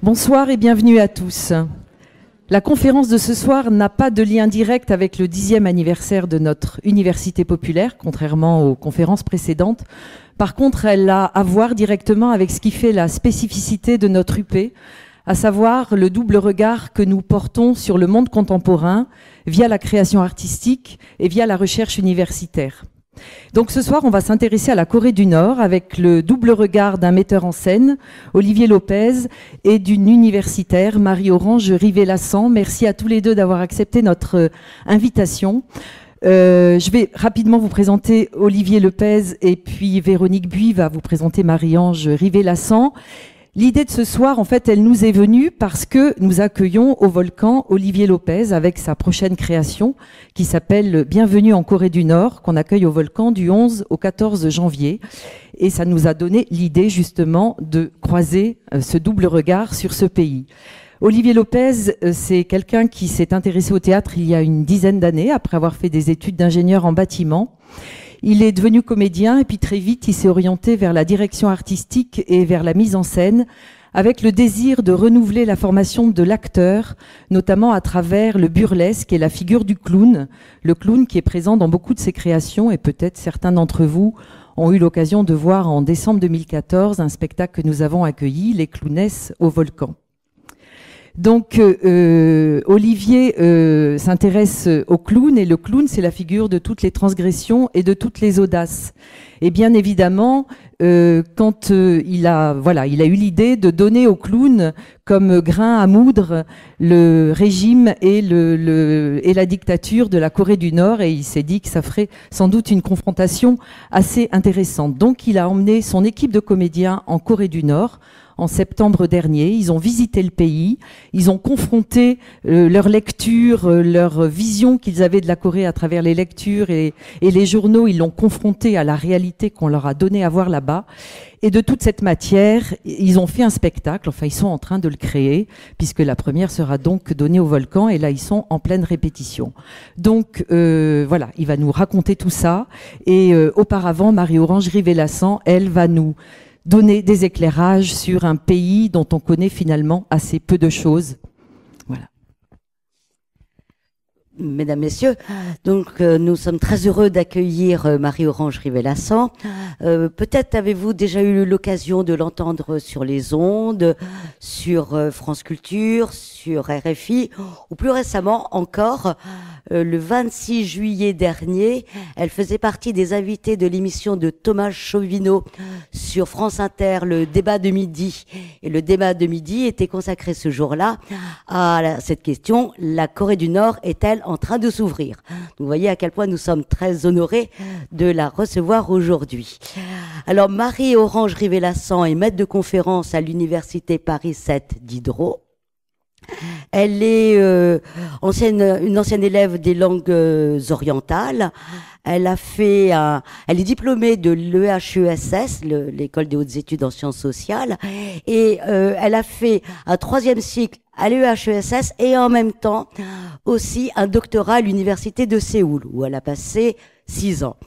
Bonsoir et bienvenue à tous. La conférence de ce soir n'a pas de lien direct avec le 10e anniversaire de notre université populaire, contrairement aux conférences précédentes. Par contre, elle a à voir directement avec ce qui fait la spécificité de notre UP, à savoir le double regard que nous portons sur le monde contemporain via la création artistique et via la recherche universitaire. Donc ce soir, on va s'intéresser à la Corée du Nord avec le double regard d'un metteur en scène, Olivier Lopez, et d'une universitaire, Marie-Orange Rivet-Lassan. Merci à tous les deux d'avoir accepté notre invitation. Je vais rapidement vous présenter Olivier Lopez et puis Véronique Buy va vous présenter Marie-Ange Rivet-Lassan. L'idée de ce soir, en fait, elle nous est venue parce que nous accueillons au Volcan Olivier Lopez avec sa prochaine création qui s'appelle Bienvenue en Corée du Nord, qu'on accueille au Volcan du 11 au 14 janvier. Et ça nous a donné l'idée justement de croiser ce double regard sur ce pays. Olivier Lopez, c'est quelqu'un qui s'est intéressé au théâtre il y a une dizaine d'années, après avoir fait des études d'ingénieur en bâtiment. Il est devenu comédien et puis très vite, il s'est orienté vers la direction artistique et vers la mise en scène avec le désir de renouveler la formation de l'acteur, notamment à travers le burlesque et la figure du clown. Le clown qui est présent dans beaucoup de ses créations et peut-être certains d'entre vous ont eu l'occasion de voir en décembre 2014 un spectacle que nous avons accueilli, Les Clownesses au Volcan. Donc Olivier s'intéresse au clown et le clown c'est la figure de toutes les transgressions et de toutes les audaces. Et bien évidemment quand il a eu l'idée de donner au clown comme grain à moudre le régime et la dictature de la Corée du Nord et il s'est dit que ça ferait sans doute une confrontation assez intéressante. Donc il a emmené son équipe de comédiens en Corée du Nord en septembre dernier. Ils ont visité le pays, ils ont confronté leur lecture, leur vision qu'ils avaient de la Corée à travers les lectures et les journaux, ils l'ont confronté à la réalité qu'on leur a donné à voir là-bas. Et de toute cette matière, ils ont fait un spectacle, enfin ils sont en train de le créer, puisque la première sera donc donnée au Volcan, et là ils sont en pleine répétition. Donc voilà, il va nous raconter tout ça, et auparavant, Marie-Orange Rivet-Lassan, elle va nous donner des éclairages sur un pays dont on connaît finalement assez peu de choses. Voilà. Mesdames, Messieurs, donc nous sommes très heureux d'accueillir Marie-Orange Rivet-Lassan. Peut-être avez-vous déjà eu l'occasion de l'entendre sur les ondes, sur France Culture, sur RFI, ou plus récemment encore, le 26 juillet dernier, elle faisait partie des invités de l'émission de Thomas Chauvineau sur France Inter, le débat de midi. Et le débat de midi était consacré ce jour-là à cette question, la Corée du Nord est-elle en train de s'ouvrir? Vous voyez à quel point nous sommes très honorés de la recevoir aujourd'hui. Alors Marie-Orange Rivet-Lassan est maître de conférence à l'université Paris 7 Diderot. Elle est une ancienne élève des langues orientales. Elle est diplômée de l'EHESS, l'école des hautes études en sciences sociales, et elle a fait un 3e cycle à l'EHESS et en même temps aussi un doctorat à l'université de Séoul où elle a passé 6 ans.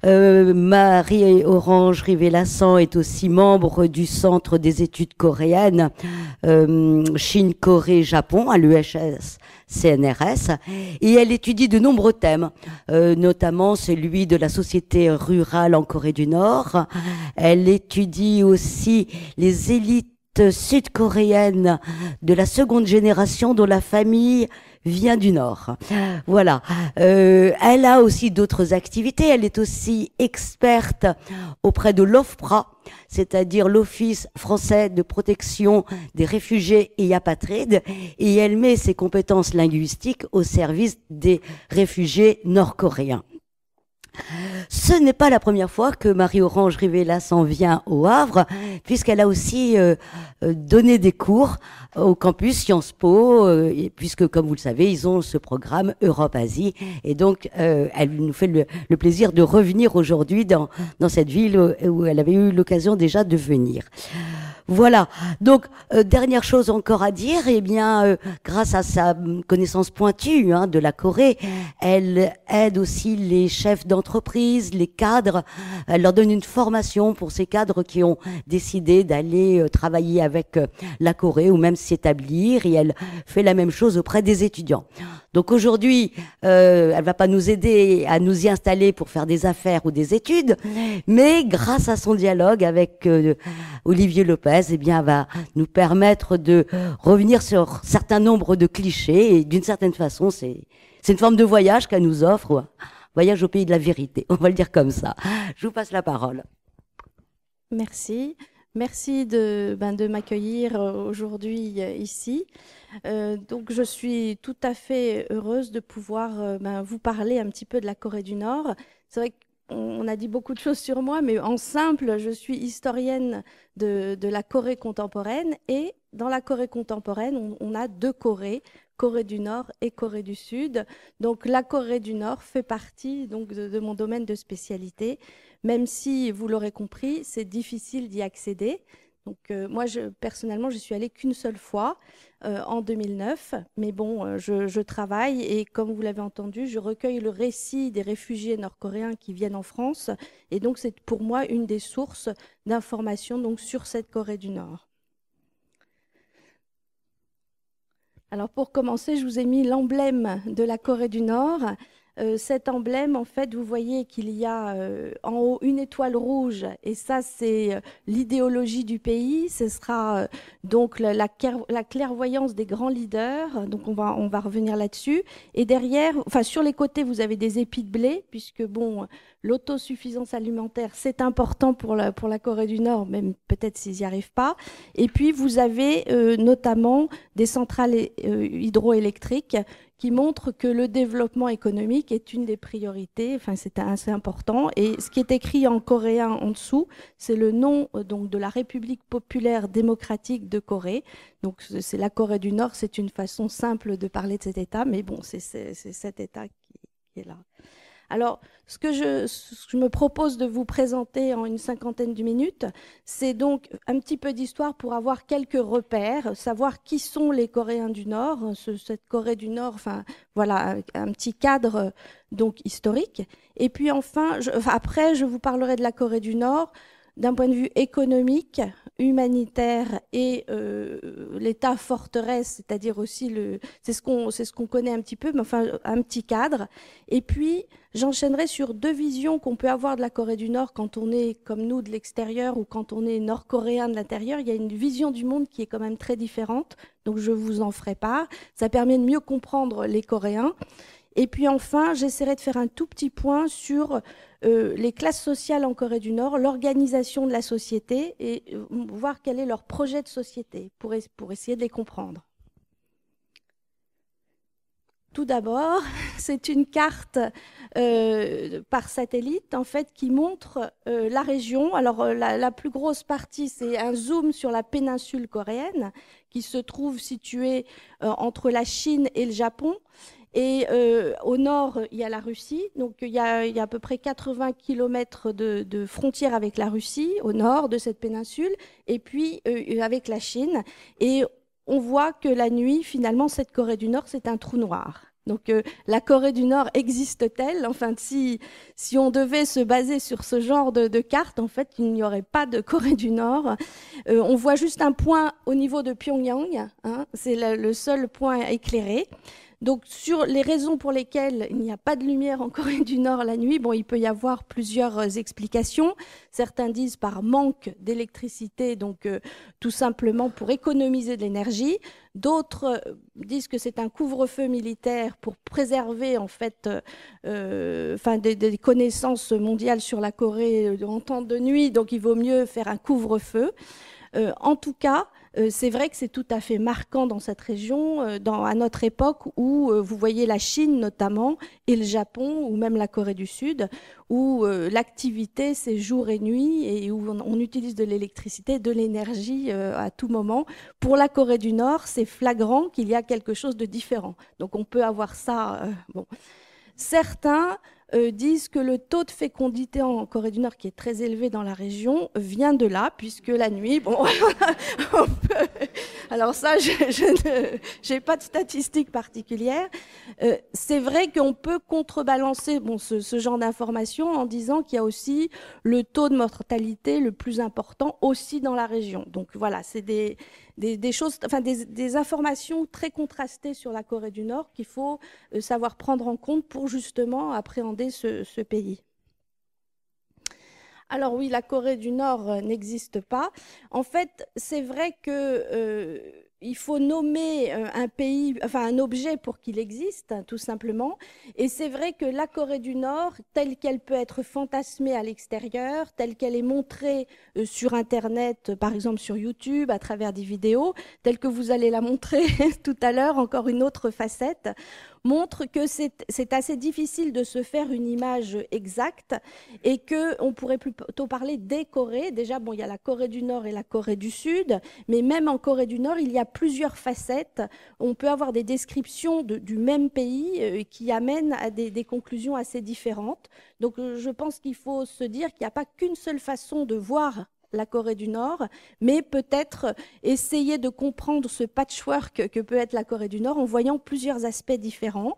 Marie-Orange Rivet-Lassan est aussi membre du Centre des études coréennes Chine-Corée-Japon à l'EHS CNRS et elle étudie de nombreux thèmes, notamment celui de la société rurale en Corée du Nord. Elle étudie aussi les élites sud-coréenne de la seconde génération dont la famille vient du Nord. Voilà. Elle a aussi d'autres activités. Elle est aussi experte auprès de l'OFPRA, c'est-à-dire l'Office français de protection des réfugiés et apatrides, et elle met ses compétences linguistiques au service des réfugiés nord-coréens. Ce n'est pas la première fois que Marie-Orange Rivet-Lassan vient au Havre, puisqu'elle a aussi donné des cours au campus Sciences Po, puisque, comme vous le savez, ils ont ce programme Europe-Asie. Et donc, elle nous fait le plaisir de revenir aujourd'hui dans cette ville où elle avait eu l'occasion déjà de venir. Voilà. Donc, dernière chose encore à dire, eh bien, grâce à sa connaissance pointue de la Corée, elle aide aussi les chefs d'entreprise, les cadres. Elle leur donne une formation pour ces cadres qui ont décidé d'aller travailler avec la Corée ou même s'établir. Et elle fait la même chose auprès des étudiants. Donc aujourd'hui, elle va pas nous aider à nous y installer pour faire des affaires ou des études, mais grâce à son dialogue avec Olivier Lopez, eh bien, elle va nous permettre de revenir sur certains nombres de clichés. Et d'une certaine façon, c'est une forme de voyage qu'elle nous offre, voyage au pays de la vérité. On va le dire comme ça. Je vous passe la parole. Merci. Merci de m'accueillir aujourd'hui ici. Donc, je suis tout à fait heureuse de pouvoir vous parler un petit peu de la Corée du Nord. C'est vrai qu'on a dit beaucoup de choses sur moi, mais en simple, je suis historienne de la Corée contemporaine. Et dans la Corée contemporaine, on a deux Corées, Corée du Nord et Corée du Sud. Donc, la Corée du Nord fait partie donc, de mon domaine de spécialité, même si, vous l'aurez compris, c'est difficile d'y accéder. Donc, moi, personnellement, je suis allée qu'une seule fois en 2009. Mais bon, je travaille et comme vous l'avez entendu, je recueille le récit des réfugiés nord-coréens qui viennent en France. Et donc, c'est pour moi une des sources d'informations donc, sur cette Corée du Nord. Alors, pour commencer, je vous ai mis l'emblème de la Corée du Nord. Cet emblème, en fait, vous voyez qu'il y a en haut une étoile rouge, et ça, c'est l'idéologie du pays. Ce sera donc la clairvoyance des grands leaders. Donc, on va revenir là-dessus. Et derrière, enfin, sur les côtés, vous avez des épis de blé, puisque, bon, l'autosuffisance alimentaire, c'est important pour la Corée du Nord, même peut-être s'ils n'y arrivent pas. Et puis, vous avez notamment des centrales hydroélectriques qui montre que le développement économique est une des priorités, enfin c'est assez important. Et ce qui est écrit en coréen en dessous, c'est le nom donc, de la République populaire démocratique de Corée. Donc c'est la Corée du Nord, c'est une façon simple de parler de cet État, mais bon, c'est cet État qui est là. Alors, ce que je me propose de vous présenter en une cinquantaine de minutes, c'est donc un petit peu d'histoire pour avoir quelques repères, savoir qui sont les Coréens du Nord, cette Corée du Nord, enfin voilà, un petit cadre donc historique. Et puis enfin, après, je vous parlerai de la Corée du Nord d'un point de vue économique, humanitaire et l'État forteresse, c'est-à-dire aussi c'est ce qu'on connaît un petit peu, mais enfin un petit cadre. Et puis j'enchaînerai sur deux visions qu'on peut avoir de la Corée du Nord quand on est comme nous de l'extérieur ou quand on est nord-coréen de l'intérieur. Il y a une vision du monde qui est quand même très différente, donc je vous en ferai part. Ça permet de mieux comprendre les Coréens. Et puis enfin, j'essaierai de faire un tout petit point sur les classes sociales en Corée du Nord, l'organisation de la société et voir quel est leur projet de société pour essayer de les comprendre. Tout d'abord, c'est une carte par satellite en fait qui montre la région. Alors la plus grosse partie, c'est un zoom sur la péninsule coréenne qui se trouve située entre la Chine et le Japon. Et au nord, il y a la Russie. Donc, il y a à peu près 80 km de frontière avec la Russie, au nord de cette péninsule, et puis avec la Chine. Et on voit que la nuit, finalement, cette Corée du Nord, c'est un trou noir. Donc, la Corée du Nord existe-t-elle? Enfin, si on devait se baser sur ce genre de carte, en fait, il n'y aurait pas de Corée du Nord. On voit juste un point au niveau de Pyongyang. Hein, c'est le seul point éclairé. Donc, sur les raisons pour lesquelles il n'y a pas de lumière en Corée du Nord la nuit, bon, il peut y avoir plusieurs explications. Certains disent par manque d'électricité, donc tout simplement pour économiser de l'énergie. D'autres disent que c'est un couvre-feu militaire pour préserver en fait des connaissances mondiales sur la Corée en temps de nuit, donc il vaut mieux faire un couvre-feu. En tout cas, c'est vrai que c'est tout à fait marquant dans cette région, à notre époque où vous voyez la Chine notamment, et le Japon, ou même la Corée du Sud, où l'activité c'est jour et nuit, et où on utilise de l'électricité, de l'énergie à tout moment. Pour la Corée du Nord, c'est flagrant qu'il y a quelque chose de différent. Donc on peut avoir ça. Bon. Certains disent que le taux de fécondité en Corée du Nord, qui est très élevé dans la région, vient de là, puisque la nuit, bon, on peut... Alors ça, je n'ai pas de statistiques particulières. C'est vrai qu'on peut contrebalancer ce genre d'informations en disant qu'il y a aussi le taux de mortalité le plus important aussi dans la région. Donc voilà, c'est des choses, enfin des informations très contrastées sur la Corée du Nord qu'il faut savoir prendre en compte pour justement appréhender ce pays. Alors oui, la Corée du Nord n'existe pas. En fait, c'est vrai que il faut nommer un pays, enfin un objet pour qu'il existe, hein, tout simplement. Et c'est vrai que la Corée du Nord, telle qu'elle peut être fantasmée à l'extérieur, telle qu'elle est montrée sur Internet, par exemple sur YouTube, à travers des vidéos, telle que vous allez la montrer tout à l'heure, encore une autre facette, montre que c'est assez difficile de se faire une image exacte et qu'on pourrait plutôt parler des Corées. Déjà, bon, il y a la Corée du Nord et la Corée du Sud, mais même en Corée du Nord, il y a plusieurs facettes. On peut avoir des descriptions du même pays qui amènent à des conclusions assez différentes. Donc, je pense qu'il faut se dire qu'il n'y a pas qu'une seule façon de voir la Corée du Nord, mais peut-être essayer de comprendre ce patchwork que peut être la Corée du Nord en voyant plusieurs aspects différents.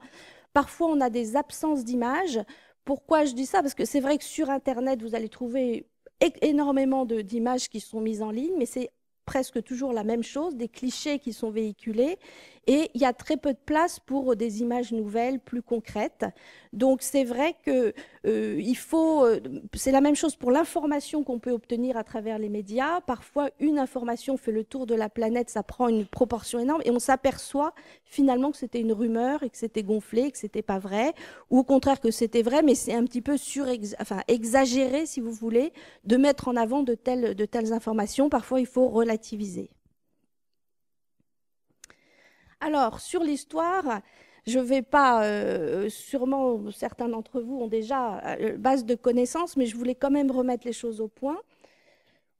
Parfois, on a des absences d'images. Pourquoi je dis ça? Parce que c'est vrai que sur Internet, vous allez trouver énormément d'images qui sont mises en ligne, mais c'est presque toujours la même chose, des clichés qui sont véhiculés, et il y a très peu de place pour des images nouvelles, plus concrètes. Donc c'est vrai que c'est la même chose pour l'information qu'on peut obtenir à travers les médias. Parfois, une information fait le tour de la planète, ça prend une proportion énorme, et on s'aperçoit finalement que c'était une rumeur, et que c'était gonflé, que c'était pas vrai, ou au contraire que c'était vrai, mais c'est un petit peu exagéré, si vous voulez, de mettre en avant de telles informations. Parfois, il faut relativiser. Alors, sur l'histoire, je ne vais pas, sûrement certains d'entre vous ont déjà base de connaissances, mais je voulais quand même remettre les choses au point.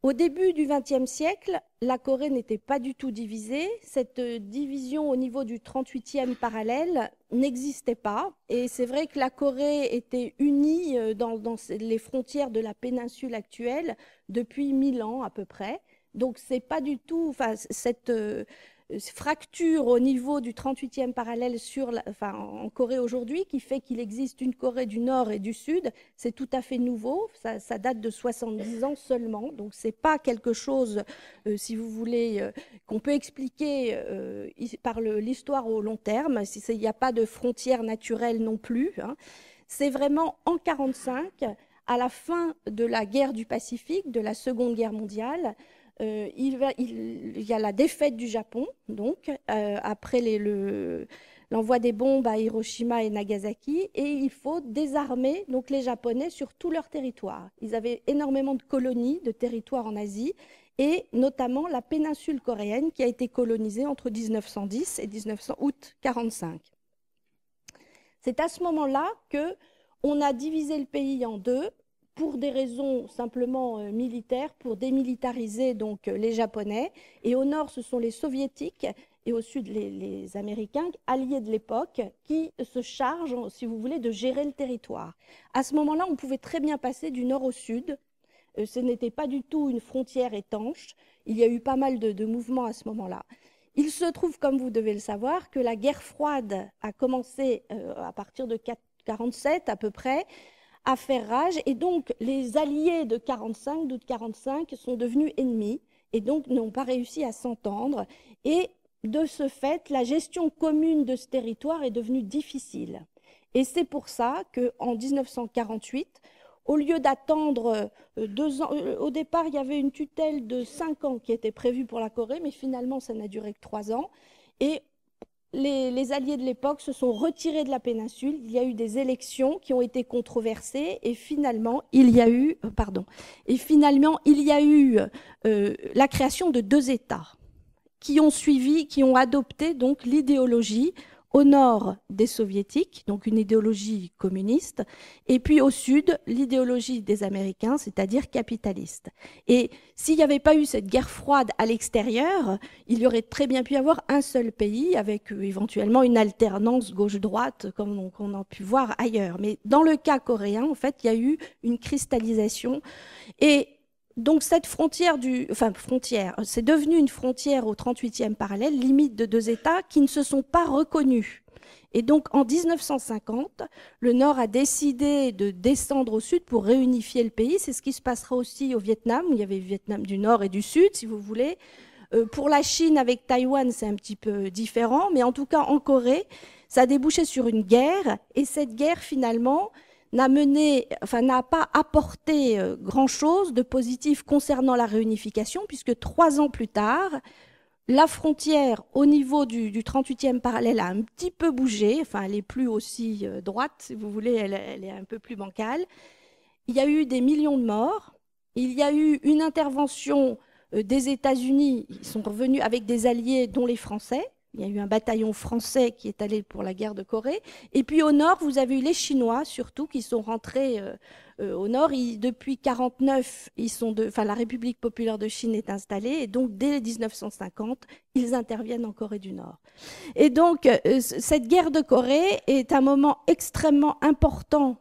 Au début du XXe siècle, la Corée n'était pas du tout divisée. Cette division au niveau du 38e parallèle n'existait pas. Et c'est vrai que la Corée était unie dans les frontières de la péninsule actuelle depuis 1000 ans à peu près. Donc, c'est pas du tout, enfin, cette fracture au niveau du 38e parallèle en Corée aujourd'hui, qui fait qu'il existe une Corée du Nord et du Sud, c'est tout à fait nouveau. Ça date de 70 ans seulement. Donc, c'est pas quelque chose, si vous voulez, qu'on peut expliquer par l'histoire au long terme. Il n'y a pas de frontières naturelles non plus, hein. C'est vraiment en 1945, à la fin de la guerre du Pacifique, de la Seconde Guerre mondiale, il y a la défaite du Japon, donc, après l'envoi des bombes à Hiroshima et Nagasaki, et il faut désarmer donc, les Japonais sur tout leur territoire. Ils avaient énormément de colonies, de territoires en Asie, et notamment la péninsule coréenne qui a été colonisée entre 1910 et 1900 août 1945. C'est à ce moment-là qu'on a divisé le pays en deux, pour des raisons simplement militaires, pour démilitariser donc les Japonais. Et au nord, ce sont les Soviétiques, et au sud, les Américains, alliés de l'époque, qui se chargent, si vous voulez, de gérer le territoire. À ce moment-là, on pouvait très bien passer du nord au sud. Ce n'était pas du tout une frontière étanche. Il y a eu pas mal de mouvements à ce moment-là. Il se trouve, comme vous devez le savoir, que la guerre froide a commencé à partir de 1947 à peu près, à faire rage, et donc les alliés de 45, d'août 45, sont devenus ennemis, et donc n'ont pas réussi à s'entendre, et de ce fait, la gestion commune de ce territoire est devenue difficile. Et c'est pour ça qu'en 1948, au lieu d'attendre 2 ans, au départ, il y avait une tutelle de 5 ans qui était prévue pour la Corée, mais finalement, ça n'a duré que 3 ans, et les alliés de l'époque se sont retirés de la péninsule. Il y a eu des élections qui ont été controversées et finalement, il y a eu la création de 2 États qui ont adopté donc l'idéologie au nord des soviétiques, donc une idéologie communiste, et puis au sud, l'idéologie des Américains, c'est-à-dire capitaliste. Et s'il n'y avait pas eu cette guerre froide à l'extérieur, il y aurait très bien pu y avoir un seul pays avec éventuellement une alternance gauche-droite comme on a pu voir ailleurs. Mais dans le cas coréen, en fait, il y a eu une cristallisation. Et donc cette frontière, c'est devenu une frontière au 38e parallèle, limite de deux États qui ne se sont pas reconnus. Et donc en 1950, le Nord a décidé de descendre au Sud pour réunifier le pays. C'est ce qui se passera aussi au Vietnam, où il y avait le Vietnam du Nord et du Sud, si vous voulez. Pour la Chine avec Taïwan, c'est un petit peu différent, mais en tout cas en Corée, ça a débouché sur une guerre, et cette guerre finalement n'a pas apporté grand-chose de positif concernant la réunification, puisque 3 ans plus tard, la frontière au niveau du 38e parallèle a un petit peu bougé, enfin elle n'est plus aussi droite, si vous voulez, elle est un peu plus bancale. Il y a eu des millions de morts, il y a eu une intervention des États-Unis, ils sont revenus avec des alliés dont les Français. Il y a eu un bataillon français qui est allé pour la guerre de Corée. Et puis au nord, vous avez eu les Chinois, surtout, qui sont rentrés au nord. Depuis 1949, la République populaire de Chine est installée. Et donc, dès 1950, ils interviennent en Corée du Nord. Et donc, cette guerre de Corée est un moment extrêmement important,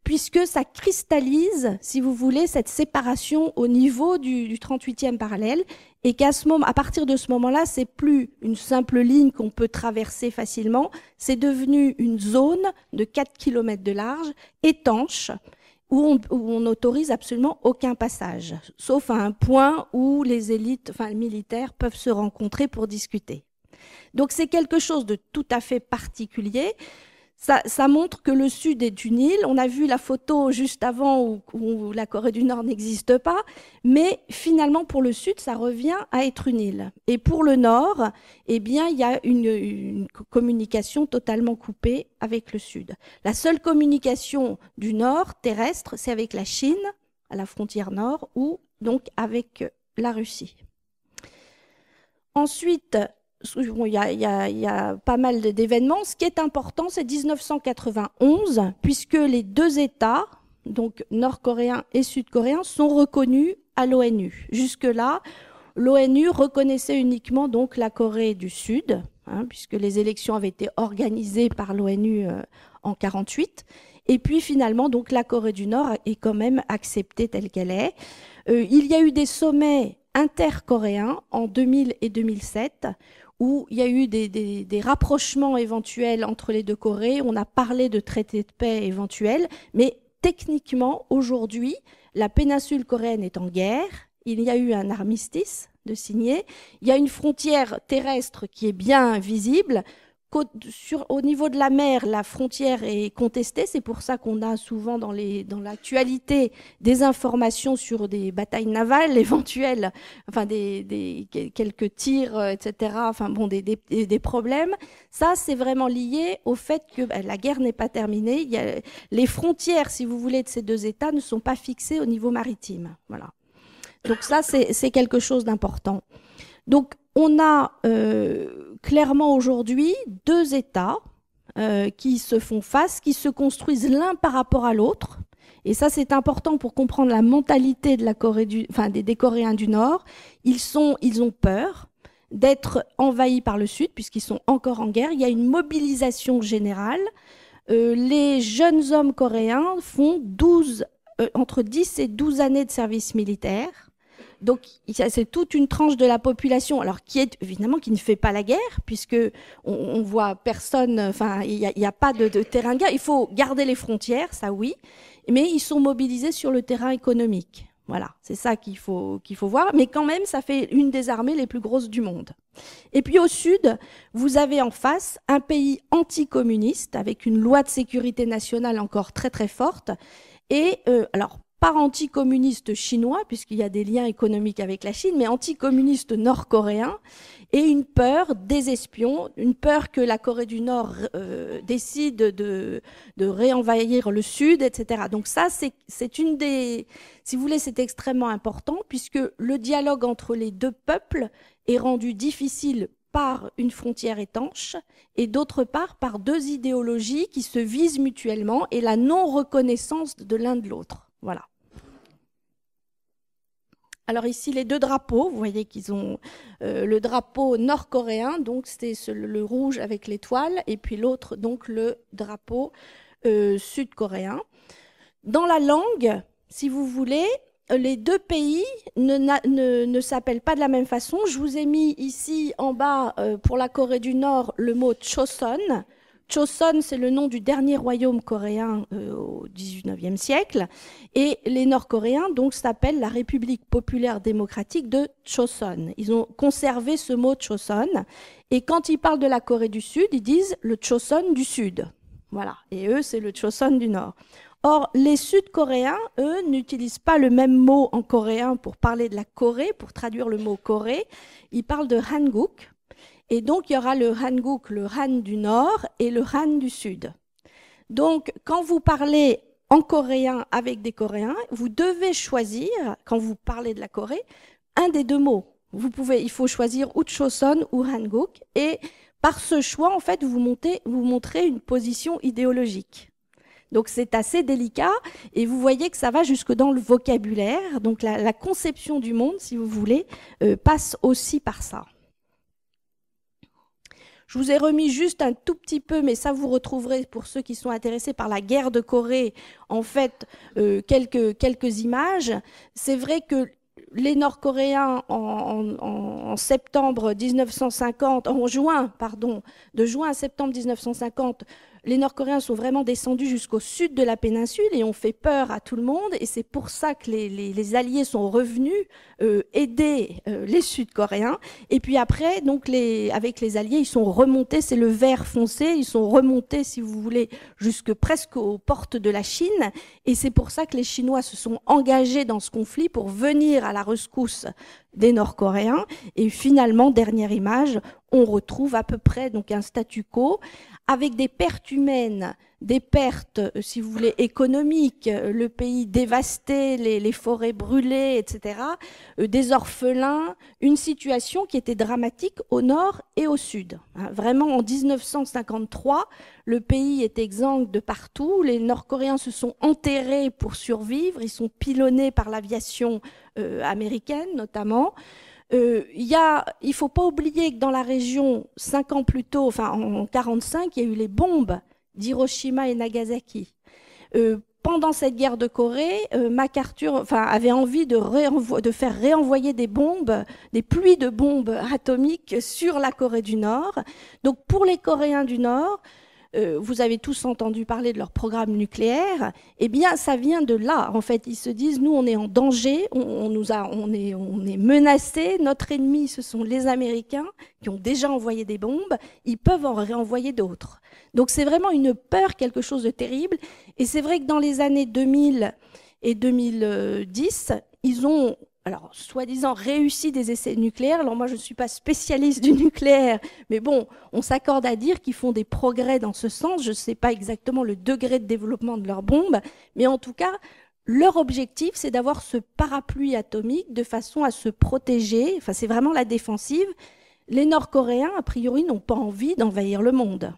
puisque ça cristallise, si vous voulez, cette séparation au niveau du 38e parallèle. Et qu'à partir de ce moment-là, c'est plus une simple ligne qu'on peut traverser facilement, c'est devenu une zone de 4 km de large, étanche, où on n'autorise absolument aucun passage, sauf à un point où les élites, les militaires peuvent se rencontrer pour discuter. Donc c'est quelque chose de tout à fait particulier. Ça montre que le Sud est une île. On a vu la photo juste avant où la Corée du Nord n'existe pas, mais finalement pour le Sud, ça revient à être une île. Et pour le Nord, eh bien, il y a une communication totalement coupée avec le Sud. La seule communication du Nord terrestre, c'est avec la Chine, à la frontière nord, ou donc avec la Russie. Ensuite, il y a pas mal d'événements. Ce qui est important, c'est 1991, puisque les deux États, donc nord-coréens et sud-coréens, sont reconnus à l'ONU. Jusque-là, l'ONU reconnaissait uniquement donc la Corée du Sud, puisque les élections avaient été organisées par l'ONU en 1948. Et puis finalement, donc la Corée du Nord est quand même acceptée telle qu'elle est. Il y a eu des sommets intercoréens en 2000 et 2007, où il y a eu des rapprochements éventuels entre les deux Corées. On a parlé de traités de paix éventuels, mais techniquement, aujourd'hui, la péninsule coréenne est en guerre. Il y a eu un armistice de signé. Il y a une frontière terrestre qui est bien visible. Au niveau de la mer, la frontière est contestée. C'est pour ça qu'on a souvent dans l'actualité des informations sur des batailles navales éventuelles, quelques tirs, etc. Des problèmes. Ça, c'est vraiment lié au fait que la guerre n'est pas terminée. Les frontières, si vous voulez, de ces deux États ne sont pas fixées au niveau maritime. Voilà. Donc ça, c'est quelque chose d'important. Donc, on a clairement aujourd'hui deux États qui se font face, qui se construisent l'un par rapport à l'autre. Et ça, c'est important pour comprendre la mentalité de des Coréens du Nord. Ils ont peur d'être envahis par le Sud, puisqu'ils sont encore en guerre. Il y a une mobilisation générale. Les jeunes hommes coréens font entre 10 et 12 années de service militaire. Donc, c'est toute une tranche de la population, alors qui ne fait pas la guerre, puisque on voit personne, il n'y a pas de terrain de guerre. Il faut garder les frontières, ça oui, mais ils sont mobilisés sur le terrain économique. Voilà, c'est ça qu'il faut voir. Mais quand même, ça fait une des armées les plus grosses du monde. Et puis au sud, vous avez en face un pays anticommuniste, avec une loi de sécurité nationale encore très très forte. Et pas anticommuniste chinois, puisqu'il y a des liens économiques avec la Chine, mais anticommuniste nord-coréen, et une peur des espions, une peur que la Corée du Nord décide de réenvahir le Sud, etc. Donc ça, c'est une des... Si vous voulez, c'est extrêmement important, puisque le dialogue entre les deux peuples est rendu difficile par une frontière étanche et d'autre part par deux idéologies qui se visent mutuellement et la non-reconnaissance de l'un de l'autre. Voilà. Alors ici, les deux drapeaux, vous voyez qu'ils ont le drapeau nord-coréen, donc c'est le rouge avec l'étoile, et puis l'autre, donc le drapeau sud-coréen. Dans la langue, si vous voulez, les deux pays ne s'appellent pas de la même façon. Je vous ai mis ici en bas, pour la Corée du Nord, le mot Choson. Choson, c'est le nom du dernier royaume coréen au XIXe siècle. Et les Nord-Coréens, donc, s'appellent la République populaire démocratique de Choson. Ils ont conservé ce mot Choson. Et quand ils parlent de la Corée du Sud, ils disent le Choson du Sud. Voilà. Et eux, c'est le Choson du Nord. Or, les Sud-Coréens, eux, n'utilisent pas le même mot en coréen pour parler de la Corée, pour traduire le mot Corée. Ils parlent de Hanguk. Et donc, il y aura le Hanguk, le Han du Nord et le Han du Sud. Donc, quand vous parlez en coréen avec des Coréens, vous devez choisir, quand vous parlez de la Corée, un des deux mots. Il faut choisir ou Choson ou Hanguk. Et par ce choix, en fait, vous montrez une position idéologique. Donc c'est assez délicat et vous voyez que ça va jusque dans le vocabulaire. Donc la conception du monde, si vous voulez, passe aussi par ça. Je vous ai remis juste un tout petit peu, mais ça vous retrouverez pour ceux qui sont intéressés par la guerre de Corée, en fait, quelques images. C'est vrai que les Nord-Coréens en septembre 1950, de juin à septembre 1950, les Nord-Coréens sont vraiment descendus jusqu'au sud de la péninsule et ont fait peur à tout le monde. Et c'est pour ça que les Alliés sont revenus aider les Sud-Coréens. Et puis après, donc avec les Alliés, ils sont remontés, c'est le vert foncé, ils sont remontés, si vous voulez, jusque presque aux portes de la Chine. Et c'est pour ça que les Chinois se sont engagés dans ce conflit pour venir à la rescousse des Nord-Coréens. Et finalement, dernière image, on retrouve à peu près donc un statu quo avec des pertes humaines, des pertes, si vous voulez, économiques, le pays dévasté, les forêts brûlées, etc., des orphelins, une situation qui était dramatique au nord et au sud. Vraiment, en 1953, le pays est exsangue de partout, les Nord-Coréens se sont enterrés pour survivre, ils sont pilonnés par l'aviation américaine notamment. Il ne faut pas oublier que dans la région, 5 ans plus tôt, enfin en 1945, il y a eu les bombes d'Hiroshima et Nagasaki. Pendant cette guerre de Corée, MacArthur avait envie de faire réenvoyer des bombes, des pluies de bombes atomiques sur la Corée du Nord. Donc pour les Coréens du Nord, vous avez tous entendu parler de leur programme nucléaire, eh bien ça vient de là. En fait, ils se disent, nous on est en danger, on est menacés, notre ennemi ce sont les Américains qui ont déjà envoyé des bombes, ils peuvent en réenvoyer d'autres. Donc c'est vraiment une peur, quelque chose de terrible. Et c'est vrai que dans les années 2000 et 2010, ils ont alors, soi-disant, réussi des essais nucléaires. Alors moi, je ne suis pas spécialiste du nucléaire, mais bon, on s'accorde à dire qu'ils font des progrès dans ce sens. Je ne sais pas exactement le degré de développement de leurs bombes, mais en tout cas, leur objectif, c'est d'avoir ce parapluie atomique de façon à se protéger. Enfin, c'est vraiment la défensive. Les Nord-Coréens, a priori, n'ont pas envie d'envahir le monde.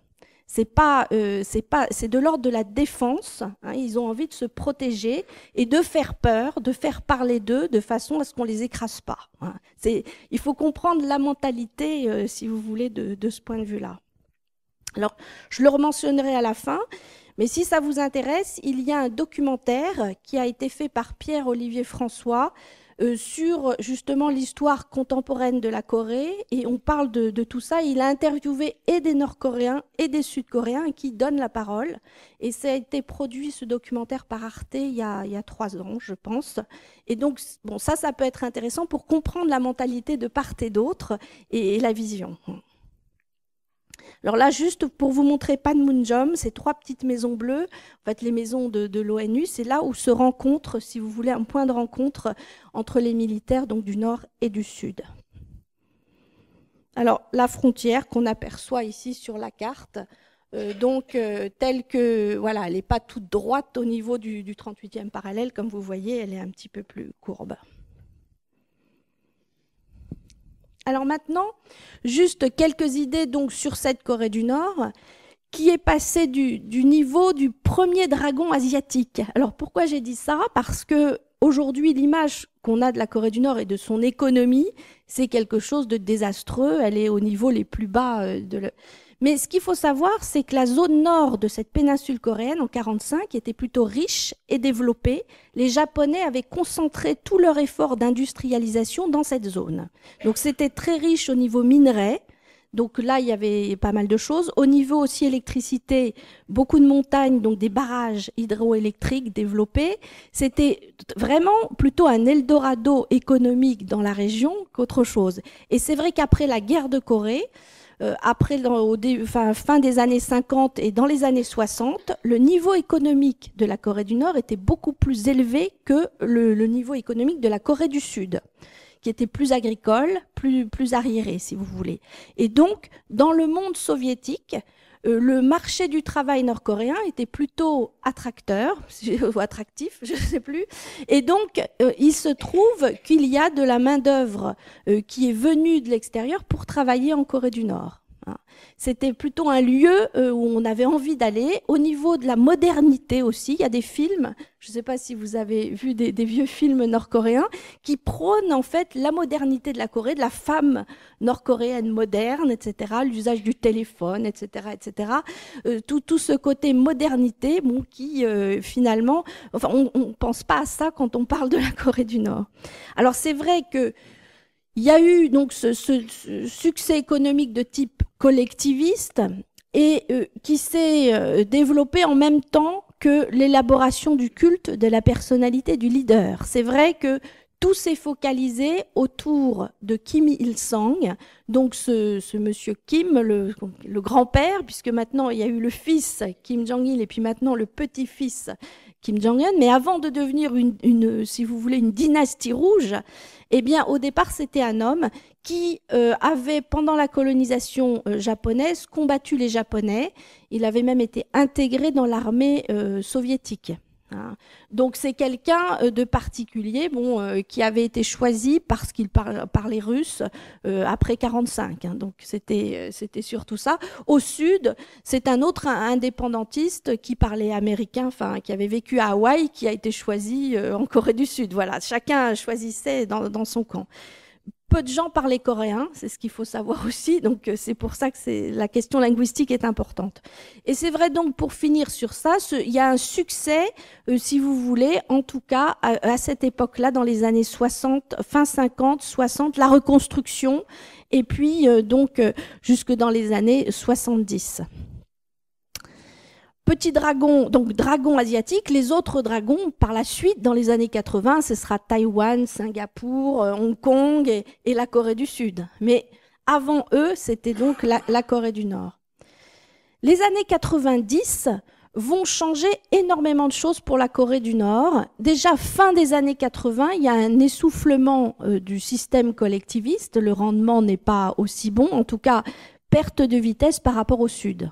C'est de l'ordre de la défense. Hein, ils ont envie de se protéger et de faire peur, de faire parler d'eux de façon à ce qu'on les écrase pas. Hein. Il faut comprendre la mentalité, si vous voulez, de ce point de vue-là. Alors, je le mentionnerai à la fin, mais si ça vous intéresse, il y a un documentaire qui a été fait par Pierre-Olivier François sur justement l'histoire contemporaine de la Corée, et on parle de tout ça. Il a interviewé et des Nord-Coréens et des Sud-Coréens qui donnent la parole, et ça a été produit, ce documentaire, par Arte il y a 3 ans, je pense. Et donc, bon, ça peut être intéressant pour comprendre la mentalité de part et d'autre et la vision. Alors là, juste pour vous montrer Panmunjom, ces 3 petites maisons bleues, en fait les maisons de l'ONU, c'est là où se rencontre, si vous voulez, un point de rencontre entre les militaires donc du Nord et du Sud. Alors la frontière qu'on aperçoit ici sur la carte, telle que, voilà, elle n'est pas toute droite au niveau du 38e parallèle, comme vous voyez, elle est un petit peu plus courbe. Alors maintenant, juste quelques idées donc sur cette Corée du Nord, qui est passée du niveau du premier dragon asiatique. Alors pourquoi j'ai dit ça? Parce que aujourd'hui, l'image qu'on a de la Corée du Nord et de son économie, c'est quelque chose de désastreux. Elle est au niveau les plus bas Mais ce qu'il faut savoir, c'est que la zone nord de cette péninsule coréenne, en 1945, était plutôt riche et développée. Les Japonais avaient concentré tout leur effort d'industrialisation dans cette zone. Donc c'était très riche au niveau minerai. Donc là, il y avait pas mal de choses. Au niveau aussi électricité, beaucoup de montagnes, donc des barrages hydroélectriques développés. C'était vraiment plutôt un Eldorado économique dans la région qu'autre chose. Et c'est vrai qu'après la guerre de Corée, fin des années 50 et dans les années 60, le niveau économique de la Corée du Nord était beaucoup plus élevé que le niveau économique de la Corée du Sud, qui était plus agricole, plus arriéré, si vous voulez. Et donc, dans le monde soviétique, le marché du travail nord-coréen était plutôt attracteur, ou attractif, je ne sais plus. Et donc, il se trouve qu'il y a de la main-d'œuvre qui est venue de l'extérieur pour travailler en Corée du Nord. C'était plutôt un lieu où on avait envie d'aller. Au niveau de la modernité aussi, il y a des films, je ne sais pas si vous avez vu des vieux films nord-coréens, qui prônent en fait la modernité de la Corée, de la femme nord-coréenne moderne, etc., l'usage du téléphone, etc., etc. Tout ce côté modernité, bon, qui finalement, enfin, on ne pense pas à ça quand on parle de la Corée du Nord. Alors c'est vrai que il y a eu donc ce succès économique de type collectiviste et qui s'est développé en même temps que l'élaboration du culte de la personnalité du leader. C'est vrai que tout s'est focalisé autour de Kim Il-sung, donc ce monsieur Kim, le grand-père, puisque maintenant il y a eu le fils Kim Jong-il et puis maintenant le petit-fils Kim Jong-un, mais avant de devenir si vous voulez, une dynastie rouge, eh bien, au départ, c'était un homme qui avait, pendant la colonisation japonaise, combattu les Japonais. Il avait même été intégré dans l'armée soviétique. Donc c'est quelqu'un de particulier, qui avait été choisi parce qu'il parlait russe après 1945. Donc c'était surtout ça. Au sud, c'est un autre indépendantiste qui parlait américain, enfin qui avait vécu à Hawaï, qui a été choisi en Corée du Sud. Voilà, chacun choisissait dans son camp. Peu de gens parlaient coréen, c'est ce qu'il faut savoir aussi, donc c'est pour ça que la question linguistique est importante. Et c'est vrai donc, pour finir sur ça, il y a un succès, si vous voulez, en tout cas à cette époque-là, dans les années 60, fin 50, 60, la reconstruction, et puis donc jusque dans les années 70. Petit dragon, donc dragon asiatique. Les autres dragons, par la suite, dans les années 80, ce sera Taïwan, Singapour, Hong Kong et la Corée du Sud. Mais avant eux, c'était donc la Corée du Nord. Les années 90 vont changer énormément de choses pour la Corée du Nord. Déjà, fin des années 80, il y a un essoufflement du système collectiviste. Le rendement n'est pas aussi bon, en tout cas, perte de vitesse par rapport au Sud.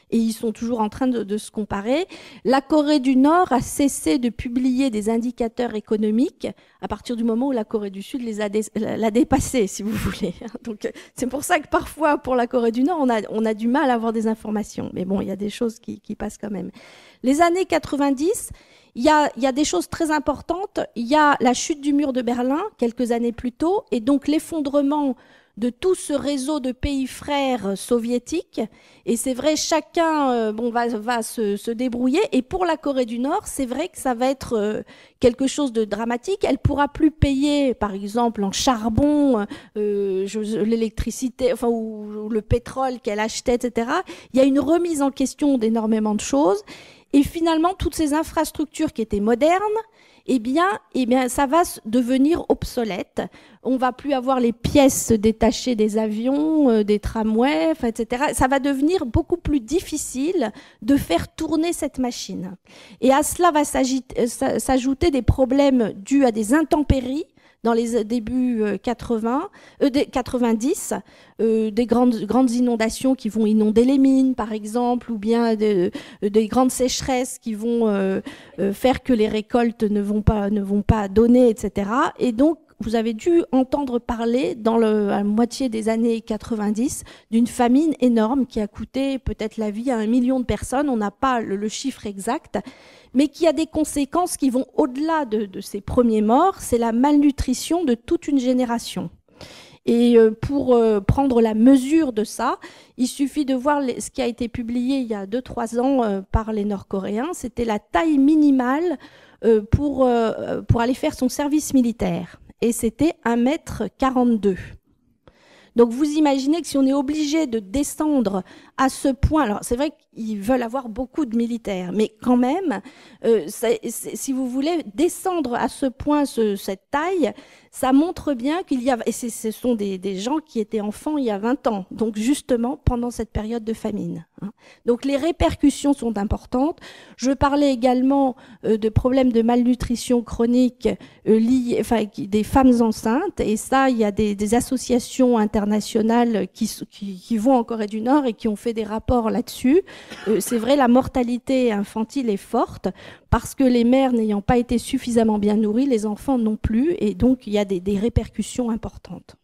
Et ils sont toujours en train de se comparer. La Corée du Nord a cessé de publier des indicateurs économiques à partir du moment où la Corée du Sud l'a dépassé, si vous voulez. Donc c'est pour ça que parfois, pour la Corée du Nord, on a du mal à avoir des informations. Mais bon, il y a des choses qui passent quand même. Les années 90, il y a des choses très importantes. Il y a la chute du mur de Berlin, quelques années plus tôt, et donc l'effondrement de tout ce réseau de pays frères soviétiques. Et c'est vrai, chacun va se débrouiller. Et pour la Corée du Nord, c'est vrai que ça va être quelque chose de dramatique. Elle pourra plus payer, par exemple, en charbon, l'électricité, enfin, ou le pétrole qu'elle achetait, etc. Il y a une remise en question d'énormément de choses. Et finalement, toutes ces infrastructures qui étaient modernes, eh bien, ça va devenir obsolète. On va plus avoir les pièces détachées des avions, des tramways, etc. Ça va devenir beaucoup plus difficile de faire tourner cette machine. Et à cela va s'ajouter des problèmes dus à des intempéries dans les débuts 90, des grandes inondations qui vont inonder les mines, par exemple, ou bien des grandes sécheresses qui vont faire que les récoltes ne vont pas donner, etc. Et donc, vous avez dû entendre parler à la moitié des années 90 d'une famine énorme qui a coûté peut-être la vie à 1 million de personnes. On n'a pas le chiffre exact, mais qui a des conséquences qui vont au-delà de ces premiers morts. C'est la malnutrition de toute une génération. Et pour prendre la mesure de ça, il suffit de voir ce qui a été publié il y a 2-3 ans par les Nord-Coréens. C'était la taille minimale pour aller faire son service militaire. Et c'était 1,42 m. Donc vous imaginez que si on est obligé de descendre à ce point, alors c'est vrai qu'ils veulent avoir beaucoup de militaires, mais quand même, si vous voulez descendre à ce point cette taille, ça montre bien qu'il y a, et ce sont des gens qui étaient enfants il y a 20 ans, donc justement pendant cette période de famine. Donc les répercussions sont importantes. Je parlais également de problèmes de malnutrition chronique liés, enfin, des femmes enceintes, et ça, il y a des associations internationales qui vont en Corée du Nord et qui ont fait des rapports là-dessus. C'est vrai, la mortalité infantile est forte parce que les mères n'ayant pas été suffisamment bien nourries, les enfants non plus, et donc il y a des répercussions importantes.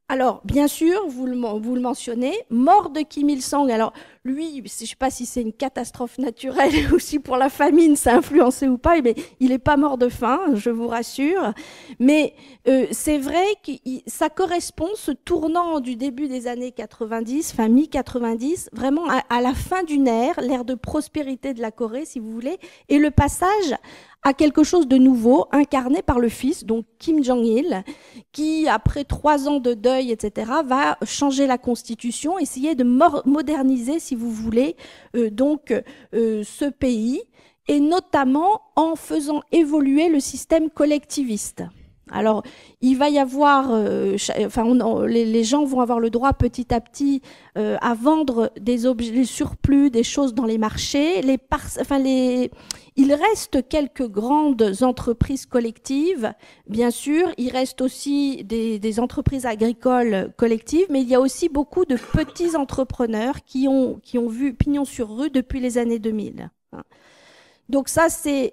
Alors, bien sûr, vous le mentionnez, mort de Kim Il-sung. Alors, lui, je ne sais pas si c'est une catastrophe naturelle ou si pour la famine ça a influencé ou pas, mais il n'est pas mort de faim, je vous rassure. Mais c'est vrai que ça correspond, ce tournant du début des années 90, fin mi-90, vraiment à la fin d'une ère, l'ère de prospérité de la Corée, si vous voulez, et le passage à quelque chose de nouveau, incarné par le fils, donc Kim Jong-il, qui, après 3 ans de deuil, etc., va changer la constitution, essayer de moderniser, si vous voulez, ce pays, et notamment en faisant évoluer le système collectiviste. Alors, il va y avoir, les gens vont avoir le droit petit à petit à vendre des objets, des surplus, des choses dans les marchés. Il reste quelques grandes entreprises collectives, bien sûr. Il reste aussi des entreprises agricoles collectives, mais il y a aussi beaucoup de petits entrepreneurs qui ont vu pignon sur rue depuis les années 2000. Donc ça, c'est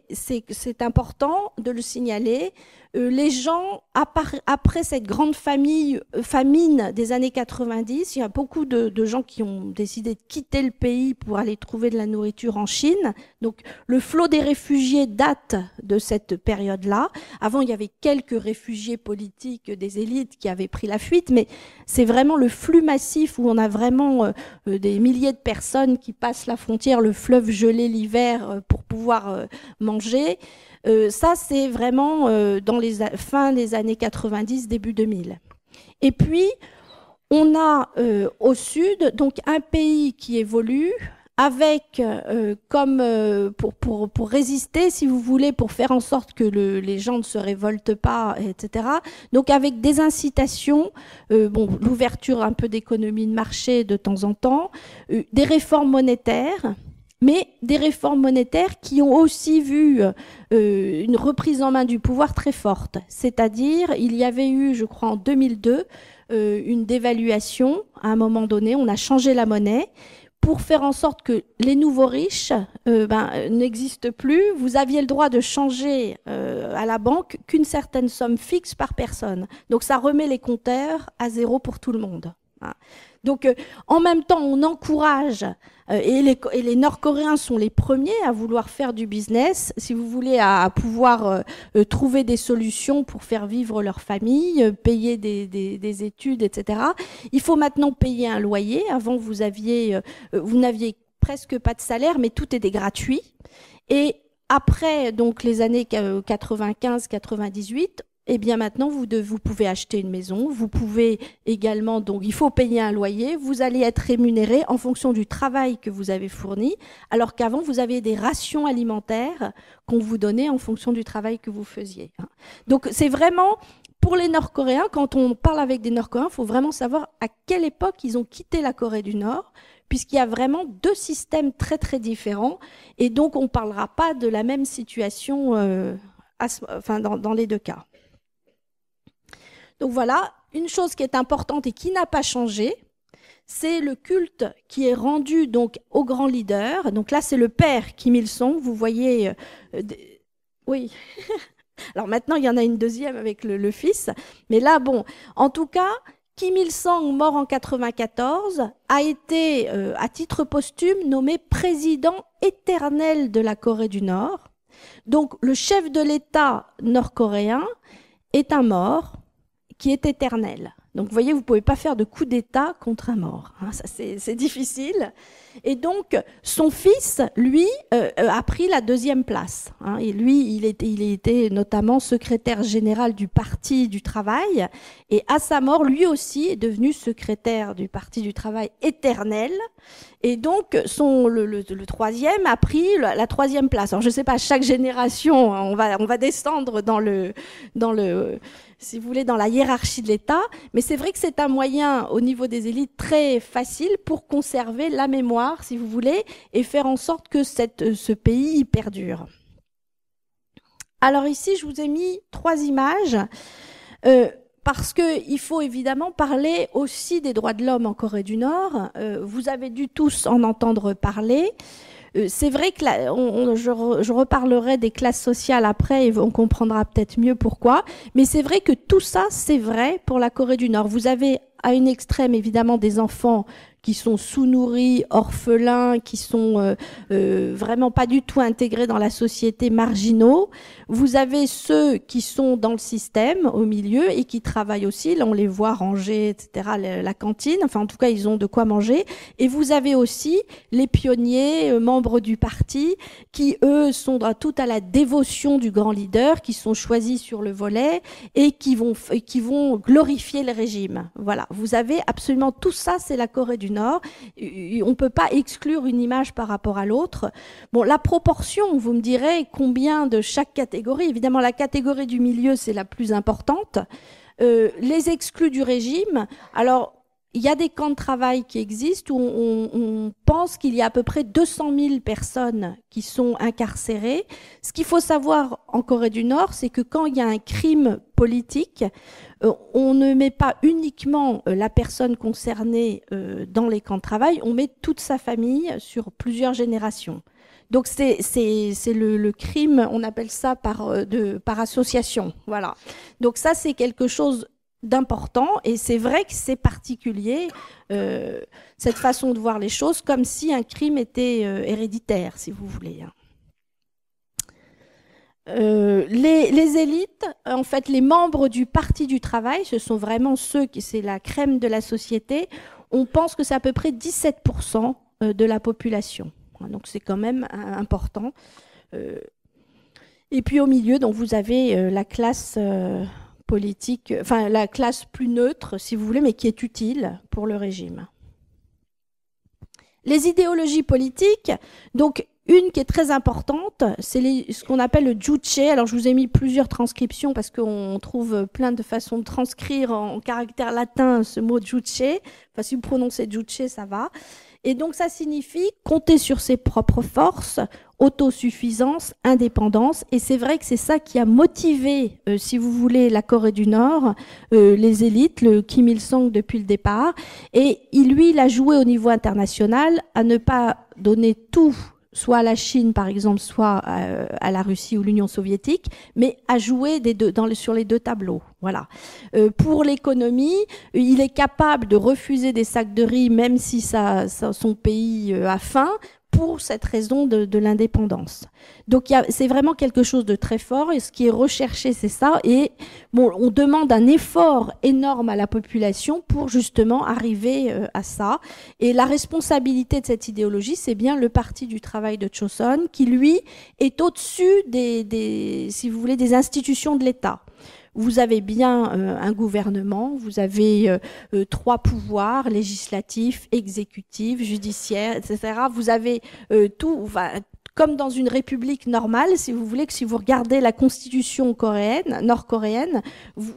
important de le signaler. Les gens, après cette grande famine des années 90, il y a beaucoup de gens qui ont décidé de quitter le pays pour aller trouver de la nourriture en Chine. Donc le flot des réfugiés date de cette période-là. Avant, il y avait quelques réfugiés politiques des élites qui avaient pris la fuite, mais c'est vraiment le flux massif où on a vraiment des milliers de personnes qui passent la frontière, le fleuve gelé l'hiver pour pouvoir manger. Ça, c'est vraiment dans les fins des années 90, début 2000. Et puis, on a au sud donc un pays qui évolue avec, pour résister, si vous voulez, pour faire en sorte que les gens ne se révoltent pas, etc. Donc avec des incitations, l'ouverture un peu d'économie de marché de temps en temps, des réformes monétaires, mais des réformes monétaires qui ont aussi vu une reprise en main du pouvoir très forte. C'est-à-dire, il y avait eu, je crois, en 2002, une dévaluation. À un moment donné, on a changé la monnaie pour faire en sorte que les nouveaux riches n'existent plus. Vous aviez le droit de changer à la banque qu'une certaine somme fixe par personne. Donc ça remet les compteurs à zéro pour tout le monde. Donc, en même temps, on encourage, et les Nord-Coréens sont les premiers à vouloir faire du business, si vous voulez, à pouvoir trouver des solutions pour faire vivre leur famille, payer des études, etc. Il faut maintenant payer un loyer. Avant, vous n'aviez presque pas de salaire, mais tout était gratuit. Et après, donc, les années 95-98, eh bien maintenant, vous pouvez acheter une maison, vous pouvez également, donc il faut payer un loyer, vous allez être rémunéré en fonction du travail que vous avez fourni, alors qu'avant, vous aviez des rations alimentaires qu'on vous donnait en fonction du travail que vous faisiez. Donc c'est vraiment, pour les Nord-Coréens, quand on parle avec des Nord-Coréens, il faut vraiment savoir à quelle époque ils ont quitté la Corée du Nord, puisqu'il y a vraiment 2 systèmes très très différents, et donc on ne parlera pas de la même situation dans les 2 cas. Donc voilà, une chose qui est importante et qui n'a pas changé, c'est le culte qui est rendu donc au grand leader. Donc là, c'est le père Kim Il-sung. Vous voyez, oui. Alors maintenant, il y en a une deuxième avec le fils. Mais là, bon, en tout cas, Kim Il-sung, mort en 94, a été, à titre posthume, nommé président éternel de la Corée du Nord. Donc, le chef de l'État nord-coréen est un mort qui est éternel. Donc, vous voyez, vous ne pouvez pas faire de coup d'État contre un mort. Hein, ça, c'est difficile. Et donc, son fils, lui, a pris la deuxième place. Hein, et lui, il était notamment secrétaire général du Parti du Travail. Et à sa mort, lui aussi est devenu secrétaire du Parti du Travail éternel. Et donc, le troisième a pris la troisième place. Alors, je ne sais pas, chaque génération, on va descendre dans le si vous voulez, dans la hiérarchie de l'État. Mais c'est vrai que c'est un moyen, au niveau des élites, très facile pour conserver la mémoire, si vous voulez, et faire en sorte que ce pays perdure. Alors ici, je vous ai mis 3 images, parce qu'il faut évidemment parler aussi des droits de l'homme en Corée du Nord. Vous avez dû tous en entendre parler. C'est vrai que je reparlerai des classes sociales après et on comprendra peut-être mieux pourquoi. Mais c'est vrai que tout ça, c'est vrai pour la Corée du Nord. Vous avez à une extrême, évidemment, des enfants qui sont sous-nourris, orphelins, qui sont vraiment pas du tout intégrés dans la société, marginaux. Vous avez ceux qui sont dans le système, au milieu, et qui travaillent aussi. Là, on les voit ranger, etc., la cantine. Enfin, en tout cas, ils ont de quoi manger. Et vous avez aussi les pionniers, membres du parti, qui, eux, sont tout à la dévotion du grand leader, qui sont choisis sur le volet et qui vont glorifier le régime. Voilà. Vous avez absolument tout ça, c'est la Corée du Nord. On ne peut pas exclure une image par rapport à l'autre. Bon, la proportion, vous me direz combien de chaque catégorie. Évidemment, la catégorie du milieu, c'est la plus importante. Les exclus du régime, alors, il y a des camps de travail qui existent où on pense qu'il y a à peu près 200 000 personnes qui sont incarcérées. Ce qu'il faut savoir en Corée du Nord, c'est que quand il y a un crime politique, on ne met pas uniquement la personne concernée dans les camps de travail, on met toute sa famille sur plusieurs générations. Donc c'est le crime, on appelle ça par association. Voilà. Donc ça, c'est quelque chose d'important et c'est vrai que c'est particulier, cette façon de voir les choses, comme si un crime était héréditaire, si vous voulez. Les élites, en fait, les membres du Parti du Travail, ce sont vraiment ceux qui, c'est la crème de la société. On pense que c'est à peu près 17% de la population. Donc c'est quand même important. Et puis au milieu, donc vous avez la classe politique, enfin la classe plus neutre, si vous voulez, mais qui est utile pour le régime. Les idéologies politiques, donc une qui est très importante, c'est ce qu'on appelle le juche. Alors je vous ai mis plusieurs transcriptions parce qu'on trouve plein de façons de transcrire en caractère latin ce mot juche. Enfin, si vous prononcez juche, ça va. Et donc ça signifie compter sur ses propres forces, autosuffisance, indépendance. Et c'est vrai que c'est ça qui a motivé, si vous voulez, la Corée du Nord, les élites, le Kim Il-sung depuis le départ. Et il a joué au niveau international à ne pas donner tout, soit à la Chine, par exemple, soit à la Russie ou l'Union soviétique, mais à jouer sur les deux tableaux. Voilà. Pour l'économie, il est capable de refuser des sacs de riz, même si son pays a faim, pour cette raison de l'indépendance. Donc c'est vraiment quelque chose de très fort, et ce qui est recherché, c'est ça. Et bon, on demande un effort énorme à la population pour justement arriver à ça. Et la responsabilité de cette idéologie, c'est bien le Parti du Travail de Choson, qui lui est au-dessus si vous voulez, des institutions de l'État. Vous avez bien un gouvernement, vous avez 3 pouvoirs, législatif, exécutif, judiciaire, etc. Vous avez tout, comme dans une république normale, si vous voulez, que si vous regardez la constitution nord-coréenne,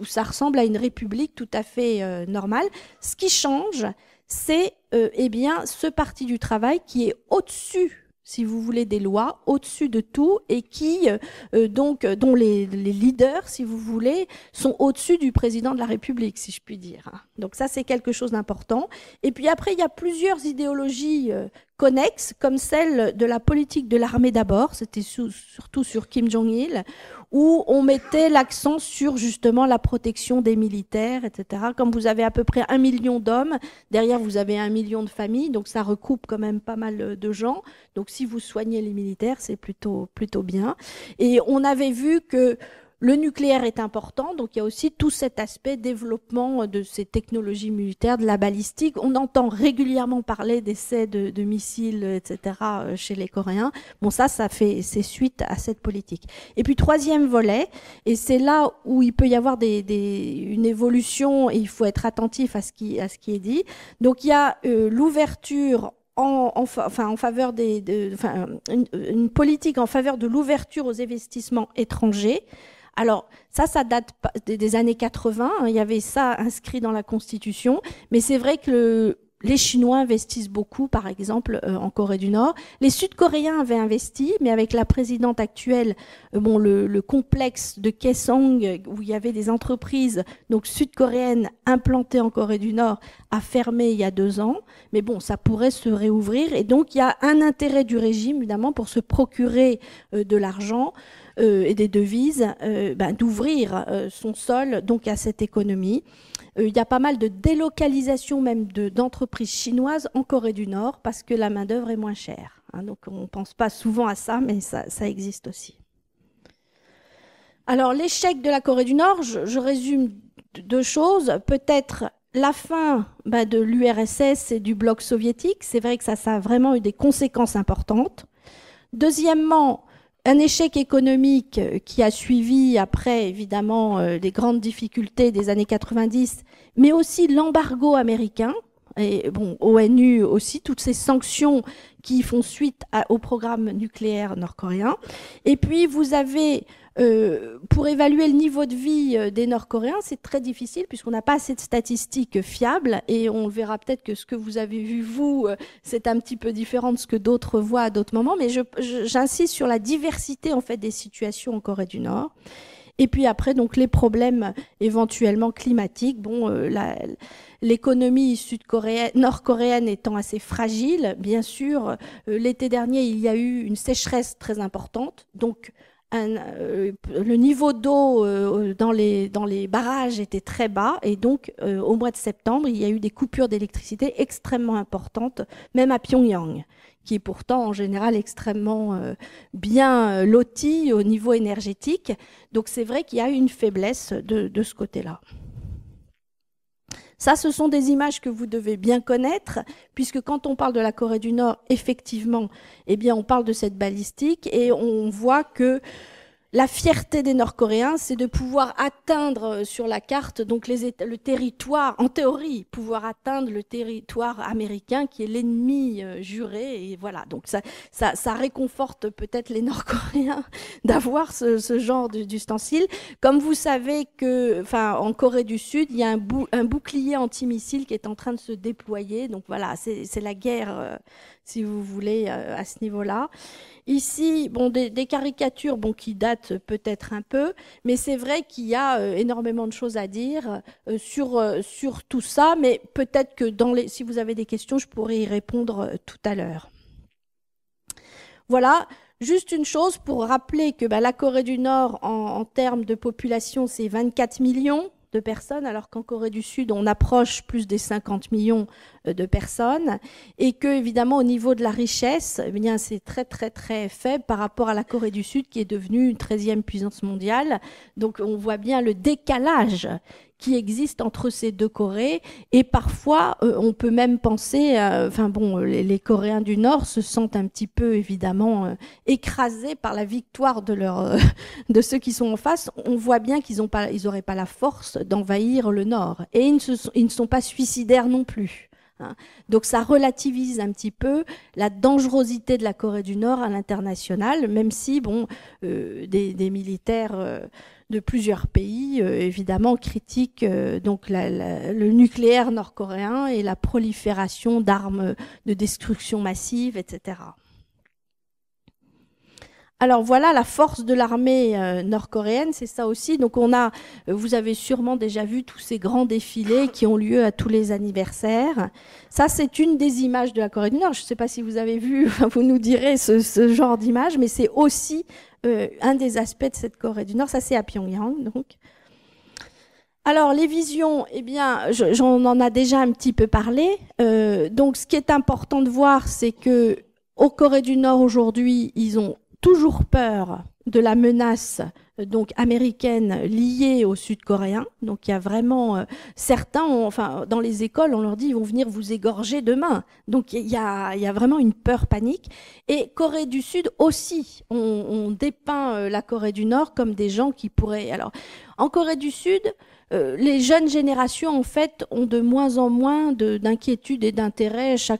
ça ressemble à une république tout à fait normale. Ce qui change, c'est eh bien ce Parti du Travail qui est au-dessus, si vous voulez, des lois, au-dessus de tout, et qui, dont les leaders, si vous voulez, sont au-dessus du président de la République, si je puis dire. Donc ça, c'est quelque chose d'important. Et puis après, il y a plusieurs idéologies connexes, comme celle de la politique de l'armée d'abord, c'était surtout sur Kim Jong-il, où on mettait l'accent sur justement la protection des militaires, etc. Comme vous avez à peu près 1 million d'hommes, derrière vous avez 1 million de familles, donc ça recoupe quand même pas mal de gens. Donc si vous soignez les militaires, c'est plutôt bien. Et on avait vu que le nucléaire est important, donc il y a aussi tout cet aspect développement de ces technologies militaires, de la balistique. On entend régulièrement parler d'essais de missiles, etc. chez les Coréens. Bon, c'est suite à cette politique. Et puis troisième volet, et c'est là où il peut y avoir une évolution, et il faut être attentif à ce qui est dit. Donc il y a l'ouverture en faveur une politique en faveur de l'ouverture aux investissements étrangers. Alors, ça date des années 80, hein, il y avait ça inscrit dans la Constitution, mais c'est vrai que les Chinois investissent beaucoup, par exemple, en Corée du Nord. Les Sud-Coréens avaient investi, mais avec la présidente actuelle, le complexe de Kaesong, où il y avait des entreprises donc sud-coréennes implantées en Corée du Nord, a fermé il y a 2 ans. Mais bon, ça pourrait se réouvrir. Et donc, il y a un intérêt du régime, évidemment, pour se procurer de l'argent et des devises, d'ouvrir son sol donc à cette économie. Il y a pas mal de délocalisation même d'entreprises chinoises en Corée du Nord parce que la main-d'œuvre est moins chère. Hein, donc on ne pense pas souvent à ça, mais ça existe aussi. Alors l'échec de la Corée du Nord, je résume 2 choses. Peut-être la fin de l'URSS et du bloc soviétique. C'est vrai que ça a vraiment eu des conséquences importantes. Deuxièmement, un échec économique qui a suivi après, évidemment, les grandes difficultés des années 90, mais aussi l'embargo américain, et bon, ONU aussi, toutes ces sanctions qui font suite au programme nucléaire nord-coréen. Et puis, vous avez, pour évaluer le niveau de vie des Nord-Coréens, c'est très difficile puisqu'on n'a pas assez de statistiques fiables et on verra peut-être que ce que vous avez vu, vous, c'est un petit peu différent de ce que d'autres voient à d'autres moments, mais j'insiste sur la diversité en fait des situations en Corée du Nord. Et puis après, donc les problèmes éventuellement climatiques. Bon, l'économie nord-coréenne étant assez fragile, bien sûr. L'été dernier, il y a eu une sécheresse très importante, donc le niveau d'eau dans les barrages était très bas et donc au mois de septembre, il y a eu des coupures d'électricité extrêmement importantes, même à Pyongyang, qui est pourtant en général extrêmement bien loti au niveau énergétique. Donc c'est vrai qu'il y a une faiblesse de ce côté-là. Ça, ce sont des images que vous devez bien connaître, puisque quand on parle de la Corée du Nord, effectivement, eh bien, on parle de cette balistique et on voit que la fierté des Nord-Coréens, c'est de pouvoir atteindre sur la carte donc le territoire, en théorie, pouvoir atteindre le territoire américain qui est l'ennemi juré. Et voilà, donc ça réconforte peut-être les Nord-Coréens d'avoir ce genre d'ustensile. Comme vous savez que, en Corée du Sud, il y a un bouclier antimissile qui est en train de se déployer. Donc voilà, c'est la guerre, si vous voulez, à ce niveau-là. Ici, bon, des caricatures qui datent peut-être un peu, mais c'est vrai qu'il y a énormément de choses à dire sur tout ça, mais peut-être que si vous avez des questions, je pourrais y répondre tout à l'heure. Voilà, juste une chose pour rappeler que la Corée du Nord, en termes de population, c'est 24 millions de personnes, alors qu'en Corée du Sud, on approche plus des 50 millions de personnes, et que, évidemment, au niveau de la richesse, eh bien, c'est très, très, très faible par rapport à la Corée du Sud, qui est devenue une 13e puissance mondiale. Donc, on voit bien le décalage qui existe entre ces 2 Corées, et parfois, on peut même penser, les Coréens du Nord se sentent un petit peu, évidemment, écrasés par la victoire de ceux qui sont en face. On voit bien qu'ils n'auraient pas la force d'envahir le Nord, et ils ne sont pas suicidaires non plus. Donc ça relativise un petit peu la dangerosité de la Corée du Nord à l'international, même si des militaires de plusieurs pays évidemment critiquent donc le nucléaire nord-coréen et la prolifération d'armes de destruction massive, etc. Alors voilà la force de l'armée nord-coréenne, c'est ça aussi. Donc vous avez sûrement déjà vu tous ces grands défilés qui ont lieu à tous les anniversaires. Ça, c'est une des images de la Corée du Nord. Je ne sais pas si vous avez vu, vous nous direz ce genre d'image, mais c'est aussi un des aspects de cette Corée du Nord. Ça, c'est à Pyongyang, donc. Alors, les visions, eh bien, j'en en a déjà un petit peu parlé. Donc, ce qui est important de voir, c'est que au Corée du Nord, aujourd'hui, ils ont toujours peur de la menace donc américaine liée aux Sud-Coréens. Donc il y a vraiment certains, enfin dans les écoles, on leur dit ils vont venir vous égorger demain. Donc il y a vraiment une peur panique. Et Corée du Sud aussi, on dépeint la Corée du Nord comme des gens qui pourraient. Alors en Corée du Sud, les jeunes générations, en fait, ont de moins en moins d'inquiétudes et d'intérêts. Ça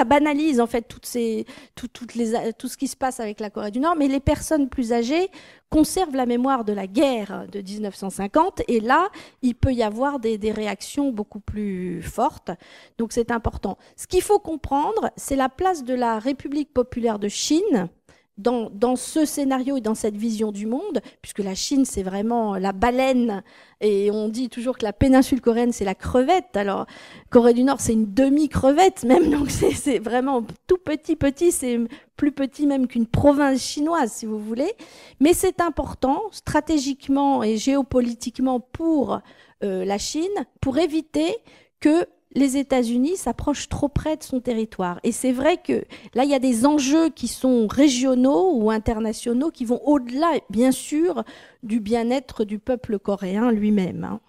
banalise, en fait, tout ce qui se passe avec la Corée du Nord. Mais les personnes plus âgées conservent la mémoire de la guerre de 1950. Et là, il peut y avoir des réactions beaucoup plus fortes. Donc, c'est important. Ce qu'il faut comprendre, c'est la place de la République populaire de Chine dans ce scénario et dans cette vision du monde, puisque la Chine, c'est vraiment la baleine, et on dit toujours que la péninsule coréenne, c'est la crevette. Alors, Corée du Nord, c'est une demi-crevette même, donc c'est vraiment tout petit, c'est plus petit même qu'une province chinoise, si vous voulez. Mais c'est important, stratégiquement et géopolitiquement pour la Chine, pour éviter que les États-Unis s'approchent trop près de son territoire. Et c'est vrai que là, il y a des enjeux qui sont régionaux ou internationaux qui vont au-delà, bien sûr, du bien-être du peuple coréen lui-même.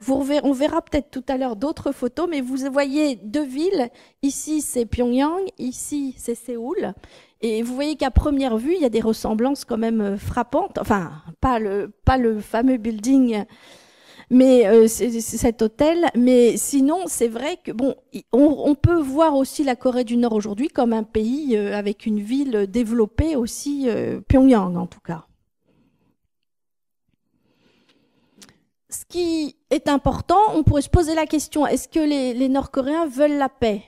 On verra peut-être tout à l'heure d'autres photos, mais vous voyez deux villes. Ici, c'est Pyongyang, ici, c'est Séoul. Et vous voyez qu'à première vue, il y a des ressemblances quand même frappantes. Enfin, pas le fameux building, mais cet hôtel. Mais sinon, c'est vrai que bon, on peut voir aussi la Corée du Nord aujourd'hui comme un pays avec une ville développée aussi, Pyongyang en tout cas. Ce qui est important, on pourrait se poser la question, est-ce que les Nord-Coréens veulent la paix?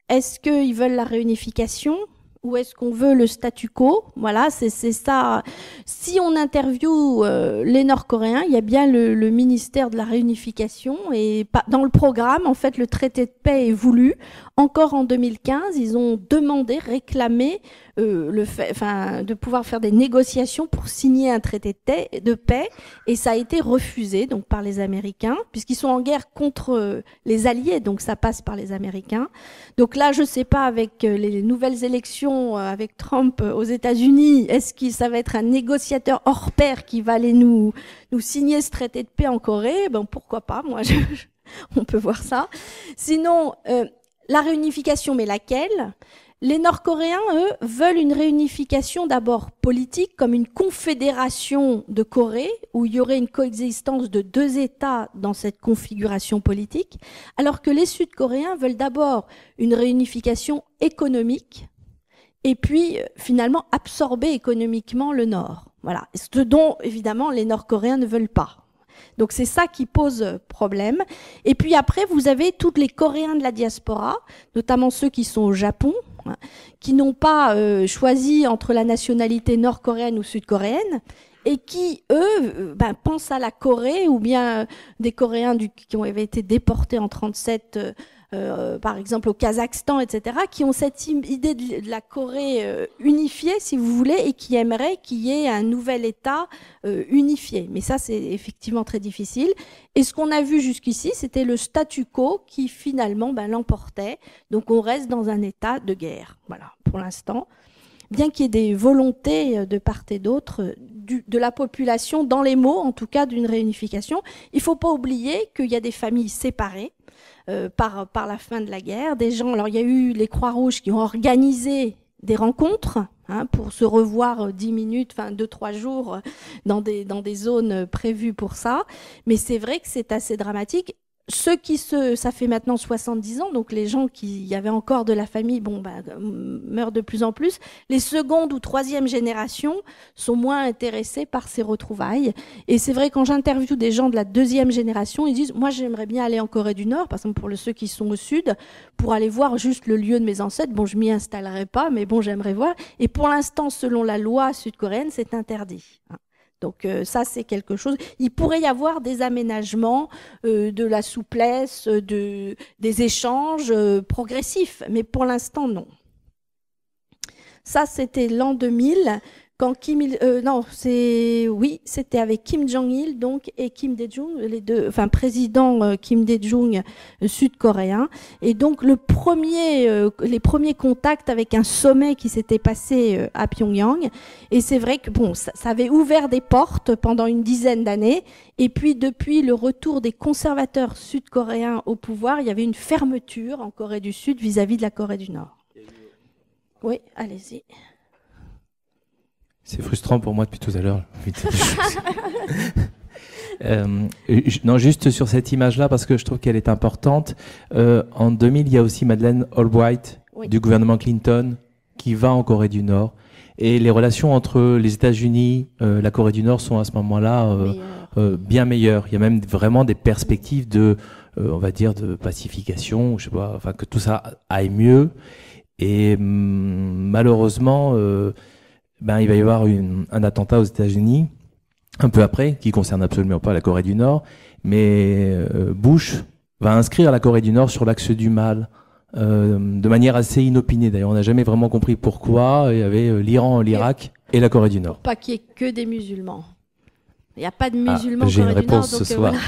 Est-ce qu'ils veulent la réunification? Ou est-ce qu'on veut le statu quo? Voilà, c'est ça. Si on interviewe les Nord-Coréens, il y a bien le ministère de la réunification. Et dans le programme, en fait, le traité de paix est voulu. Encore en 2015, ils ont demandé, réclamé de pouvoir faire des négociations pour signer un traité de paix. Et ça a été refusé donc par les Américains, puisqu'ils sont en guerre contre les Alliés. Donc ça passe par les Américains. Donc là, je ne sais pas, avec les nouvelles élections, avec Trump aux États-Unis, est-ce que ça va être un négociateur hors pair qui va aller nous signer ce traité de paix en Corée? Ben, pourquoi pas, moi, on peut voir ça. Sinon, la réunification, mais laquelle? Les Nord-Coréens, eux, veulent une réunification d'abord politique, comme une confédération de Corée, où il y aurait une coexistence de deux États dans cette configuration politique, alors que les Sud-Coréens veulent d'abord une réunification économique, et puis finalement absorber économiquement le Nord. Voilà, ce dont évidemment les Nord-Coréens ne veulent pas. Donc c'est ça qui pose problème. Et puis après, vous avez tous les Coréens de la diaspora, notamment ceux qui sont au Japon, qui n'ont pas choisi entre la nationalité nord-coréenne ou sud-coréenne, et qui, eux, pensent à la Corée, ou bien des Coréens qui ont été déportés en 1937, par exemple au Kazakhstan, etc., qui ont cette idée de la Corée unifiée, si vous voulez, et qui aimeraient qu'il y ait un nouvel État unifié. Mais ça, c'est effectivement très difficile. Et ce qu'on a vu jusqu'ici, c'était le statu quo qui finalement l'emportait. Donc on reste dans un état de guerre, voilà, pour l'instant. Bien qu'il y ait des volontés de part et d'autre de la population, dans les mots en tout cas, d'une réunification, il ne faut pas oublier qu'il y a des familles séparées par la fin de la guerre. Des gens, alors il y a eu les Croix-Rouges qui ont organisé des rencontres pour se revoir 10 minutes, 2-3 jours dans des zones prévues pour ça. Mais c'est vrai que c'est assez dramatique. ça fait maintenant 70 ans, donc les gens qui y avaient encore de la famille, meurent de plus en plus. Les seconde ou troisième générations sont moins intéressées par ces retrouvailles. Et c'est vrai, quand j'interviewe des gens de la deuxième génération, ils disent, moi j'aimerais bien aller en Corée du Nord, par exemple pour ceux qui sont au sud, pour aller voir juste le lieu de mes ancêtres. Bon, je m'y installerai pas, mais bon, j'aimerais voir. Et pour l'instant, selon la loi sud-coréenne, c'est interdit. Donc ça, c'est quelque chose. Il pourrait y avoir des aménagements, de la souplesse, des échanges progressifs, mais pour l'instant, non. Ça, c'était l'an 2000, quand c'était avec Kim Jong-il donc et Kim Dae-jung, les deux, enfin président Kim Dae-jung sud-coréen, et donc les premiers contacts avec un sommet qui s'était passé à Pyongyang, et c'est vrai que ça avait ouvert des portes pendant une dizaine d'années, et puis depuis le retour des conservateurs sud-coréens au pouvoir, il y avait une fermeture en Corée du Sud vis-à-vis de la Corée du Nord. Oui, allez-y. C'est frustrant pour moi depuis tout à l'heure. Non, juste sur cette image-là, parce que je trouve qu'elle est importante. En 2000, il y a aussi Madeleine Albright, oui, du gouvernement Clinton, qui va en Corée du Nord. Et les relations entre les États-Unis, la Corée du Nord sont à ce moment-là bien meilleures. Il y a même vraiment des perspectives de, on va dire, de pacification, je sais pas, enfin que tout ça aille mieux. Et malheureusement, il va y avoir un attentat aux États-Unis un peu après, qui concerne absolument pas la Corée du Nord, mais Bush va inscrire la Corée du Nord sur l'axe du mal, de manière assez inopinée. D'ailleurs, on n'a jamais vraiment compris pourquoi. Il y avait l'Iran, l'Irak et la Corée du Nord. Pas qu'il y ait que des musulmans. Il n'y a pas de musulmans en J'ai Corée une réponse du Nord, ce soir. Voilà.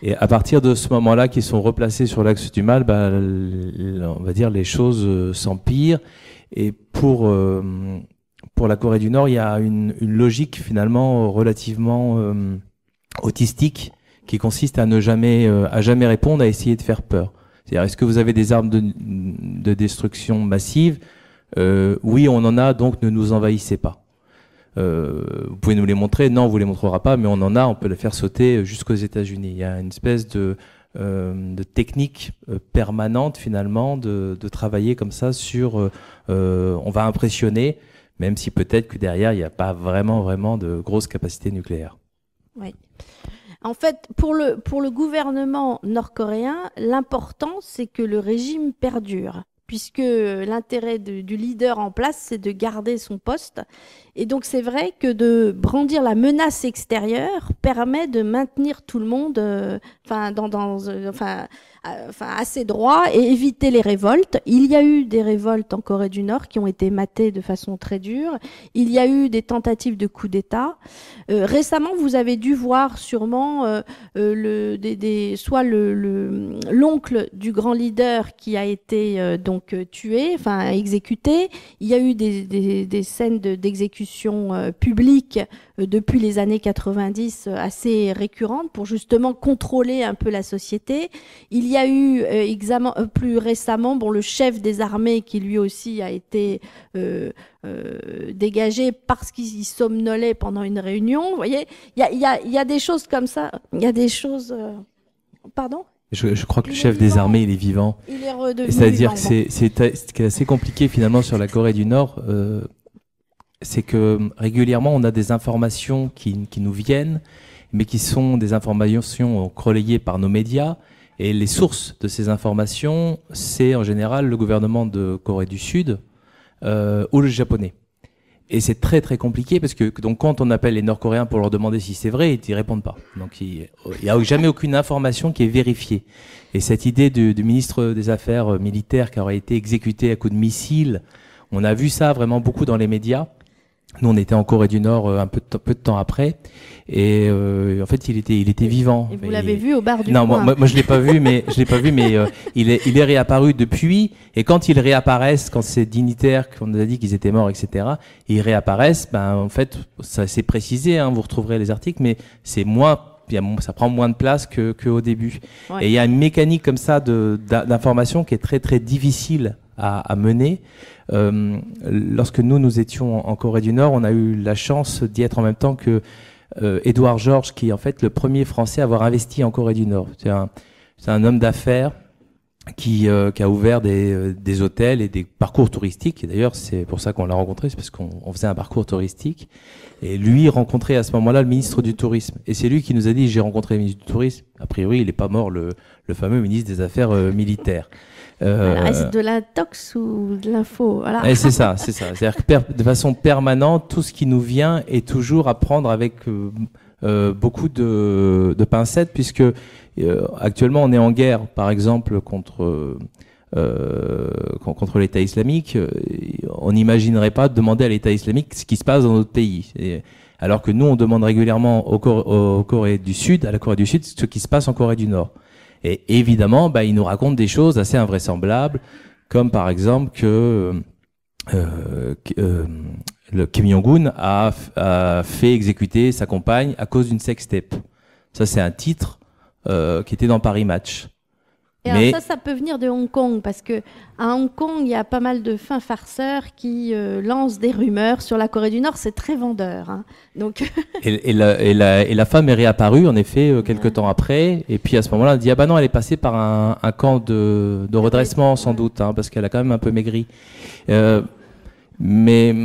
Et à partir de ce moment-là, qu'ils sont replacés sur l'axe du mal, on va dire les choses s'empirent. Et pour la Corée du Nord, il y a une logique finalement relativement autistique qui consiste à jamais répondre, à essayer de faire peur. C'est-à-dire, est-ce que vous avez des armes de destruction massive ? Oui, on en a, donc ne nous envahissez pas. Vous pouvez nous les montrer. Non, on vous les montrera pas, mais on en a, on peut les faire sauter jusqu'aux États-Unis. Il y a une espèce de technique permanente finalement de travailler comme ça sur on va impressionner, même si peut-être que derrière il n'y a pas vraiment de grosses capacités nucléaires. Oui. En fait, pour le gouvernement nord-coréen, l'important c'est que le régime perdure, puisque l'intérêt du leader en place, c'est de garder son poste. Et donc, c'est vrai que de brandir la menace extérieure permet de maintenir tout le monde assez droit et éviter les révoltes. Il y a eu des révoltes en Corée du Nord qui ont été matées de façon très dure. Il y a eu des tentatives de coup d'État. Récemment, vous avez dû voir sûrement soit l'oncle du grand leader qui a été tué, exécuté. Il y a eu des scènes d'exécution publique depuis les années 90 assez récurrentes pour justement contrôler un peu la société. Il y a eu plus récemment le chef des armées qui lui aussi a été dégagé parce qu'il somnolait pendant une réunion. Vous voyez, il y a des choses comme ça. Il y a des choses... Pardon ? Je crois que le chef des armées, il est vivant. Il est redevenu C'est-à-dire vivant. que ce qui est assez compliqué finalement sur la Corée du Nord, c'est que régulièrement on a des informations qui nous viennent, mais qui sont des informations relayées par nos médias, et les sources de ces informations, c'est en général le gouvernement de Corée du Sud ou le japonais. Et c'est très très compliqué parce que donc quand on appelle les Nord-Coréens pour leur demander si c'est vrai, ils répondent pas. Donc il y a jamais aucune information qui est vérifiée. Et cette idée du ministre des Affaires militaires qui aurait été exécuté à coups de missiles, on a vu ça vraiment beaucoup dans les médias. Nous, on était en Corée du Nord un peu de temps après, et en fait, il était vivant. Et vous l'avez vu au bar du coin. Non, moi, je l'ai pas vu, mais il est réapparu depuis. Et quand ils réapparaissent, quand ces dignitaires qu'on nous a dit qu'ils étaient morts, etc., ils réapparaissent, en fait, ça c'est précisé. Vous retrouverez les articles, mais c'est moins. Ça prend moins de place qu'au début. Ouais. Et il y a une mécanique comme ça d'information qui est très très difficile à mener. Lorsque nous étions en Corée du Nord, on a eu la chance d'y être en même temps que Édouard Georges, qui est en fait le premier Français à avoir investi en Corée du Nord. C'est un homme d'affaires qui a ouvert des hôtels et des parcours touristiques. Et d'ailleurs, c'est pour ça qu'on l'a rencontré, c'est parce qu'on faisait un parcours touristique. Et lui rencontrait à ce moment-là le ministre du Tourisme. Et c'est lui qui nous a dit, j'ai rencontré le ministre du Tourisme. A priori, il n'est pas mort, le fameux ministre des Affaires militaires. Voilà, est-ce de l'intox ou de l'info? Voilà. C'est ça. C'est-à-dire que de façon permanente, tout ce qui nous vient est toujours à prendre avec beaucoup de pincettes, puisque actuellement on est en guerre, par exemple, contre l'État islamique. On n'imaginerait pas demander à l'État islamique ce qui se passe dans notre pays. Alors que nous, on demande régulièrement à la Corée du Sud, ce qui se passe en Corée du Nord. Et évidemment, ils nous racontent des choses assez invraisemblables, comme par exemple que le Kim Jong-un a fait exécuter sa compagne à cause d'une sextape. Ça, c'est un titre qui était dans Paris Match. Et alors ça peut venir de Hong Kong, parce que à Hong Kong, il y a pas mal de fins farceurs qui lancent des rumeurs sur la Corée du Nord. C'est très vendeur. Hein. Donc et la femme est réapparue, en effet, quelques temps après. Et puis à ce moment-là, on dit, ah bah non, elle est passée par un camp de redressement, sans doute, hein, parce qu'elle a quand même un peu maigri. Mais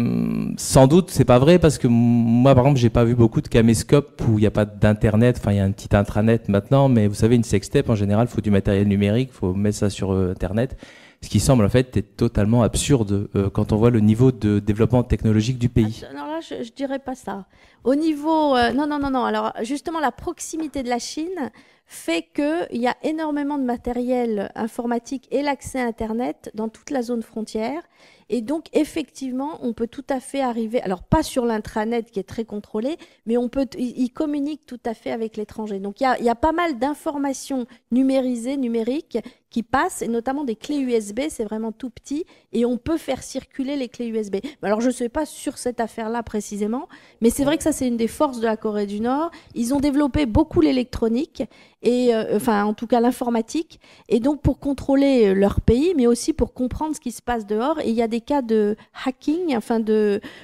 sans doute, c'est pas vrai, parce que moi, par exemple, j'ai pas vu beaucoup de caméscopes où il n'y a pas d'internet. Enfin, il y a un petit intranet maintenant, mais vous savez, une sextape, en général, il faut du matériel numérique, il faut mettre ça sur internet. Ce qui semble, en fait, être totalement absurde quand on voit le niveau de développement technologique du pays. Non, là, je dirais pas ça. Au niveau... non. Alors, justement, la proximité de la Chine fait qu'il y a énormément de matériel informatique et l'accès à Internet dans toute la zone frontière. Et donc, effectivement, on peut tout à fait arriver, alors pas sur l'intranet qui est très contrôlé, mais il communique tout à fait avec l'étranger. Donc, il y a pas mal d'informations numériques, qui passent, et notamment des clés USB, c'est vraiment tout petit, et on peut faire circuler les clés USB. Alors, je ne sais pas sur cette affaire-là précisément, mais c'est vrai que ça, c'est une des forces de la Corée du Nord. Ils ont développé beaucoup l'électronique, et enfin, en tout cas l'informatique, et donc pour contrôler leur pays, mais aussi pour comprendre ce qui se passe dehors. Et il y a des cas de hacking, enfin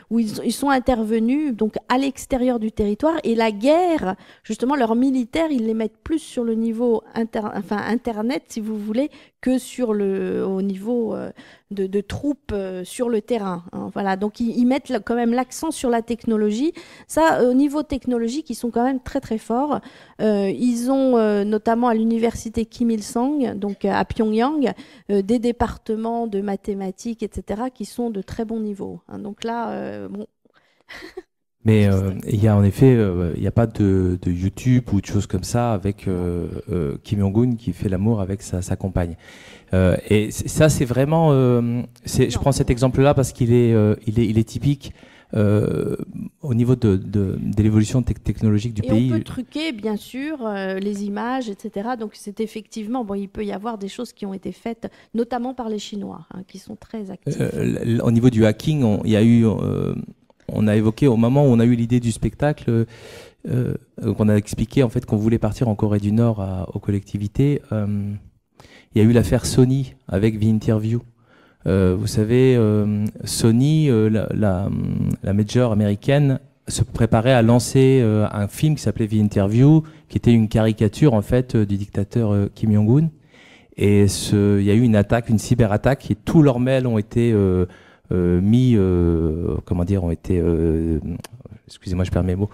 où ils sont intervenus donc à l'extérieur du territoire, et la guerre, justement, leurs militaires, ils les mettent plus sur le niveau internet, si vous voulez, que au niveau de troupes sur le terrain. Hein, voilà, donc ils mettent quand même l'accent sur la technologie. Ça, au niveau technologique, ils sont quand même très très forts. Ils ont notamment à l'université Kim Il-sung, donc à Pyongyang, des départements de mathématiques, etc., qui sont de très bon niveau. Hein, donc là, bon. Mais il y a en effet, il n'y a pas de YouTube ou de choses comme ça avec Kim Jong-un qui fait l'amour avec sa compagne. Et ça, c'est vraiment. Je prends cet exemple-là parce qu'il est typique au niveau de l'évolution technologique du pays. On peut truquer, bien sûr, les images, etc. Donc c'est effectivement, il peut y avoir des choses qui ont été faites, notamment par les Chinois, hein, qui sont très actifs. Au niveau du hacking, il y a eu. On a évoqué au moment où on a eu l'idée du spectacle, qu'on a expliqué en fait qu'on voulait partir en Corée du Nord aux collectivités. Il y a eu l'affaire Sony avec The Interview. Vous savez, Sony, la major américaine, se préparait à lancer un film qui s'appelait The Interview, qui était une caricature en fait du dictateur Kim Jong-un. Et il y a eu une attaque, une cyberattaque, et tous leurs mails ont été excusez-moi, je perds mes mots,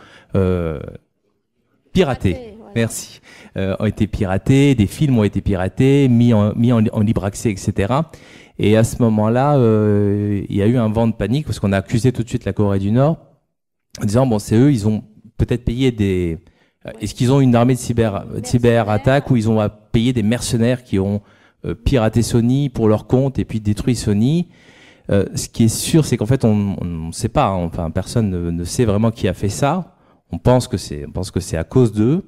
piratés. Voilà. Merci. Ont été piratés, des films ont été piratés, mis en libre accès, etc. Et à ce moment-là, il y a eu un vent de panique parce qu'on a accusé tout de suite la Corée du Nord en disant c'est eux, ils ont peut-être payé des. Est-ce qu'ils ont une armée de cyberattaques ou ils ont payé des mercenaires qui ont piraté Sony pour leur compte et puis détruit Sony? Ce qui est sûr, c'est qu'en fait, on ne sait pas. Hein, enfin, personne ne sait vraiment qui a fait ça. On pense que c'est à cause d'eux.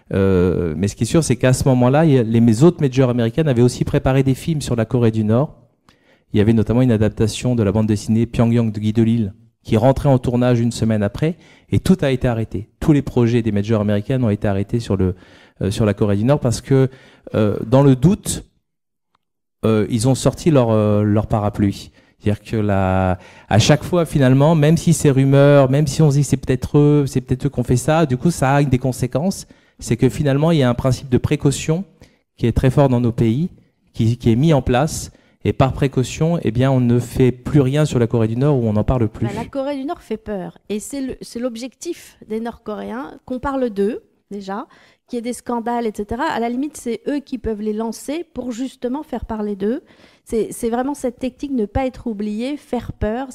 Mais ce qui est sûr, c'est qu'à ce moment-là, les autres majors américaines avaient aussi préparé des films sur la Corée du Nord. Il y avait notamment une adaptation de la bande dessinée Pyongyang de Guy Delisle qui rentrait en tournage une semaine après, et tout a été arrêté. Tous les projets des majors américaines ont été arrêtés sur la Corée du Nord parce que dans le doute, ils ont sorti leur parapluie. C'est-à-dire que à chaque fois, finalement, même si c'est rumeur, même si on se dit que c'est peut-être eux qui ont fait ça, du coup, ça a des conséquences. C'est que finalement, il y a un principe de précaution qui est très fort dans nos pays, qui est mis en place. Et par précaution, eh bien, on ne fait plus rien sur la Corée du Nord, où on n'en parle plus. La Corée du Nord fait peur. Et c'est l'objectif des Nord-Coréens, qu'on parle d'eux, déjà, qu'il y ait des scandales, etc. À la limite, c'est eux qui peuvent les lancer pour justement faire parler d'eux. C'est vraiment cette technique, ne pas être oublié, faire peur.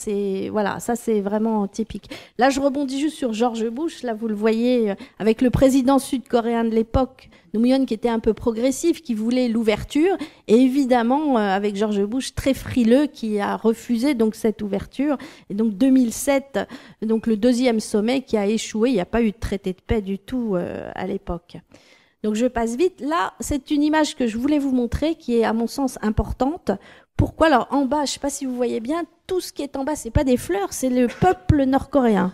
Voilà, ça c'est vraiment typique. Là, je rebondis juste sur George Bush. Là, vous le voyez, avec le président sud-coréen de l'époque, Roh Moo-hyun, qui était un peu progressif, qui voulait l'ouverture. Et évidemment, avec George Bush, très frileux, qui a refusé donc cette ouverture. Et donc 2007, donc le deuxième sommet qui a échoué. Il n'y a pas eu de traité de paix du tout à l'époque. Donc je passe vite. Là, c'est une image que je voulais vous montrer qui est à mon sens importante. Pourquoi? Alors en bas, je ne sais pas si vous voyez bien, tout ce qui est en bas, c'est pas des fleurs, c'est le peuple nord-coréen.